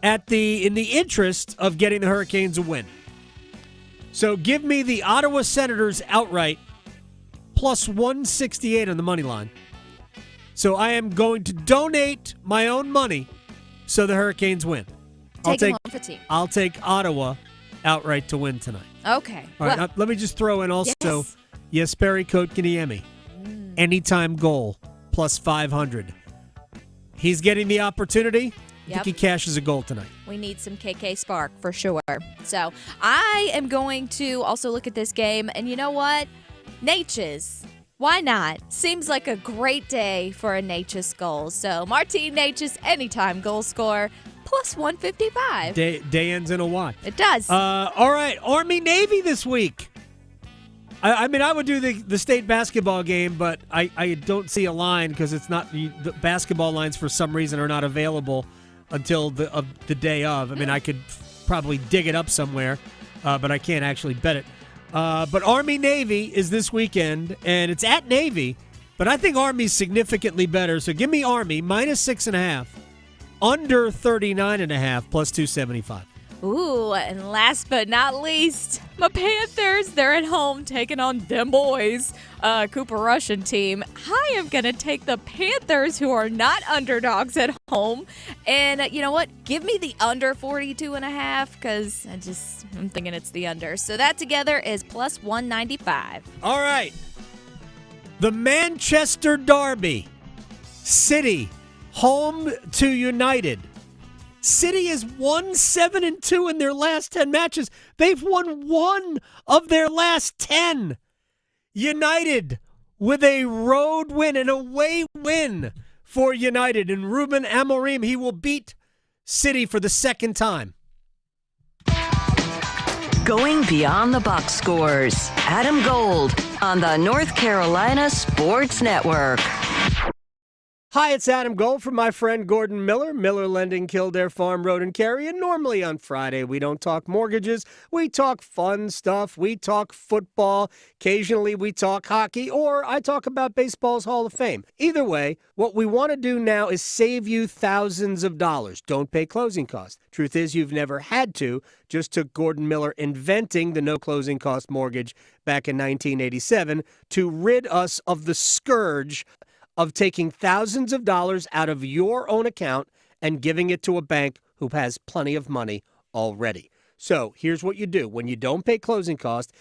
In the interest of getting the Hurricanes a win. So give me the Ottawa Senators outright plus 168 on the money line. So I am going to donate my own money so the Hurricanes win. I'll take Ottawa outright to win tonight. Okay. All right, now, let me just throw in also Jesperi Kotkaniemi. Anytime goal plus 500. He's getting the opportunity. I think he cashes a goal tonight. We need some KK spark for sure. So I am going to also look at this game. And you know what? Natchez. Why not? Seems like a great day for a Natchez goal. So Martin Natchez, anytime goal scorer, plus 155. Day ends in a Y. It does. All right, Army-Navy this week. I mean, I would do the state basketball game, but I don't see a line because it's not the basketball lines for some reason are not available until the day of. I mean, I could probably dig it up somewhere, but I can't actually bet it. But Army-Navy is this weekend, and it's at Navy, but I think Army's significantly better. So give me Army minus 6.5, under 39.5, plus 275. Ooh, and last but not least, my Panthers. They're at home taking on them boys, Cooper Russian team. I am going to take the Panthers, who are not underdogs at home. And you know what? Give me the under 42.5 because I'm thinking it's the under. So that together is plus 195. All right. The Manchester Derby. City, home to United. City has won 7-2 in their last 10 matches. They've won 1 of their last 10. United with a road win, an away win for United. And Ruben Amorim, he will beat City for the second time. Going beyond the box scores. Adam Gold on the North Carolina Sports Network. Hi, it's Adam Gold from my friend Gordon Miller, Miller Lending, Kildare Farm Road and Cary. And normally on Friday, we don't talk mortgages. We talk fun stuff. We talk football. Occasionally, we talk hockey, or I talk about baseball's Hall of Fame. Either way, what we want to do now is save you thousands of dollars. Don't pay closing costs. Truth is, you've never had to. Just took Gordon Miller inventing the no closing cost mortgage back in 1987 to rid us of the scourge of taking thousands of dollars out of your own account and giving it to a bank who has plenty of money already. So here's what you do. When you don't pay closing costs,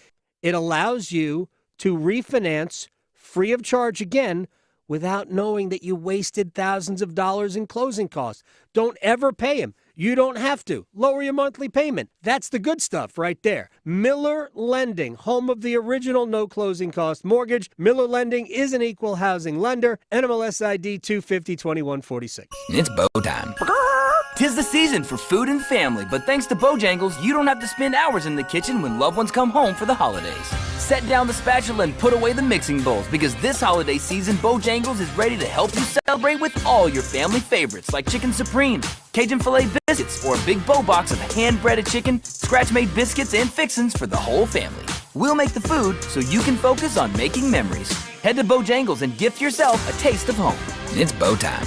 it allows you to refinance free of charge again without knowing that you wasted thousands of dollars in closing costs. Don't ever pay him. You don't have to. Lower your monthly payment. That's the good stuff right there. Miller Lending, home of the original no closing cost mortgage. Miller Lending is an equal housing lender. NMLS ID 2502146. It's bow time. 'Tis the season for food and family, but thanks to Bojangles, you don't have to spend hours in the kitchen when loved ones come home for the holidays. Set down the spatula and put away the mixing bowls, because this holiday season, Bojangles is ready to help you celebrate with all your family favorites like Chicken Supreme, Cajun Filet Biscuits, or a big bow box of hand-breaded chicken, scratch-made biscuits, and fixins for the whole family. We'll make the food so you can focus on making memories. Head to Bojangles and gift yourself a taste of home. It's bow time.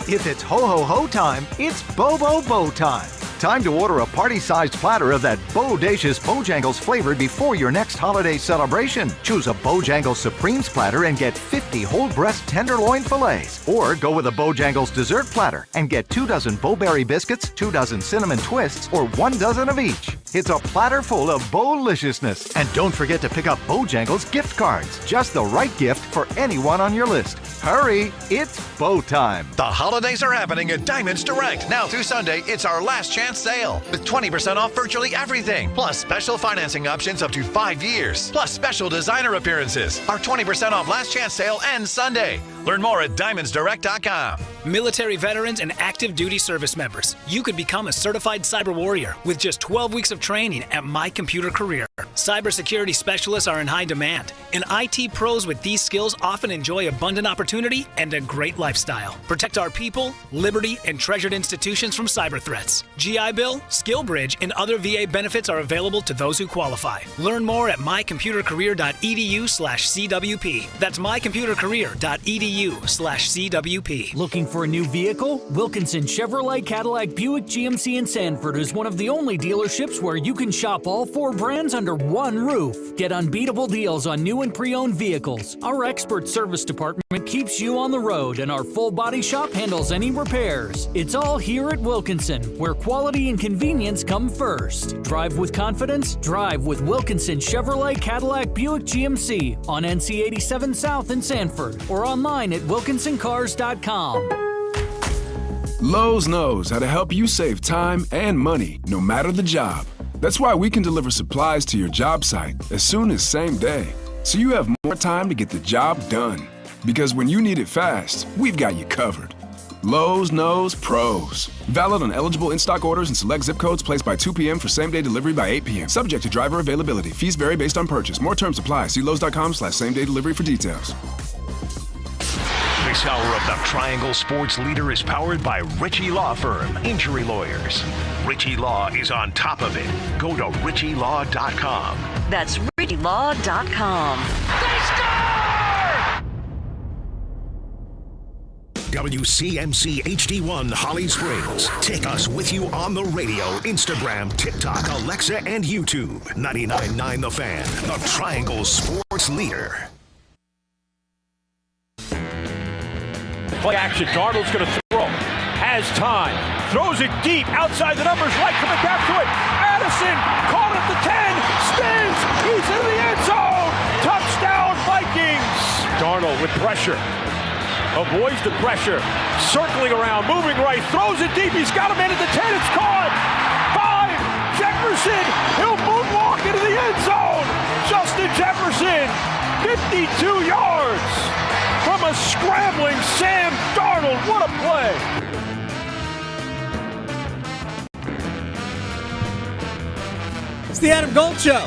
If it's ho-ho-ho time, it's Bo-Bo-Bo time. Time to order a party-sized platter of that bodacious Bojangles flavor before your next holiday celebration. Choose a Bojangles Supremes platter and get 50 whole breast tenderloin fillets. Or go with a Bojangles dessert platter and get 2 dozen Bo-Berry biscuits, 2 dozen cinnamon twists, or 1 dozen of each. It's a platter full of Bo-liciousness. And don't forget to pick up Bojangles gift cards. Just the right gift for anyone on your list. Hurry, it's Bo time. The holidays are happening at Diamonds Direct. Now through Sunday, it's our last chance sale with 20% off virtually everything. Plus special financing options up to 5 years. Plus special designer appearances. Our 20% off last chance sale ends Sunday. Learn more at diamondsdirect.com. Military veterans and active duty service members, you could become a certified cyber warrior with just 12 weeks of training at My Computer Career. Cybersecurity specialists are in high demand, and IT pros with these skills often enjoy abundant opportunity and a great lifestyle. Protect our people, liberty, and treasured institutions from cyber threats. GI Bill, SkillBridge, and other VA benefits are available to those who qualify. Learn more at mycomputercareer.edu/CWP. That's mycomputercareer.edu/CWP. Looking for a new vehicle? Wilkinson Chevrolet Cadillac Buick GMC in Sanford is one of the only dealerships where you can shop all 4 brands under one roof. Get unbeatable deals on new and pre-owned vehicles. Our expert service department keeps you on the road, and our full-body shop handles any repairs. It's all here at Wilkinson, where quality and convenience come first. Drive with confidence, drive with Wilkinson Chevrolet Cadillac Buick GMC on NC 87 South in Sanford, or online at wilkinsoncars.com. Lowe's knows how to help you save time and money, no matter the job. That's why we can deliver supplies to your job site as soon as same day, so you have more time to get the job done. Because when you need it fast, we've got you covered. Lowe's knows pros. Valid on eligible in-stock orders and select zip codes placed by 2 p.m. for same-day delivery by 8 p.m. Subject to driver availability. Fees vary based on purchase. More terms apply. See Lowe's.com/same-day delivery for details. This hour of the Triangle Sports Leader is powered by Ritchie Law Firm, injury lawyers. Ritchie Law is on top of it. Go to ritchielaw.com. That's ritchielaw.com. WCMC HD1 Holly Springs. Take us with you on the radio, Instagram, TikTok, Alexa, and YouTube. 99.9 The Fan, the Triangle Sports Leader. Play action. Darnold's going to throw. Has time. Throws it deep. Outside the numbers. Right coming back to it. Addison caught at the 10. Spins. He's in the end zone. Touchdown Vikings. Darnold with pressure. Avoids the pressure. Circling around. Moving right. Throws it deep. He's got a man at the 10. It's caught. 5. Jefferson. He'll moonwalk into the end zone. Justin Jefferson. 52 yards. From a scrambling Sam Darnold. What a play. It's the Adam Gold Show.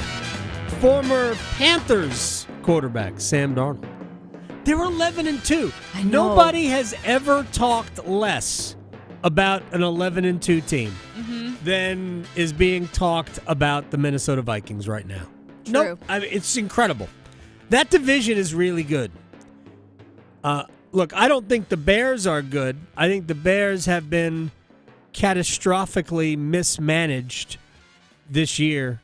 Former Panthers quarterback Sam Darnold They're 11-2. I know. Nobody has ever talked less about an 11-2 team than is being talked about the Minnesota Vikings right now. True. Nope. I mean, it's incredible. That division is really good. Look, I don't think the Bears are good. I think the Bears have been catastrophically mismanaged this year.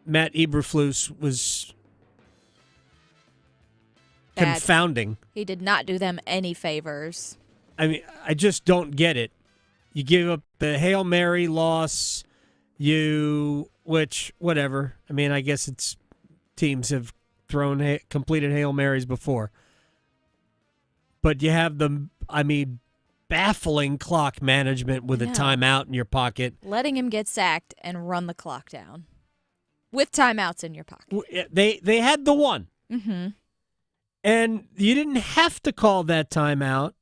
Matt Eberflus was Bad. confounding. He did not do them any favors. I mean, I just don't get it. You give up the Hail Mary loss, whatever. I mean, I guess it's teams have completed Hail Marys before. But you have baffling clock management with a timeout in your pocket. Letting him get sacked and run the clock down with timeouts in your pocket. They had the one. Mm-hmm. And you didn't have to call that timeout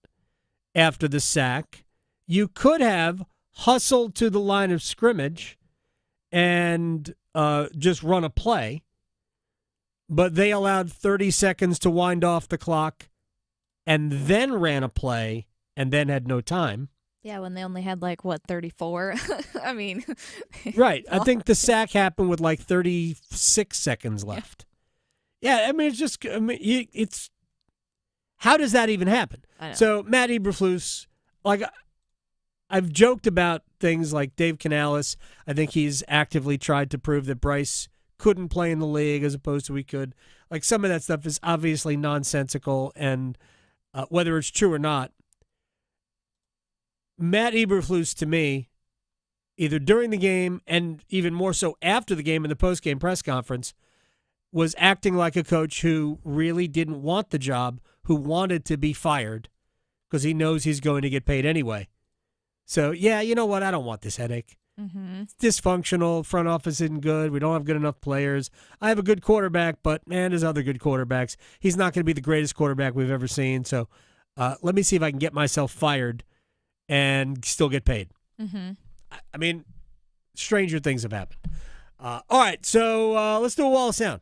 after the sack. You could have hustled to the line of scrimmage and just run a play. But they allowed 30 seconds to wind off the clock and then ran a play and then had no time. Yeah, when they only had 34? I mean. Right. I think the sack happened with 36 seconds left. Yeah, I mean, it's how does that even happen? I know. So Matt Eberflus, I've joked about things like Dave Canales. I think he's actively tried to prove that Bryce couldn't play in the league as opposed to he could. Some of that stuff is obviously nonsensical, and whether it's true or not, Matt Eberflus, to me, either during the game and even more so after the game in the post-game press conference, was acting like a coach who really didn't want the job, who wanted to be fired because he knows he's going to get paid anyway. So, yeah, you know what? I don't want this headache. Mm-hmm. It's dysfunctional. Front office isn't good. We don't have good enough players. I have a good quarterback, but, man, there's other good quarterbacks. He's not going to be the greatest quarterback we've ever seen. So let me see if I can get myself fired and still get paid. Mm-hmm. I mean, stranger things have happened. All right, so let's do a wall of sound.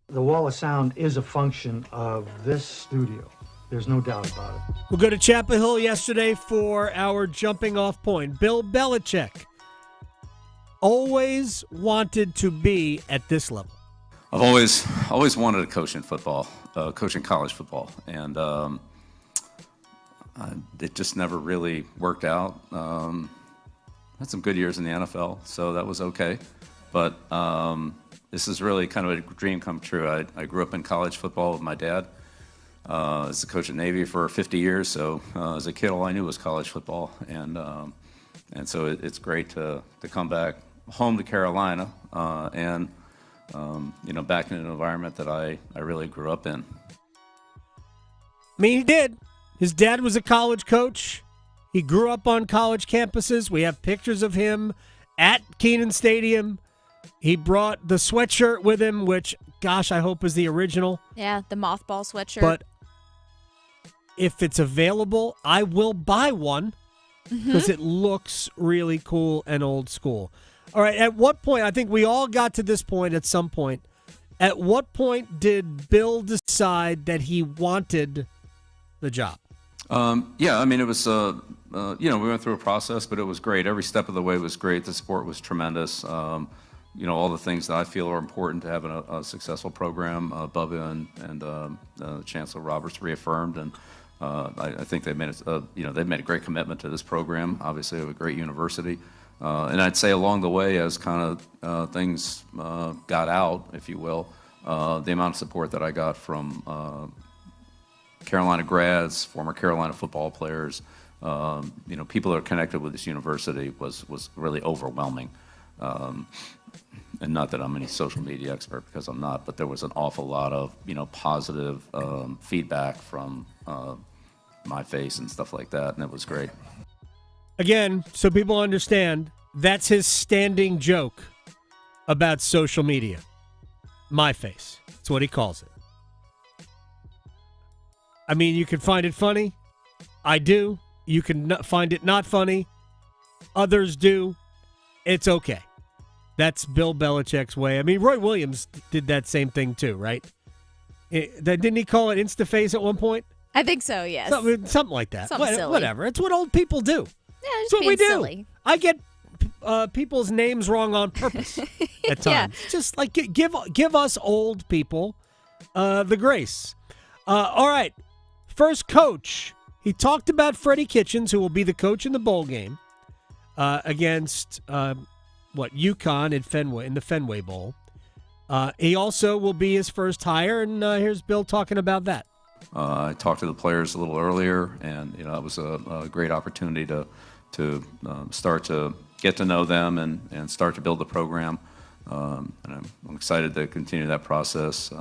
The wall of sound is a function of this studio. There's no doubt about it. We'll go to Chapel Hill yesterday for our jumping off point. Bill Belichick always wanted to be at this level. I've always wanted to coach in football, coach in college football, and it just never really worked out. Had some good years in the NFL, so that was okay. But this is really kind of a dream come true. I grew up in college football with my dad. As a coach at Navy for 50 years, so as a kid, all I knew was college football, and so it's great to come back home to Carolina, and back in an environment that I really grew up in. I mean, he did. His dad was a college coach. He grew up on college campuses. We have pictures of him at Kenan Stadium. He brought the sweatshirt with him, which, gosh, I hope is the original. Yeah, the mothball sweatshirt. But if it's available, I will buy one because it looks really cool and old school. All right, at what point, I think we all got to this point at some point. At what point did Bill decide that he wanted the job? Yeah, I mean, it was, we went through a process, but it was great. Every step of the way was great. The support was tremendous. All the things that I feel are important to having a successful program. Bubba and Chancellor Roberts reaffirmed, and I think they made they've made a great commitment to this program. Obviously, a great university, and I'd say along the way, as kind of things got out, if you will, the amount of support that I got from Carolina grads, former Carolina football players, people that are connected with this university was really overwhelming. And not that I'm any social media expert, because I'm not, but there was an awful lot of, positive feedback from my face and stuff like that, and it was great. Again, so people understand, that's his standing joke about social media. My face. That's what he calls it. I mean, you can find it funny. I do. You can find it not funny. Others do. It's okay. That's Bill Belichick's way. I mean, Roy Williams did that same thing too, right? Didn't he call it Instaface at one point? I think so, yes. Something like that. Something silly. Whatever. It's what old people do. Yeah, It's what we do. Silly. I get people's names wrong on purpose at times. Yeah. Just like give us old people the grace. All right. First coach. He talked about Freddie Kitchens, who will be the coach in the bowl game against UConn in the Fenway Bowl. He also will be his first hire, and here's Bill talking about that. I talked to the players a little earlier, and it was a great opportunity to start to get to know them and start to build the program. And I'm excited to continue that process.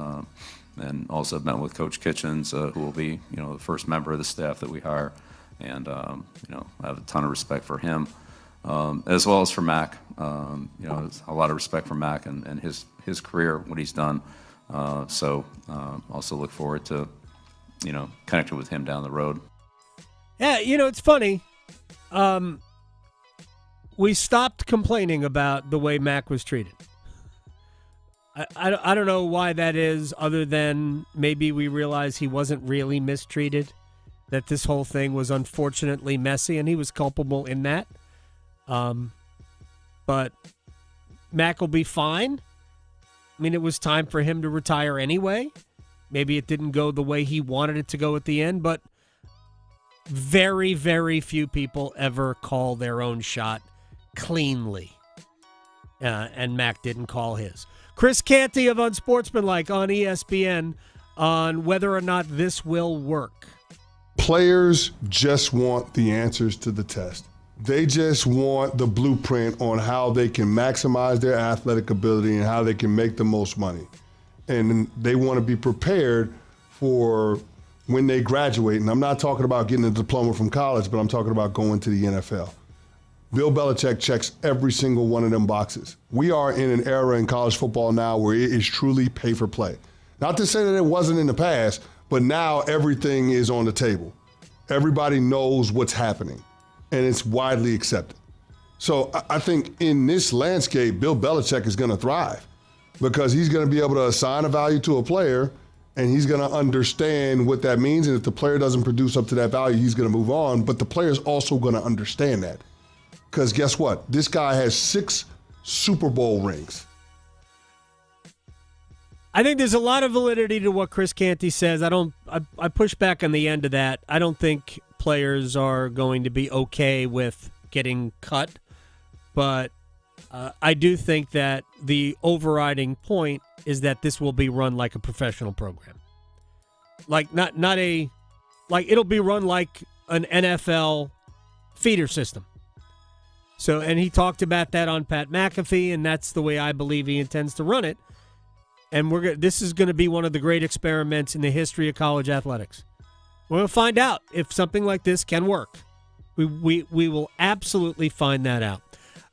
And also met with Coach Kitchens, who will be the first member of the staff that we hire, and I have a ton of respect for him, as well as for Mac. A lot of respect for Mac and his career, what he's done. So also look forward to connecting with him down the road. Yeah, it's funny. We stopped complaining about the way Mac was treated. I don't know why that is, other than maybe we realize he wasn't really mistreated, that this whole thing was unfortunately messy, and he was culpable in that. But Mac will be fine. I mean, it was time for him to retire anyway. Maybe it didn't go the way he wanted it to go at the end, but very, very few people ever call their own shot cleanly. And Mac didn't call his. Chris Canty of Unsportsmanlike on ESPN on whether or not this will work. Players just want the answers to the test. They just want the blueprint on how they can maximize their athletic ability and how they can make the most money. And they want to be prepared for when they graduate. And I'm not talking about getting a diploma from college, but I'm talking about going to the NFL. Bill Belichick checks every single one of them boxes. We are in an era in college football now where it is truly pay for play. Not to say that it wasn't in the past, but now everything is on the table. Everybody knows what's happening, and it's widely accepted. So I think in this landscape, Bill Belichick is going to thrive because he's going to be able to assign a value to a player, and he's going to understand what that means. And if the player doesn't produce up to that value, he's going to move on. But the player's also going to understand that. Because guess what? This guy has 6 Super Bowl rings. I think there's a lot of validity to what Chris Canty says. I push back on the end of that. I don't think players are going to be okay with getting cut, but I do think that the overriding point is that this will be run like a professional program. It'll be run like an NFL feeder system. So, and he talked about that on Pat McAfee, and that's the way I believe he intends to run it. And this is going to be one of the great experiments in the history of college athletics. We're going to find out if something like this can work. We will absolutely find that out.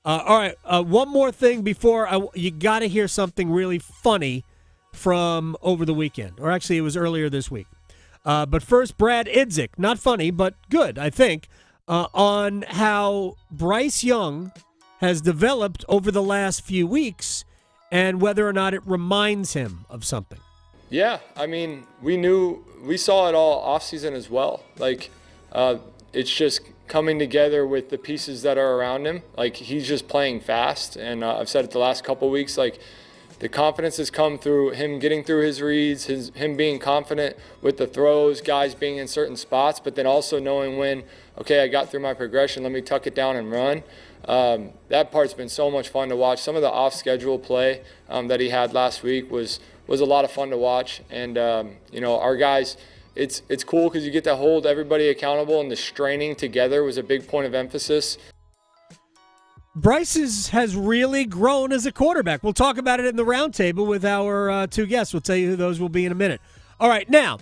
All right, one more thing before you got to hear something really funny from over the weekend, or actually it was earlier this week. But first, Brad Idzik, not funny, but good, I think. On how Bryce Young has developed over the last few weeks and whether or not it reminds him of something. Yeah, I mean, we saw it all offseason as well. It's just coming together with the pieces that are around him. He's just playing fast, and I've said it the last couple of weeks, the confidence has come through him getting through his reads, him being confident with the throws, guys being in certain spots, but then also knowing when, okay, I got through my progression, let me tuck it down and run. That part's been so much fun to watch. Some of the off-schedule play that he had last week was a lot of fun to watch. And, our guys, it's cool because you get to hold everybody accountable, and the straining together was a big point of emphasis. Bryce has really grown as a quarterback. We'll talk about it in the roundtable with our 2 guests. We'll tell you who those will be in a minute. All right, now,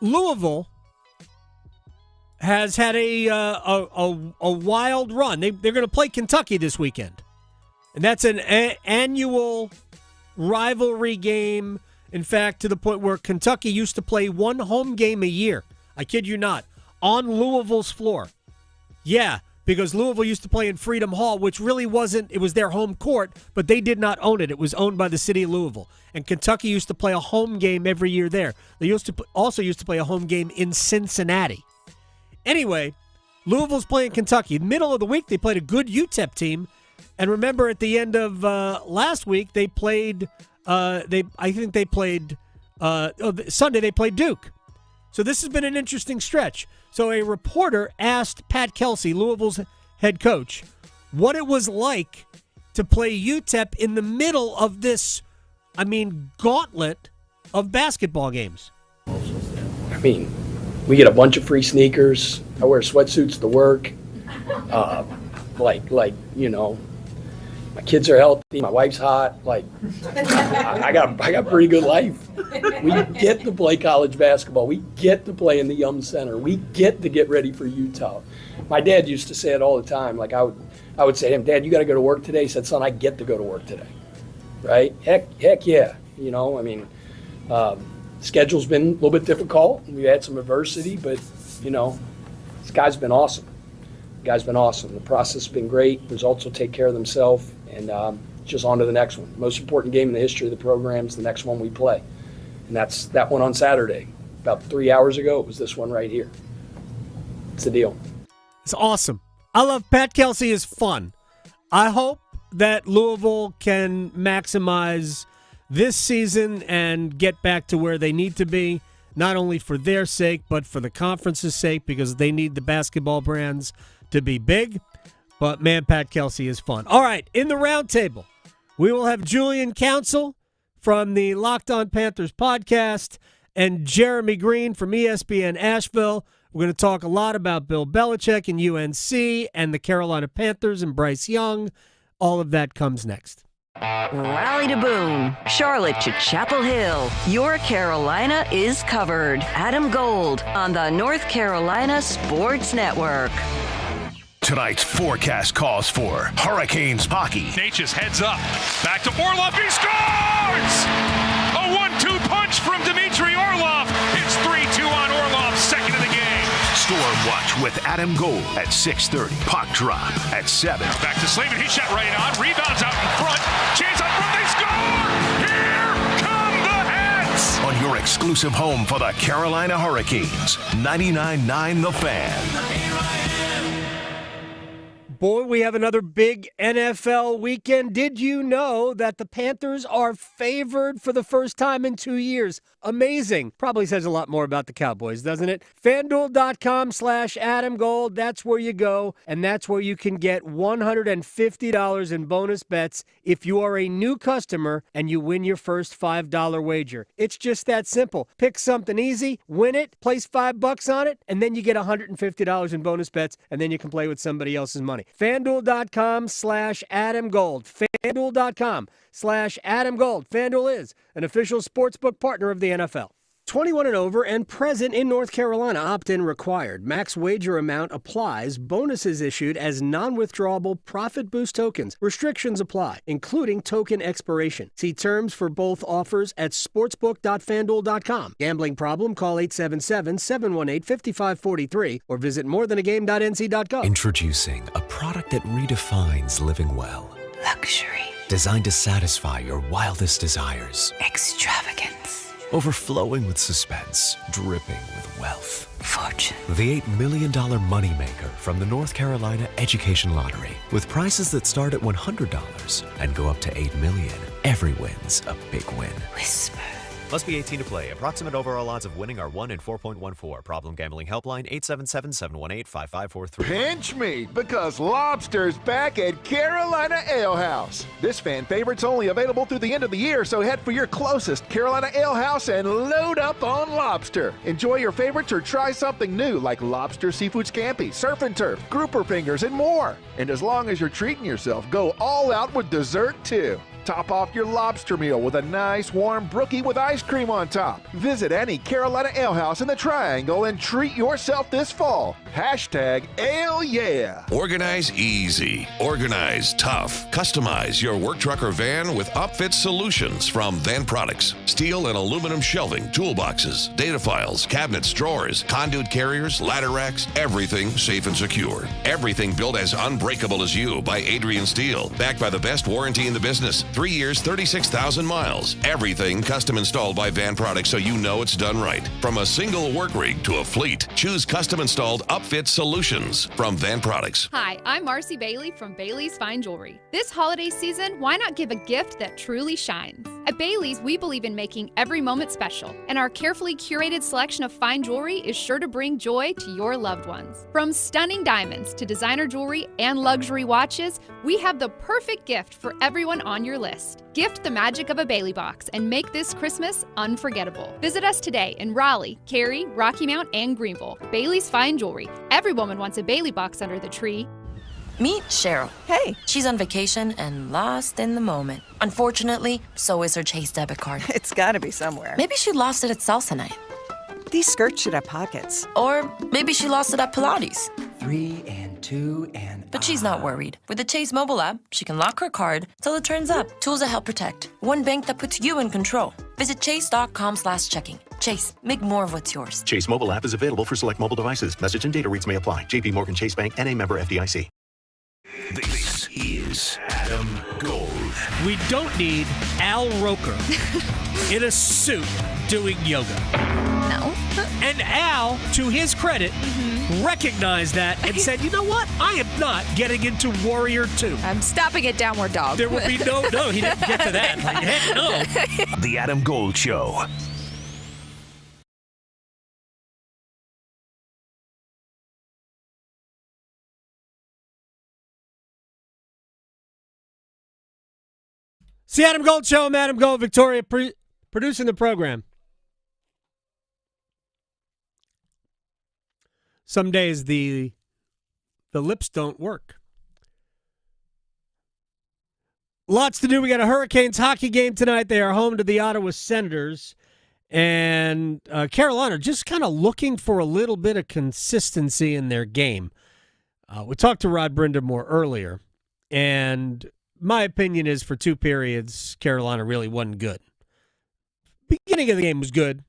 Louisville has had a wild run. They're going to play Kentucky this weekend, and that's an annual rivalry game. In fact, to the point where Kentucky used to play 1 home game a year. I kid you not, on Louisville's floor. Yeah, because Louisville used to play in Freedom Hall, which really wasn't, it was their home court, but they did not own it. It was owned by the city of Louisville. And Kentucky used to play a home game every year there. They also used to play a home game in Cincinnati. Anyway, Louisville's playing Kentucky. Middle of the week, they played a good UTEP team. And remember, at the end of last week, they played, Sunday they played Duke. So this has been an interesting stretch. So a reporter asked Pat Kelsey, Louisville's head coach, what it was like to play UTEP in the middle of this, gauntlet of basketball games. We get a bunch of free sneakers. I wear sweatsuits to work. My kids are healthy. My wife's hot. I got a pretty good life. We get to play college basketball. We get to play in the Yum Center. We get to get ready for Utah. My dad used to say it all the time. I would say to him, Dad, you got to go to work today. He said, son, I get to go to work today. Right? Heck yeah. Schedule's been a little bit difficult. We've had some adversity, but, this guy's been awesome. The process has been great. Results will take care of themselves, and just on to the next one. Most important game in the history of the program is the next one we play, and that's that one on Saturday. About 3 hours ago, it was this one right here. It's the deal. It's awesome. I love Pat Kelsey is fun. I hope that Louisville can maximize this season and get back to where they need to be, not only for their sake, but for the conference's sake, because they need the basketball brands to be big. But, man, Pat Kelsey is fun. All right, in the roundtable, we will have Julian Council from the Locked On Panthers podcast and Jeremy Greene from ESPN Asheville. We're going to talk a lot about Bill Belichick and UNC and the Carolina Panthers and Bryce Young. All of that comes next. Raleigh to Boone, Charlotte to Chapel Hill. Your Carolina is covered. Adam Gold on the North Carolina Sports Network. Tonight's forecast calls for Hurricanes hockey. Natchez heads up. Back to Orlov. He scores! A 1-2 punch from Dmitry Orlov. It's 3-2 on Orlov, second of the game. Storm Watch with Adam Gold at 6:30. Puck drop at 7. Back to Slavin. He shot right on. Rebounds out in front. Chance on front. They score! Here come the Hats! On your exclusive home for the Carolina Hurricanes, 99.9 The Fan. Boy, we have another big NFL weekend. Did you know that the Panthers are favored for the first time in 2 years? Amazing. Probably says a lot more about the Cowboys, doesn't it? FanDuel.com/Adam Gold. That's where you go, and that's where you can get $150 in bonus bets if you are a new customer and you win your first $5 wager. It's just that simple. Pick something easy, win it, place $5 on it, and then you get $150 in bonus bets, and then you can play with somebody else's money. FanDuel.com/Adam Gold. FanDuel.com/Adam Gold. FanDuel is an official sportsbook partner of the NFL. 21 and over and present in North Carolina. Opt-in required. Max wager amount applies. Bonuses issued as non-withdrawable profit boost tokens. Restrictions apply, including token expiration. See terms for both offers at sportsbook.fanduel.com. Gambling problem? Call 877-718-5543 or visit morethanagame.nc.gov. Introducing a product that redefines living well. Luxury. Designed to satisfy your wildest desires. Extravagance. Overflowing with suspense, dripping with wealth. Fortune. The $8 million moneymaker from the North Carolina Education Lottery. With prizes that start at $100 and go up to $8 million. Every win's a big win. Whisper. Must be 18 to play. Approximate overall odds of winning are 1 in 4.14. Problem gambling helpline 877-718-5543. Pinch me, because Lobster's back at Carolina Ale House. This fan favorite's only available through the end of the year, so head for your closest Carolina Ale House and load up on lobster. Enjoy your favorites or try something new like lobster seafood scampi, surf and turf, grouper fingers, and more. And as long as you're treating yourself, go all out with dessert too. Top off your lobster meal with a nice warm brookie with ice cream on top. Visit any Carolina Ale House in the Triangle and treat yourself this fall. #Ale Yeah. Organize easy. Organize tough. Customize your work truck or van with upfit solutions from Van Products. Steel and aluminum shelving, toolboxes, data files, cabinets, drawers, conduit carriers, ladder racks, everything safe and secure. Everything built as unbreakable as you by Adrian Steel. Backed by the best warranty in the business. 3 years, 36,000 miles. Everything custom installed by Van Products so you know it's done right. From a single work rig to a fleet, choose custom installed upfit solutions from Van Products. Hi, I'm Marcy Bailey from Bailey's Fine Jewelry. This holiday season, why not give a gift that truly shines? At Bailey's, we believe in making every moment special, and our carefully curated selection of fine jewelry is sure to bring joy to your loved ones. From stunning diamonds to designer jewelry and luxury watches, we have the perfect gift for everyone on your list. Gift the magic of a Bailey box and make this Christmas unforgettable. Visit us today in Raleigh, Cary, Rocky Mount, and Greenville. Bailey's Fine Jewelry. Every woman wants a Bailey box under the tree. Meet Cheryl. Hey. She's on vacation and lost in the moment. Unfortunately, so is her Chase debit card. It's gotta be somewhere. Maybe she lost it at salsa night. These skirts should have pockets. Or maybe she lost it at Pilates. 3 and 2 and... But she's not worried. With the Chase mobile app, she can lock her card till it turns up. Tools that help protect. One bank that puts you in control. Visit chase.com/checking. Chase, make more of what's yours. Chase mobile app is available for select mobile devices. Message and data rates may apply. JP Morgan Chase Bank, N.A. member FDIC. This is Adam Gold. We don't need Al Roker in a suit doing yoga. No. And Al, to his credit, recognized that and said, you know what? I am not getting into Warrior 2. I'm stopping at Downward Dog. There will be no, he didn't get to that. Like, heck no. The Adam Gold Show. It's the Adam Gold Show. I'm Adam Gold, Victoria, producing the program. Some days the lips don't work. Lots to do. We got a Hurricanes hockey game tonight. They are home to the Ottawa Senators. And Carolina just kind of looking for a little bit of consistency in their game. We talked to Rod Brind'Amour earlier, and my opinion is for 2 periods, Carolina really wasn't good. Beginning of the game was good.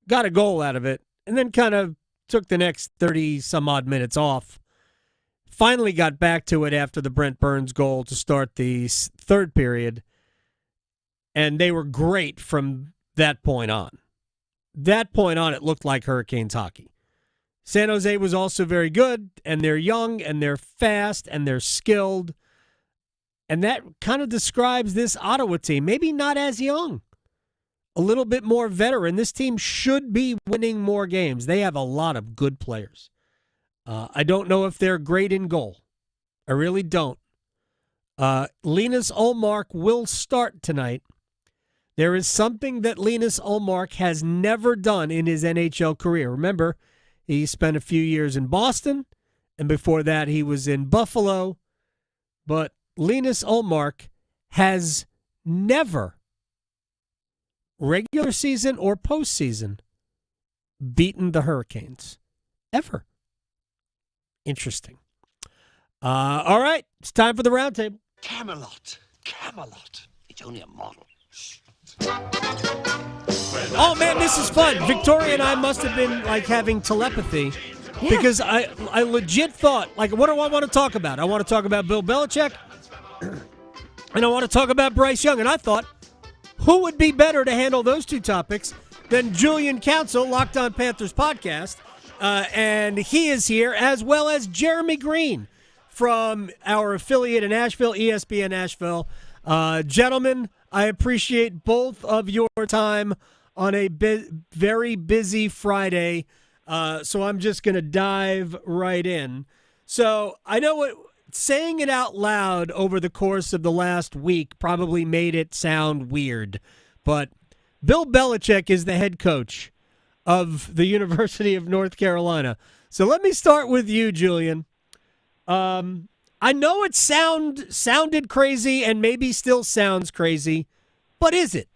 Got a goal out of it, and then kind of took the next 30-some-odd minutes off. Finally got back to it after the Brent Burns goal to start the 3rd period, and they were great from that point on. That point on, it looked like Hurricanes hockey. San Jose was also very good, and they're young, and they're fast, and they're skilled. And that kind of describes this Ottawa team. Maybe not as young. A little bit more veteran. This team should be winning more games. They have a lot of good players. I don't know if they're great in goal. I really don't. Linus Ullmark will start tonight. There is something that Linus Ullmark has never done in his NHL career. Remember, he spent a few years in Boston, and before that he was in Buffalo. But Linus Ullmark has never, regular season or postseason, beaten the Hurricanes. Ever. Interesting. All right, it's time for the Roundtable. Camelot. It's only a model. Oh, man, this is fun. Victoria and I must have been, like, having telepathy. Yeah. Because I legit thought, like, what do I want to talk about? I want to talk about Bill Belichick, and I want to talk about Bryce Young. And I thought, who would be better to handle those 2 topics than Julian Council, Locked On Panthers podcast? And he is here, as well as Jeremy Greene from our affiliate in Asheville, ESPN Asheville. Gentlemen, I appreciate both of your time on a very busy Friday. So I'm just going to dive right in. So I know saying it out loud over the course of the last week probably made it sound weird, but Bill Belichick is the head coach of the University of North Carolina. So let me start with you, Julian. I know it sounded crazy and maybe still sounds crazy, but is it?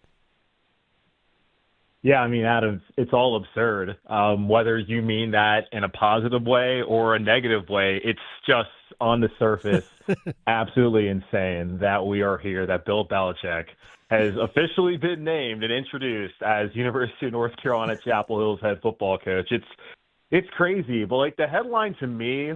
Yeah, I mean, Adam, it's all absurd. Whether you mean that in a positive way or a negative way, it's just on the surface absolutely insane that we are here, that Bill Belichick has officially been named and introduced as University of North Carolina Chapel Hill's head football coach. It's crazy, but like the headline to me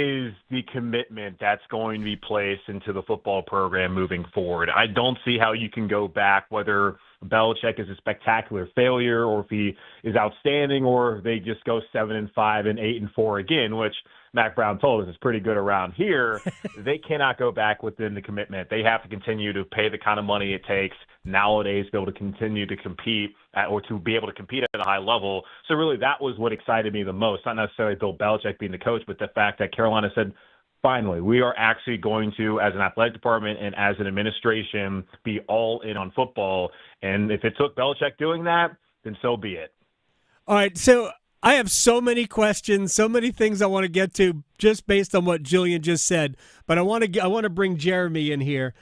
is the commitment that's going to be placed into the football program moving forward. I don't see how you can go back, whether Belichick is a spectacular failure or if he is outstanding or they just go 7-5 and 8-4 again, which Mac Brown told us is pretty good around here. They cannot go back within the commitment. They have to continue to pay the kind of money it takes nowadays to be able to continue to compete or to be able to compete at a high level. So really that was what excited me the most, not necessarily Bill Belichick being the coach, but the fact that Carolina said, finally, we are actually going to, as an athletic department and as an administration, be all in on football. And if it took Belichick doing that, then so be it. All right, so I have so many questions, so many things I want to get to just based on what Julian just said. But I want to bring Jeremy in here.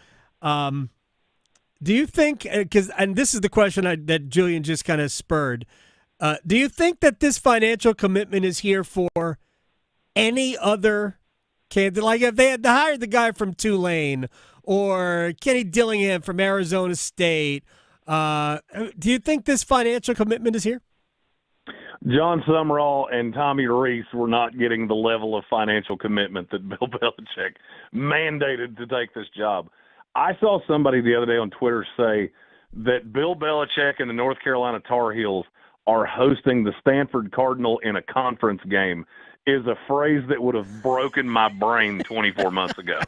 Do you think, and this is the question that Julian just kind of spurred, do you think that this financial commitment is here for any other candidate? Like if they had hired the guy from Tulane or Kenny Dillingham from Arizona State, do you think this financial commitment is here? John Summerall and Tommy Reese were not getting the level of financial commitment that Bill Belichick mandated to take this job. I saw somebody the other day on Twitter say that Bill Belichick and the North Carolina Tar Heels are hosting the Stanford Cardinal in a conference game is a phrase that would have broken my brain 24 months ago.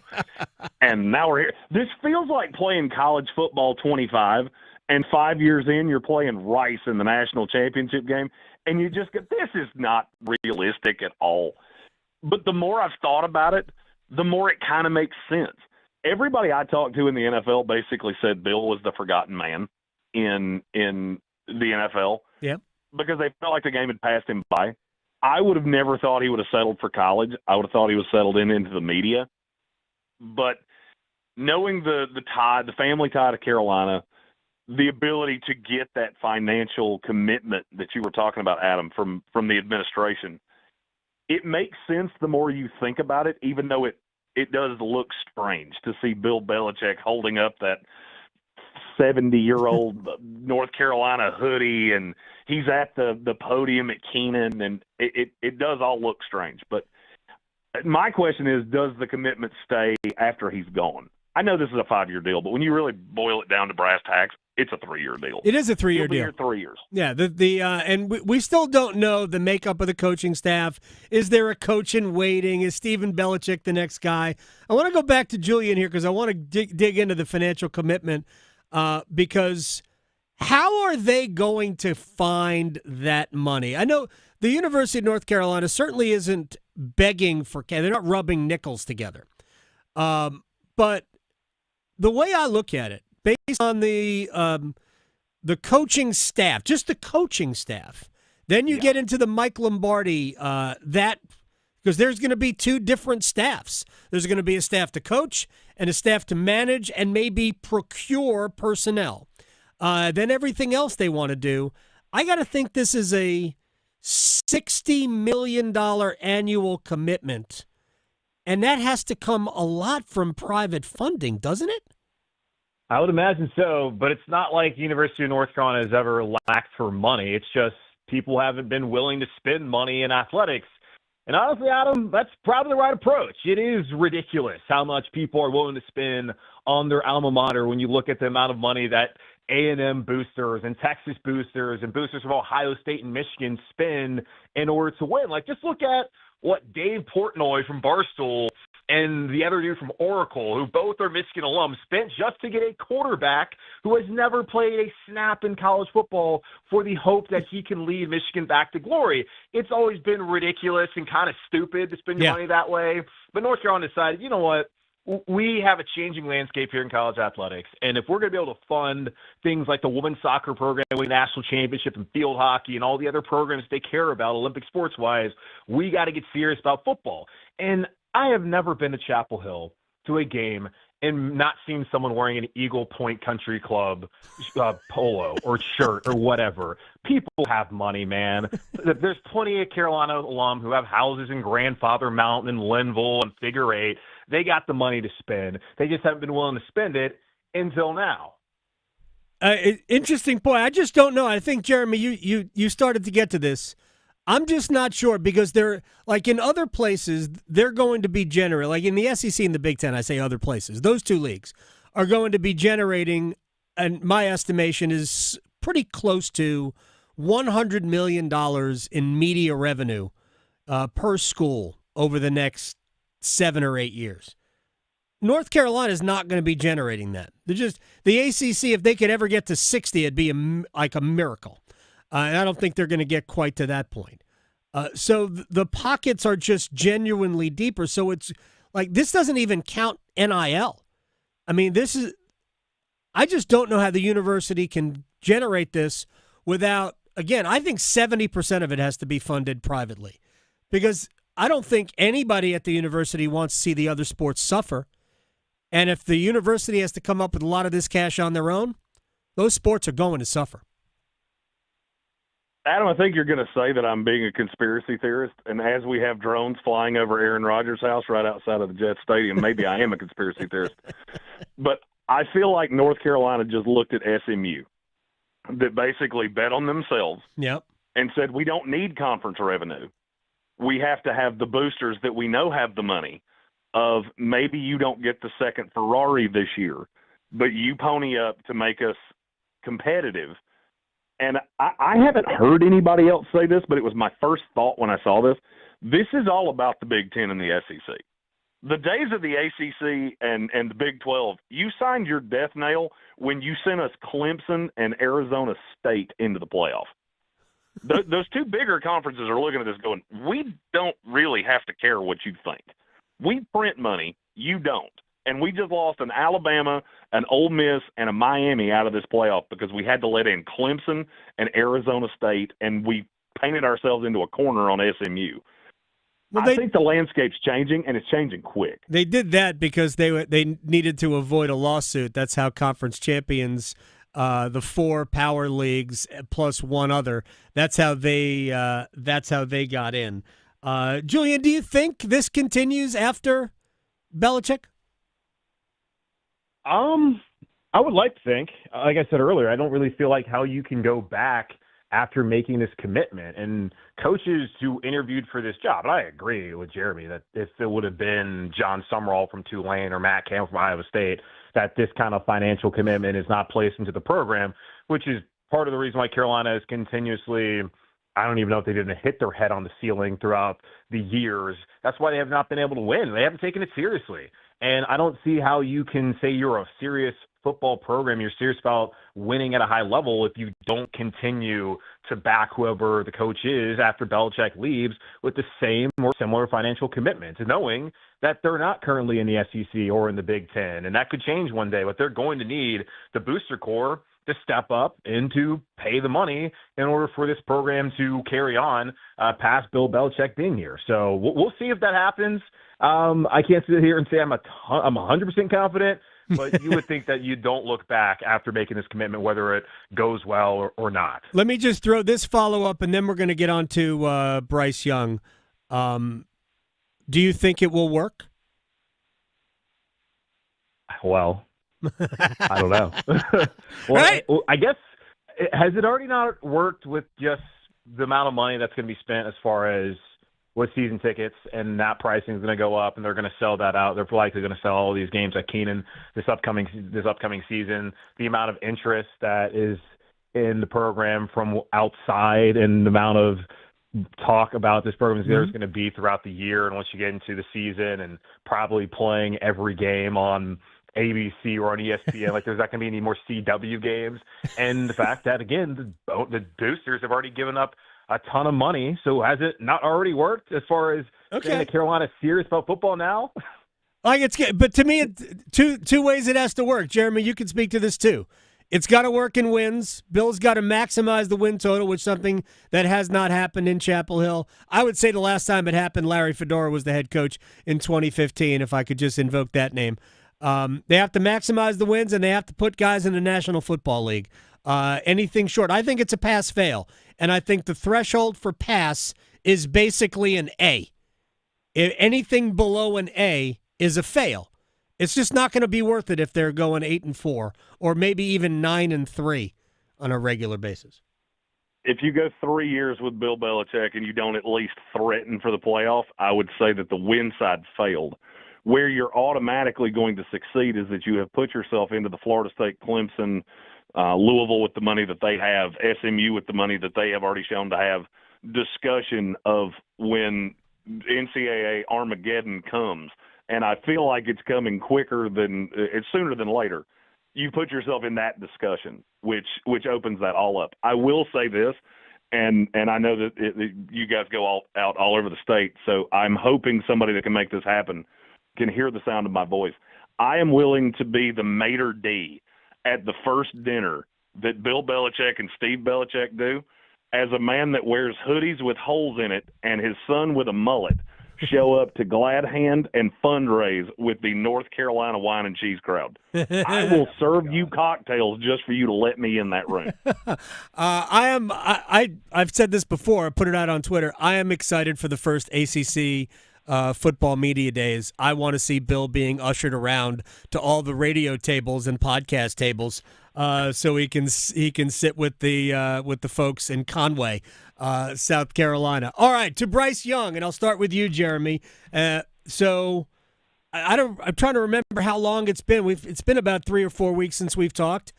And now we're here. This feels like playing college football 25, and 5 years in, you're playing Rice in the national championship game, and you just get, this is not realistic at all. But the more I've thought about it, the more it kind of makes sense. Everybody I talked to in the NFL basically said Bill was the forgotten man in the NFL. Yeah. Because they felt like the game had passed him by. I would have never thought he would have settled for college. I would have thought he was settled into the media. But knowing the tie, the family tie to Carolina, the ability to get that financial commitment that you were talking about, Adam, from the administration, it makes sense the more you think about it, even though it does look strange to see Bill Belichick holding up that 70-year-old North Carolina hoodie, and he's at the podium at Keenan, and it does all look strange. But my question is, does the commitment stay after he's gone? I know this is a 5-year deal, but when you really boil it down to brass tacks, it's a 3-year deal. It is a 3-year deal. Here 3 years. Yeah, and we still don't know the makeup of the coaching staff. Is there a coach in waiting? Is Stephen Belichick the next guy? I want to go back to Julian here because I want to dig into the financial commitment because how are they going to find that money? I know the University of North Carolina certainly isn't begging for – they're not rubbing nickels together. But the way I look at it, based on the coaching staff, just the coaching staff. Then you get into the Mike Lombardi, because there's going to be two different staffs. There's going to be a staff to coach and a staff to manage and maybe procure personnel. Then everything else they want to do. I got to think this is a $60 million annual commitment. And that has to come a lot from private funding, doesn't it? I would imagine so, but it's not like the University of North Carolina has ever lacked for money. It's just people haven't been willing to spend money in athletics. And honestly, Adam, that's probably the right approach. It is ridiculous how much people are willing to spend on their alma mater when you look at the amount of money that A&M boosters and Texas boosters and boosters from Ohio State and Michigan spend in order to win. Like, just look at what Dave Portnoy from Barstool and the other dude from Oracle, who both are Michigan alums, spent just to get a quarterback who has never played a snap in college football for the hope that he can lead Michigan back to glory. It's always been ridiculous and kind of stupid to spend your money that way. But North Carolina decided, you know what? We have a changing landscape here in college athletics, and if we're going to be able to fund things like the women's soccer program, winning national championship, and field hockey, and all the other programs they care about, Olympic sports-wise, we got to get serious about football. And I have never been to Chapel Hill to a game and not seen someone wearing an Eagle Point Country Club polo or shirt or whatever. People have money, man. There's plenty of Carolina alum who have houses in Grandfather Mountain and Linville and Figure 8. They got the money to spend. They just haven't been willing to spend it until now. Interesting point. I just don't know. I think, Jeremy, you started to get to this. I'm just not sure because they're like in other places, they're going to be generating, like in the SEC and the Big Ten, I say other places, those two leagues are going to be generating, and my estimation is pretty close to $100 million in media revenue per school over the next 7 or 8 years. North Carolina is not going to be generating that. They're just the ACC. If they could ever get to 60, it'd be like a miracle. And I don't think they're going to get quite to that point. So the pockets are just genuinely deeper. So it's like this doesn't even count NIL. I mean, I just don't know how the university can generate this without, again, I think 70% of it has to be funded privately because I don't think anybody at the university wants to see the other sports suffer. And if the university has to come up with a lot of this cash on their own, those sports are going to suffer. Adam, I think you're going to say that I'm being a conspiracy theorist, and as we have drones flying over Aaron Rodgers' house right outside of the Jets Stadium, maybe I am a conspiracy theorist. But I feel like North Carolina just looked at SMU, that basically bet on themselves and said, we don't need conference revenue. We have to have the boosters that we know have the money of maybe you don't get the second Ferrari this year, but you pony up to make us competitive. And I haven't heard anybody else say this, but it was my first thought when I saw this. This is all about the Big Ten and the SEC. The days of the ACC and the Big 12, you signed your death nail when you sent us Clemson and Arizona State into the playoff. Those two bigger conferences are looking at this going, we don't really have to care what you think. We print money, you don't. And we just lost an Alabama, an Ole Miss, and a Miami out of this playoff because we had to let in Clemson and Arizona State, and we painted ourselves into a corner on SMU. Well, I think the landscape's changing, and it's changing quick. They did that because they needed to avoid a lawsuit. That's how conference champions, the 4 power leagues plus one other, that's how they got in. Julian, do you think this continues after Belichick? I would like to think, like I said earlier, I don't really feel like how you can go back after making this commitment. And coaches who interviewed for this job, and I agree with Jeremy that if it would have been John Summerall from Tulane or Matt Campbell from Iowa State, that this kind of financial commitment is not placed into the program, which is part of the reason why Carolina is continuously, I don't even know if they didn't hit their head on the ceiling throughout the years. That's why they have not been able to win. They haven't taken it seriously. And I don't see how you can say you're a serious football program, you're serious about winning at a high level if you don't continue to back whoever the coach is after Belichick leaves with the same or similar financial commitment, knowing that they're not currently in the SEC or in the Big Ten. And that could change one day, but they're going to need the booster corps to step up and to pay the money in order for this program to carry on past Bill Belichick being here. So we'll see if that happens. I can't sit here and say I'm 100% confident, but you would think that you don't look back after making this commitment, whether it goes well or not. Let me just throw this follow-up, and then we're going to get on to Bryce Young. Do you think it will work? Well, I don't know. Right. I guess, has it already not worked with just the amount of money that's going to be spent as far as with season tickets, and that pricing is going to go up, and they're going to sell that out. They're likely going to sell all these games at Keenan this upcoming season. The amount of interest that is in the program from outside, and the amount of talk about this program is going to be throughout the year, and once you get into the season, and probably playing every game on ABC or on ESPN, like there's not going to be any more CW games, and the fact that again the boosters have already given up a ton of money. So has it not already worked as far as saying that Carolina's serious about football now? Like but to me, two ways it has to work. Jeremy, you can speak to this too. It's got to work in wins. Bill's got to maximize the win total, which is something that has not happened in Chapel Hill. I would say the last time it happened, Larry Fedora was the head coach in 2015, if I could just invoke that name. They have to maximize the wins, and they have to put guys in the National Football League. Anything short, I think it's a pass-fail, and I think the threshold for pass is basically an A. If anything below an A is a fail. It's just not going to be worth it if they're going 8-4 or maybe even 9-3 on a regular basis. If you go 3 years with Bill Belichick and you don't at least threaten for the playoff, I would say that the win side failed. Where you're automatically going to succeed is that you have put yourself into the Florida State, Clemson, Louisville with the money that they have, SMU with the money that they have already shown to have, discussion of when NCAA Armageddon comes. And I feel like it's coming it's sooner than later. You put yourself in that discussion, which opens that all up. I will say this, and I know that you guys go out all over the state, so I'm hoping somebody that can make this happen can hear the sound of my voice. I am willing to be the maitre d' at the first dinner that Bill Belichick and Steve Belichick do, as a man that wears hoodies with holes in it and his son with a mullet show up to glad hand and fundraise with the North Carolina wine and cheese crowd. I will serve you cocktails just for you to let me in that room. I've said this before. I put it out on Twitter. I am excited for the first ACC football media days. I want to see Bill being ushered around to all the radio tables and podcast tables, so he can sit with the folks in Conway, South Carolina. All right, to Bryce Young, and I'll start with you, Jeremy. So I'm trying to remember how long it's been. It's been about 3 or 4 weeks since we've talked.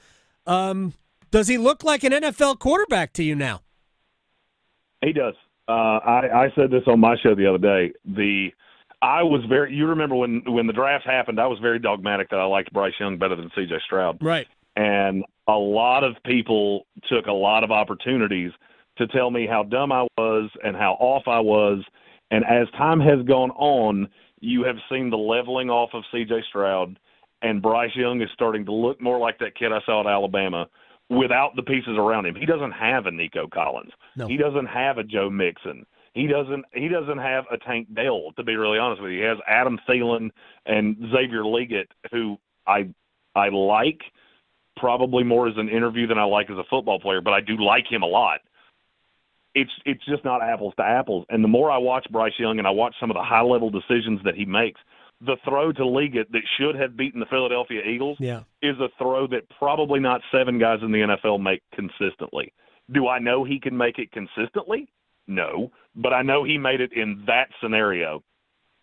Does he look like an NFL quarterback to you now? He does. I said this on my show the other day. You remember when the draft happened, I was very dogmatic that I liked Bryce Young better than C.J. Stroud. Right. And a lot of people took a lot of opportunities to tell me how dumb I was and how off I was. And as time has gone on, you have seen the leveling off of C.J. Stroud, and Bryce Young is starting to look more like that kid I saw at Alabama without the pieces around him. He doesn't have a Nico Collins. No. He doesn't have a Joe Mixon. He doesn't have a Tank Dell, to be really honest with you. He has Adam Thielen and Xavier Legette, who I like probably more as an interview than I like as a football player, but I do like him a lot. It's just not apples to apples. And the more I watch Bryce Young and I watch some of the high-level decisions that he makes, the throw to Legette that should have beaten the Philadelphia Eagles is a throw that probably not 7 guys in the NFL make consistently. Do I know he can make it consistently? No. But I know he made it in that scenario.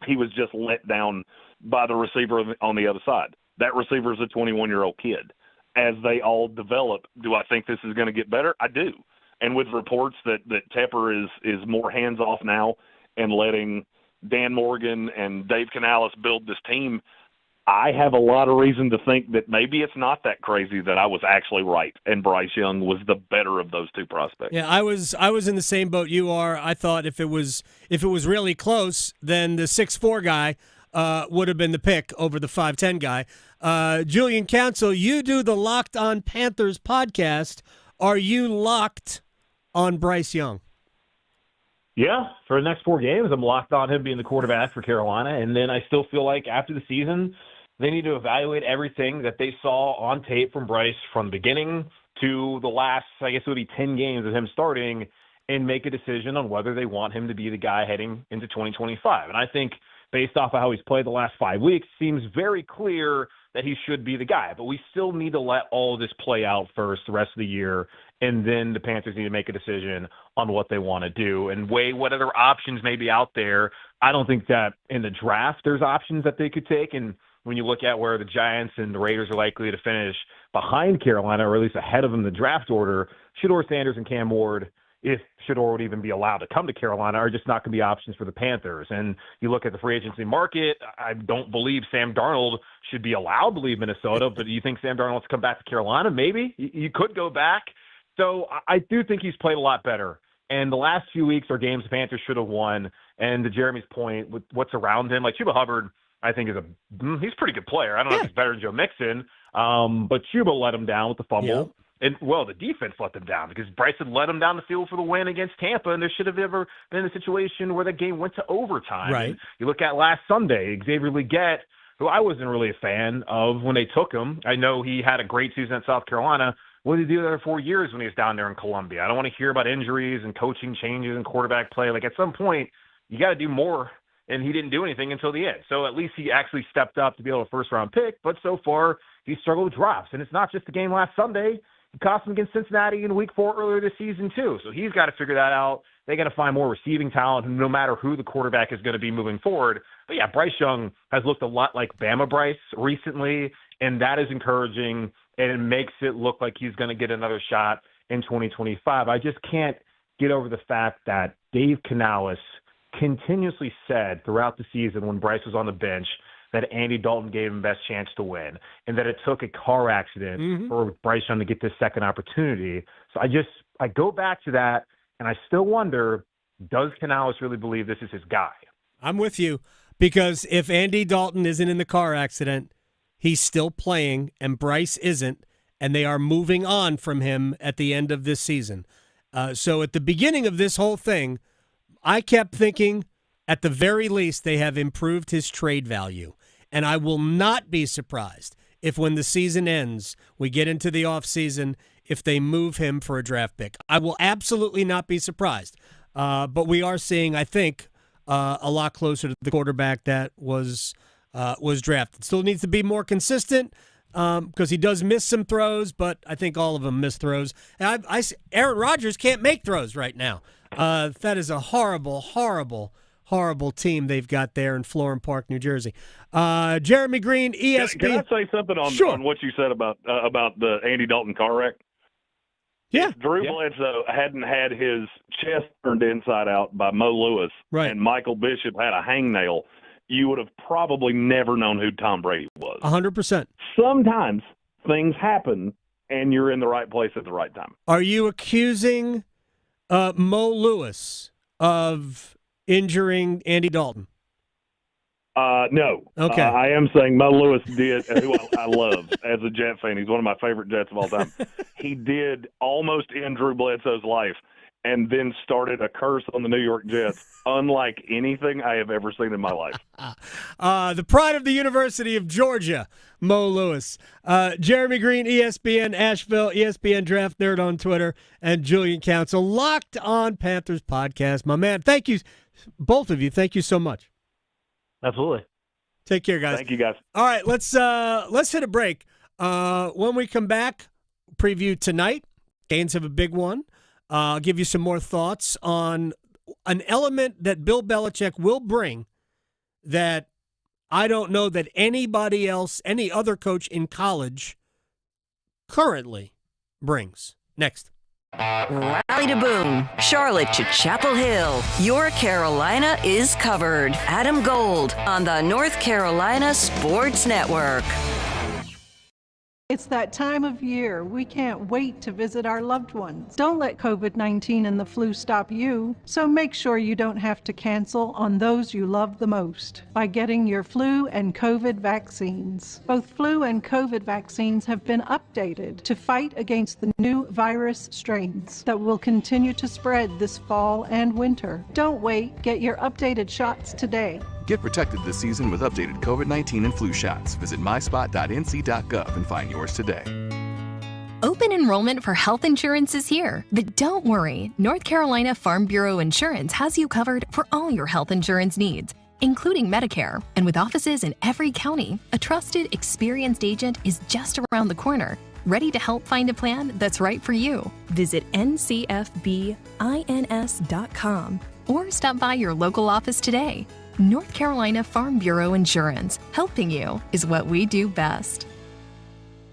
He was just let down by the receiver on the other side. That receiver is a 21-year-old kid. As they all develop, do I think this is going to get better? I do. And with reports that Tepper is more hands-off now and letting Dan Morgan and Dave Canales build this team, I have a lot of reason to think that maybe it's not that crazy that I was actually right and Bryce Young was the better of those two prospects. Yeah, I was in the same boat you are. I thought if it was really close, then the 6'4" guy would have been the pick over the 5'10" guy. Julian Council, you do the Locked On Panthers podcast. Are you locked on Bryce Young? Yeah, for the next 4 games, I'm locked on him being the quarterback for Carolina. And then I still feel like after the season, they need to evaluate everything that they saw on tape from Bryce from the beginning to the last, I guess it would be 10 games of him starting, and make a decision on whether they want him to be the guy heading into 2025. And I think based off of how he's played the last 5 weeks, seems very clear that he should be the guy. But we still need to let all of this play out first the rest of the year, and then the Panthers need to make a decision on what they want to do and weigh what other options may be out there. I don't think that in the draft there's options that they could take. And when you look at where the Giants and the Raiders are likely to finish behind Carolina, or at least ahead of them in the draft order, Shedeur Sanders and Cam Ward, if Shedeur would even be allowed to come to Carolina, are just not going to be options for the Panthers. And you look at the free agency market, I don't believe Sam Darnold should be allowed to leave Minnesota, but do you think Sam Darnold wants to come back to Carolina? Maybe. You could go back. So I do think he's played a lot better. And the last few weeks are games the Panthers should have won. And to Jeremy's point, with what's around him, like Chuba Hubbard I think he's a pretty good player. I don't know if he's better than Joe Mixon, but Chuba let him down with the fumble. Yeah. And, the defense let them down because Bryce had let them down the field for the win against Tampa, and there should have ever been a situation where the game went to overtime. Right. And you look at last Sunday, Xavier Legette, who I wasn't really a fan of when they took him. I know he had a great season at South Carolina. What did he do there 4 years when he was down there in Columbia? I don't want to hear about injuries and coaching changes and quarterback play. Like, at some point, you got to do more, and he didn't do anything until the end. So at least he actually stepped up to be able to first-round pick, but so far he struggled with drops. And it's not just the game last Sunday. He cost him against Cincinnati in Week 4 earlier this season, too. So he's got to figure that out. They got to find more receiving talent, no matter who the quarterback is going to be moving forward. But, yeah, Bryce Young has looked a lot like Bama Bryce recently, and that is encouraging, and it makes it look like he's going to get another shot in 2025. I just can't get over the fact that Dave Canales continuously said throughout the season when Bryce was on the bench that Andy Dalton gave him best chance to win, and that it took a car accident for Bryce Young to get this second opportunity. So I go back to that, and I still wonder, does Canales really believe this is his guy? I'm with you, because if Andy Dalton isn't in the car accident, he's still playing, and Bryce isn't, and they are moving on from him at the end of this season. So at the beginning of this whole thing, I kept thinking, at the very least, they have improved his trade value. And I will not be surprised if when the season ends, we get into the offseason, if they move him for a draft pick. I will absolutely not be surprised. But we are seeing, I think, a lot closer to the quarterback that was drafted. Still needs to be more consistent because he does miss some throws, but I think all of them miss throws. And Aaron Rodgers can't make throws right now. That is a horrible, horrible team they've got there in Florham Park, New Jersey. Jeremy Greene, ESPN. Can I say something on what you said about the Andy Dalton car wreck? Yeah. If Drew Bledsoe hadn't had his chest turned inside out by Mo Lewis and Michael Bishop had a hangnail, you would have probably never known who Tom Brady was. 100%. Sometimes things happen, and you're in the right place at the right time. Are you accusing Mo Lewis of injuring Andy Dalton? No. Okay. I am saying Mo Lewis did, who I love as a Jet fan. He's one of my favorite Jets of all time. He did almost end Drew Bledsoe's life and then started a curse on the New York Jets, unlike anything I have ever seen in my life. The pride of the University of Georgia, Mo Lewis. Jeremy Greene, ESPN Asheville, ESPN Draft Nerd on Twitter, and Julian Council, Locked On Panthers podcast. My man, thank you, both of you. Thank you so much. Absolutely. Take care, guys. Thank you, guys. All right, let's hit a break. When we come back, preview tonight. Canes have a big one. I'll give you some more thoughts on an element that Bill Belichick will bring that I don't know that anybody else, any other coach in college currently brings. Next. Raleigh to Boone, Charlotte to Chapel Hill. Your Carolina is covered. Adam Gold on the North Carolina Sports Network. It's that time of year. We can't wait to visit our loved ones. Don't let COVID-19 and the flu stop you, so make sure you don't have to cancel on those you love the most by getting your flu and COVID vaccines. Both flu and COVID vaccines have been updated to fight against the new virus strains that will continue to spread this fall and winter. Don't wait. Get your updated shots today. Get protected this season with updated COVID-19 and flu shots. Visit myspot.nc.gov and find yours today. Open enrollment for health insurance is here. But don't worry, North Carolina Farm Bureau Insurance has you covered for all your health insurance needs, including Medicare. And with offices in every county, a trusted, experienced agent is just around the corner, ready to help find a plan that's right for you. Visit ncfbins.com or stop by your local office today. North Carolina Farm Bureau Insurance. Helping you is what we do best.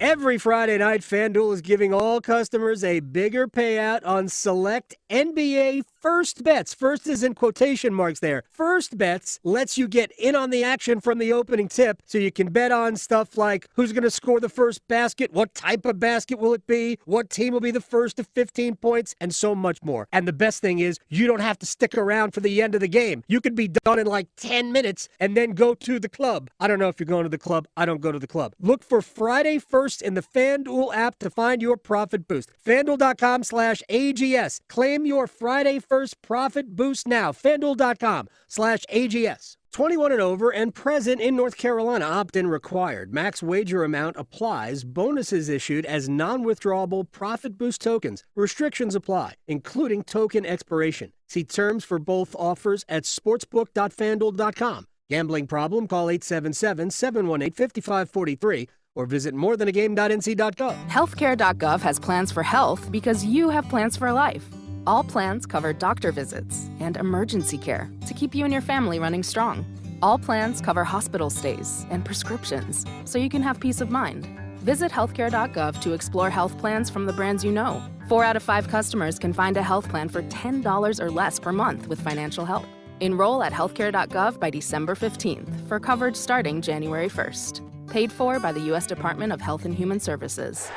Every Friday night, FanDuel is giving all customers a bigger payout on select NBA First Bets, first is in quotation marks there. First Bets lets you get in on the action from the opening tip, so you can bet on stuff like who's going to score the first basket, what type of basket will it be, what team will be the first to 15 points, and so much more. And the best thing is, you don't have to stick around for the end of the game. You could be done in like 10 minutes and then go to the club. I don't know if you're going to the club. I don't go to the club. Look for Friday First in the FanDuel app to find your profit boost. FanDuel.com/AGS. Claim your Friday First profit boost now. FanDuel.com/AGS. 21 and over and present in North Carolina. Opt-in required. Max wager amount applies. Bonuses issued as non-withdrawable profit boost tokens. Restrictions apply, including token expiration. See terms for both offers at sportsbook.fanduel.com. Gambling problem? Call 877-718-5543 or visit morethanagame.nc.gov. Healthcare.gov has plans for health because you have plans for life. All plans cover doctor visits and emergency care to keep you and your family running strong. All plans cover hospital stays and prescriptions so you can have peace of mind. Visit healthcare.gov to explore health plans from the brands you know. 4 out of 5 customers can find a health plan for $10 or less per month with financial help. Enroll at healthcare.gov by December 15th for coverage starting January 1st. Paid for by the U.S. Department of Health and Human Services.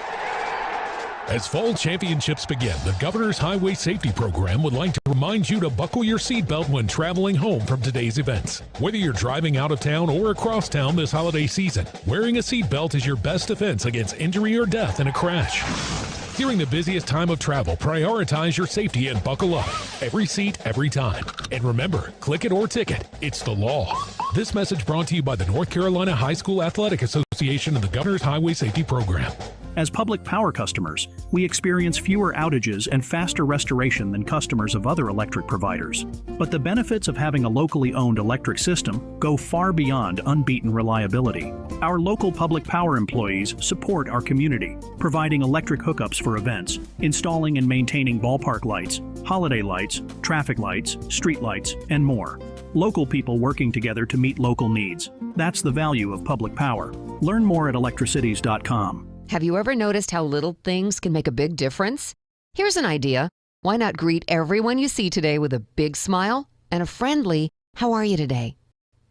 As fall championships begin, the Governor's Highway Safety Program would like to remind you to buckle your seatbelt when traveling home from today's events. Whether you're driving out of town or across town this holiday season, wearing a seatbelt is your best defense against injury or death in a crash. During the busiest time of travel, prioritize your safety and buckle up. Every seat, every time. And remember, click it or ticket. It's the law. This message brought to you by the North Carolina High School Athletic Association and the Governor's Highway Safety Program. As public power customers, we experience fewer outages and faster restoration than customers of other electric providers. But the benefits of having a locally owned electric system go far beyond unbeaten reliability. Our local public power employees support our community, providing electric hookups for events, installing and maintaining ballpark lights, holiday lights, traffic lights, street lights, and more. Local people working together to meet local needs. That's the value of public power. Learn more at electricities.com. Have you ever noticed how little things can make a big difference? Here's an idea. Why not greet everyone you see today with a big smile and a friendly, "How are you today?"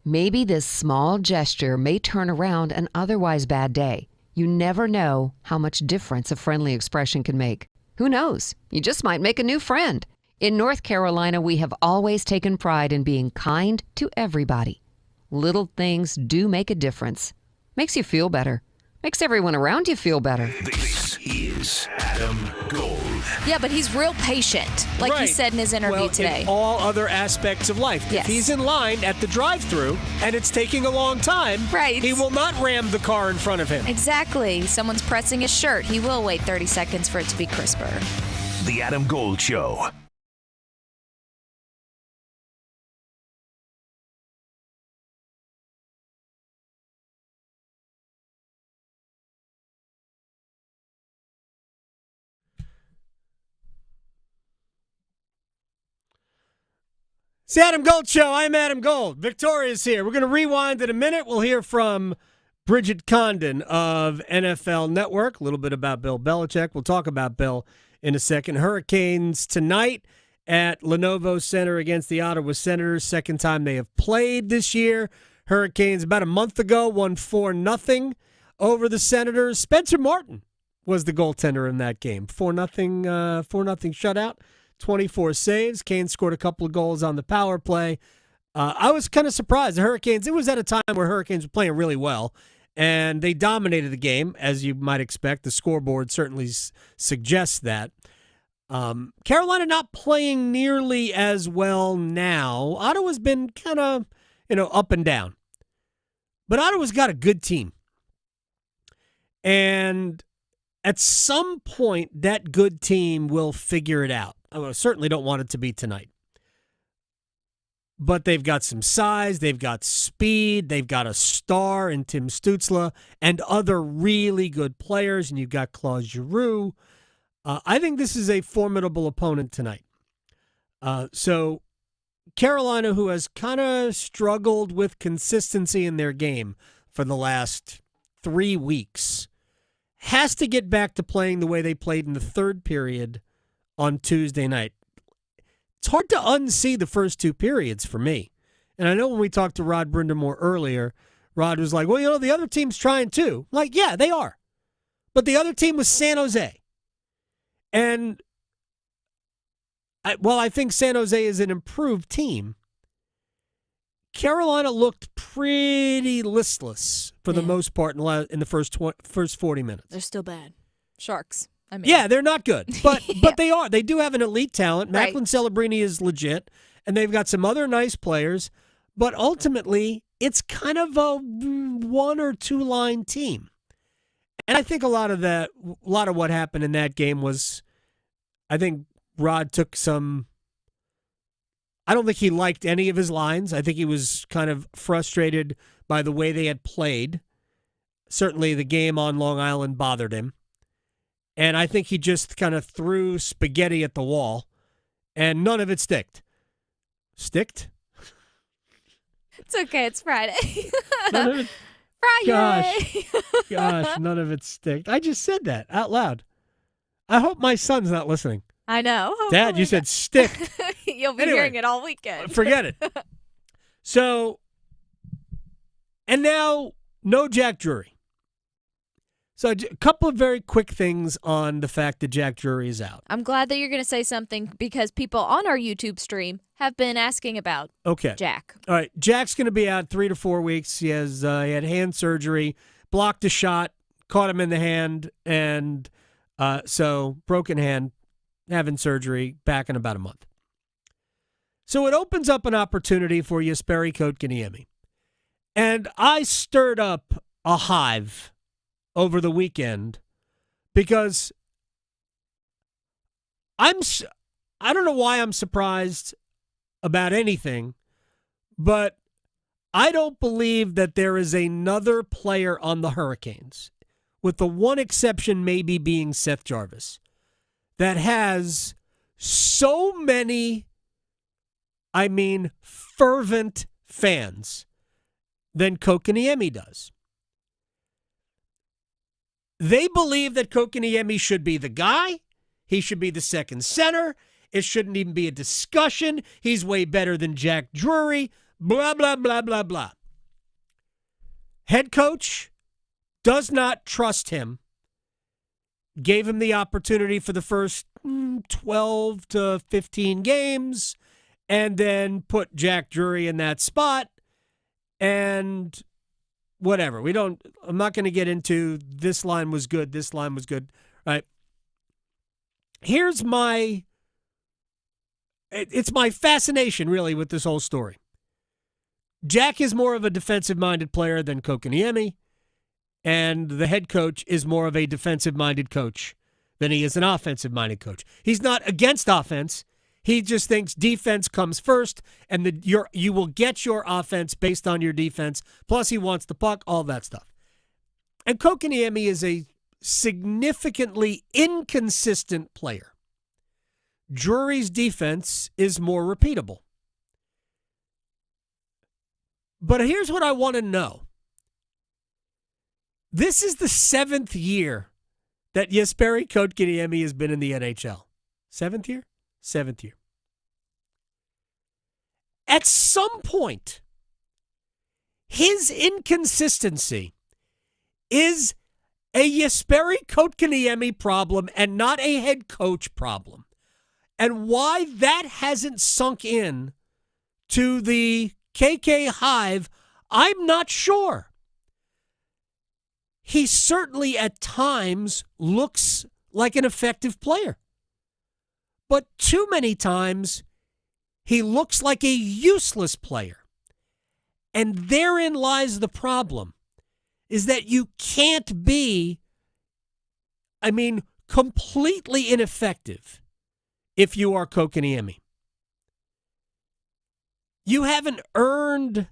Maybe this small gesture may turn around an otherwise bad day. You never know how much difference a friendly expression can make. Who knows? You just might make a new friend. In North Carolina, we have always taken pride in being kind to everybody. Little things do make a difference. Makes you feel better. Makes everyone around you feel better. This is Adam Gold. Yeah, but he's real patient, like he said in his interview today. In all other aspects of life. Yes. If he's in line at the drive-thru and it's taking a long time, he will not ram the car in front of him. Exactly. Someone's pressing his shirt. He will wait 30 seconds for it to be crisper. The Adam Gold Show. It's the Adam Gold Show. I'm Adam Gold. Victoria's here. We're going to rewind in a minute. We'll hear from Bridget Condon of NFL Network. A little bit about Bill Belichick. We'll talk about Bill in a second. Hurricanes tonight at Lenovo Center against the Ottawa Senators. Second time they have played this year. Hurricanes about a month ago won 4-0 over the Senators. Spencer Martin was the goaltender in that game. 4-0 shutout. 24 saves. Canes scored a couple of goals on the power play. I was kind of surprised. The Hurricanes, it was at a time where Hurricanes were playing really well, and they dominated the game, as you might expect. The scoreboard certainly suggests that. Carolina not playing nearly as well now. Ottawa's been kind of, up and down. But Ottawa's got a good team. And at some point, that good team will figure it out. I certainly don't want it to be tonight. But they've got some size, they've got speed, they've got a star in Tim Stützle, and other really good players, and you've got Claude Giroux. I think this is a formidable opponent tonight. So Carolina, who has kind of struggled with consistency in their game for the last 3 weeks, has to get back to playing the way they played in the third period on Tuesday night. It's hard to unsee the first two periods for me. And I know when we talked to Rod Brind'Amour earlier, Rod was like, well, the other team's trying too. Like, yeah, they are. But the other team was San Jose. And, I think San Jose is an improved team. Carolina looked pretty listless for the most part in the first 40 minutes. They're still bad. Sharks. Yeah, they're not good, but but they are. They do have an elite talent. Right. Macklin Celebrini is legit, and they've got some other nice players. But ultimately, it's kind of a 1 or 2 line team, and I think a lot of what happened in that game was, I think Rod took some. I don't think he liked any of his lines. I think he was kind of frustrated by the way they had played. Certainly, the game on Long Island bothered him. And I think he just kind of threw spaghetti at the wall, and none of it sticked. Sticked? It's okay. It's Friday. None of it, Friday. Gosh, none of it sticked. I just said that out loud. I hope my son's not listening. I know. Dad, you said sticked. You'll be Anyway, hearing it all weekend. Forget it. So, and now, no Jack Drury. So a couple of very quick things on the fact that Jack Drury is out. I'm glad that you're going to say something because people on our YouTube stream have been asking about Jack. All right. Jack's going to be out 3 to 4 weeks. He had hand surgery, blocked a shot, caught him in the hand, and so broken hand, having surgery, back in about a month. So it opens up an opportunity for Jesperi Kotkaniemi. And I stirred up a hive over the weekend because I don't know why I'm surprised about anything, but I don't believe that there is another player on the Hurricanes, with the one exception maybe being Seth Jarvis, that has so many, fervent fans than Kotkaniemi does. They believe that Kotkaniemi should be the guy. He should be the second center. It shouldn't even be a discussion. He's way better than Jack Drury. Blah, blah, blah, blah, blah. Head coach does not trust him. Gave him the opportunity for the first 12 to 15 games and then put Jack Drury in that spot. And whatever. I'm not going to get into this line was good, this line was good, right? Here's it's my fascination, really, with this whole story. Jack is more of a defensive-minded player than Kotkaniemi, and the head coach is more of a defensive-minded coach than he is an offensive-minded coach. He's not against offense. He just thinks defense comes first, and you will get your offense based on your defense. Plus, he wants the puck, all that stuff. And Kotkaniemi is a significantly inconsistent player. Drury's defense is more repeatable. But here's what I want to know. This is the 7th year that Jesperi Kotkaniemi has been in the NHL. 7th year? 7th year. At some point, his inconsistency is a Jesperi Kotkaniemi problem and not a head coach problem. And why that hasn't sunk in to the KK Hive, I'm not sure. He certainly at times looks like an effective player. But too many times, he looks like a useless player. And therein lies the problem, is that you can't be, completely ineffective if you are Kotkaniemi. You haven't earned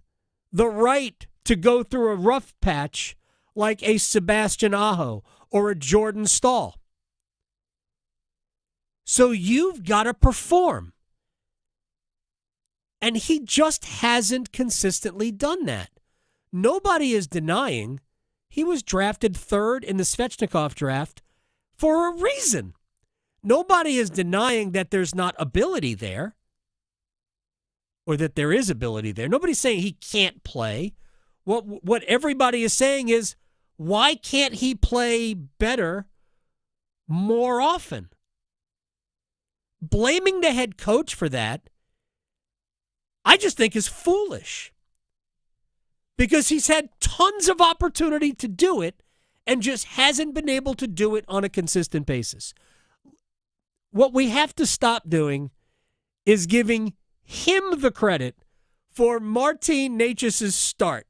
the right to go through a rough patch like a Sebastian Aho or a Jordan Stahl. So you've got to perform. And he just hasn't consistently done that. Nobody is denying he was drafted 3rd in the Svechnikov draft for a reason. Nobody is denying that there's not ability there. or that there is ability there. Nobody's saying he can't play. What everybody is saying is, why can't he play better more often? Blaming the head coach for that, I just think is foolish. Because he's had tons of opportunity to do it and just hasn't been able to do it on a consistent basis. What we have to stop doing is giving him the credit for Martin Necas' start.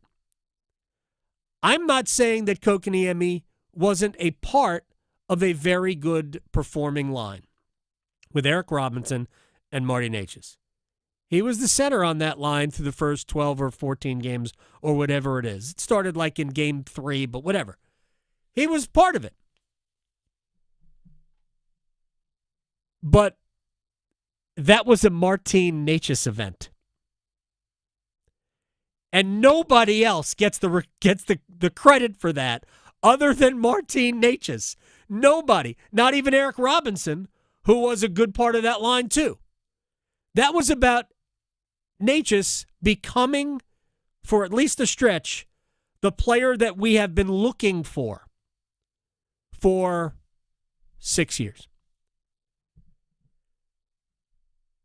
I'm not saying that Kokoniemi wasn't a part of a very good performing line with Eric Robinson and Marty Necas. He was the center on that line through the first 12 or 14 games or whatever it is. It started like in game 3, but whatever. He was part of it. But that was a Martin Necas event. And nobody else gets the credit for that other than Martin Necas. Nobody. Not even Eric Robinson, who was a good part of that line too. That was about Necas becoming, for at least a stretch, the player that we have been looking for 6 years.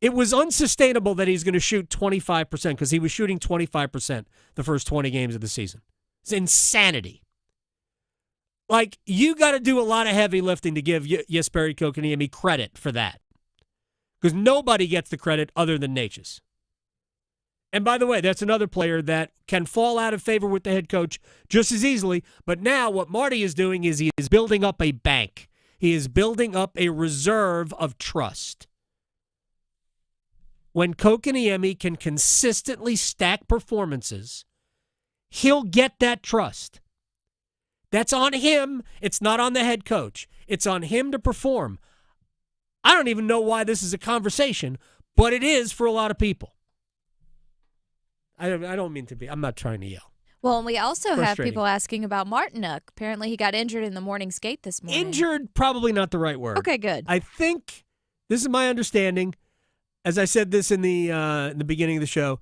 It was unsustainable that he's going to shoot 25% because he was shooting 25% the first 20 games of the season. It's insanity. Like, you got to do a lot of heavy lifting to give Jesperi Kokoniemi credit for that. Because nobody gets the credit other than Necas. And by the way, that's another player that can fall out of favor with the head coach just as easily. But now what Marty is doing is he is building up a bank. He is building up a reserve of trust. When Kokoniemi can consistently stack performances, he'll get that trust. That's on him. It's not on the head coach. It's on him to perform. I don't even know why this is a conversation, but it is for a lot of people. I don't mean to be. I'm not trying to yell. Well, and we also have people asking about Martinuk. Apparently he got injured in the morning skate this morning. Injured, probably not the right word. Okay, good. I think, this is my understanding, as I said this in the beginning of the show,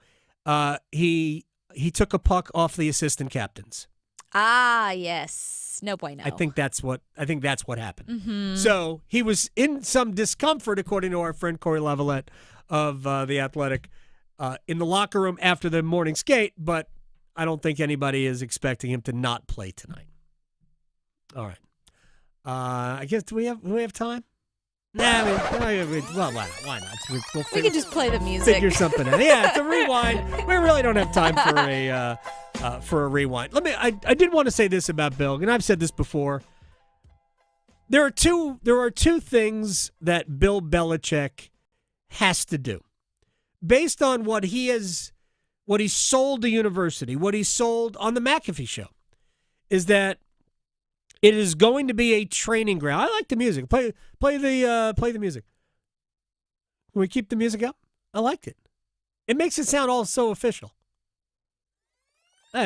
he took a puck off the assistant captains. Ah, yes. No bueno. I think that's what happened. Mm-hmm. So he was in some discomfort, according to our friend Corey Lavalette of The Athletic, in the locker room after the morning skate, but I don't think anybody is expecting him to not play tonight. All right. I guess, do we have time? Nah, well, why not? We can just play the music. Figure something out. Yeah, it's a rewind. We really don't have time for a rewind. I did want to say this about Bill, and I've said this before. There are two things that Bill Belichick has to do, based on what he sold the university, what he sold on the McAfee show, is that it is going to be a training ground. I like the music. Play the music. Can we keep the music up? I liked it. It makes it sound all so official.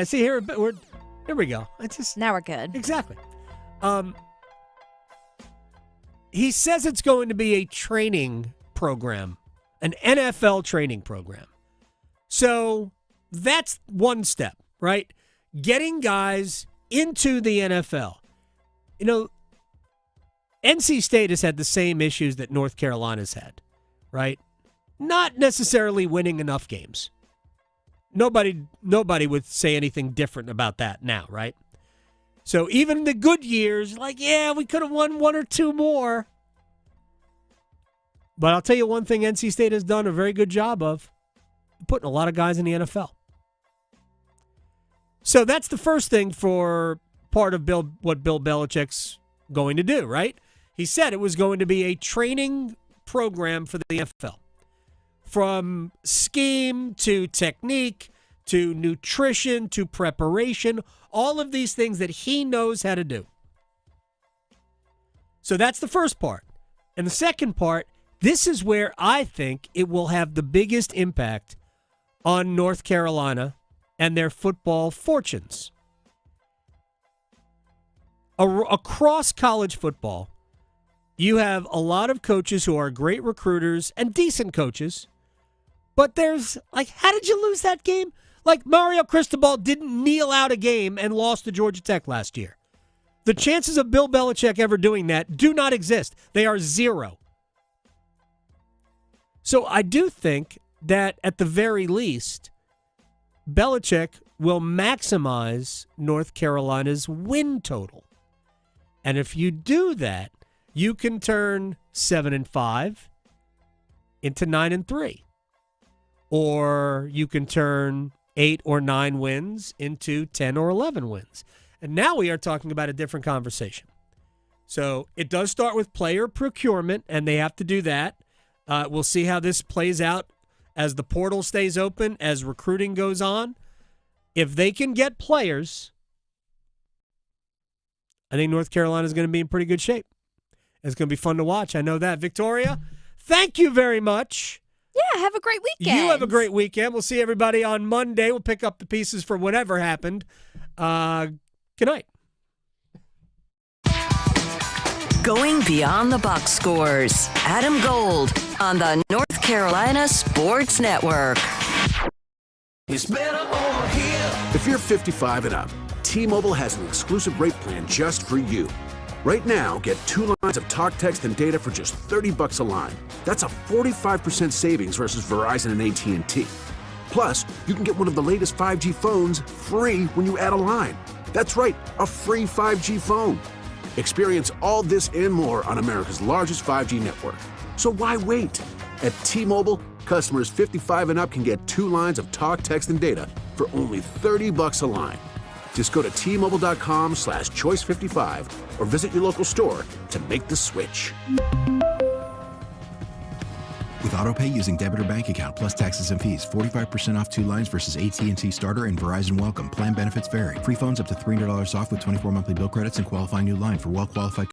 See here we go. Now we're good. Exactly. He says it's going to be a training program, an NFL training program. So that's one step, right? Getting guys into the NFL. You know, NC State has had the same issues that North Carolina's had, right? Not necessarily winning enough games. Nobody would say anything different about that now, right? So even in the good years, like, yeah, we could have won one or two more. But I'll tell you one thing NC State has done a very good job of, putting a lot of guys in the NFL. So that's the first thing for part of what Bill Belichick's going to do, right? He said it was going to be a training program for the NFL. From scheme to technique to nutrition to preparation, all of these things that he knows how to do. So that's the first part. And the second part, this is where I think it will have the biggest impact on North Carolina and their football fortunes. Across college football, you have a lot of coaches who are great recruiters and decent coaches But there's, how did you lose that game? Mario Cristobal didn't kneel out a game and lost to Georgia Tech last year. The chances of Bill Belichick ever doing that do not exist. They are 0. So I do think that at the very least, Belichick will maximize North Carolina's win total. And if you do that, you can turn 7-5 into 9-3. Or you can turn 8 or 9 wins into 10 or 11 wins. And now we are talking about a different conversation. So it does start with player procurement, and they have to do that. We'll see how this plays out as the portal stays open, as recruiting goes on. If they can get players, I think North Carolina is going to be in pretty good shape. It's going to be fun to watch. I know that. Victoria, thank you very much. Yeah, have a great weekend. You have a great weekend. We'll see everybody on Monday. We'll pick up the pieces for whatever happened. Good night. Going beyond the box scores. Adam Gold on the North Carolina Sports Network. It's better over here. If you're 55 and up, T-Mobile has an exclusive rate plan just for you. Right now, get 2 lines of talk, text, and data for just $30 a line. That's a 45% savings versus Verizon and AT&T. Plus, you can get one of the latest 5G phones free when you add a line. That's right, a free 5G phone. Experience all this and more on America's largest 5G network. So why wait? At T-Mobile, customers 55 and up can get 2 lines of talk, text, and data for only $30 a line. Just go to T-Mobile.com/choice55 or visit your local store to make the switch. With AutoPay using debit or bank account plus taxes and fees, 45% off 2 lines versus AT&T Starter and Verizon Welcome. Plan benefits vary. Free phones up to $300 off with 24 monthly bill credits and qualifying new line for well-qualified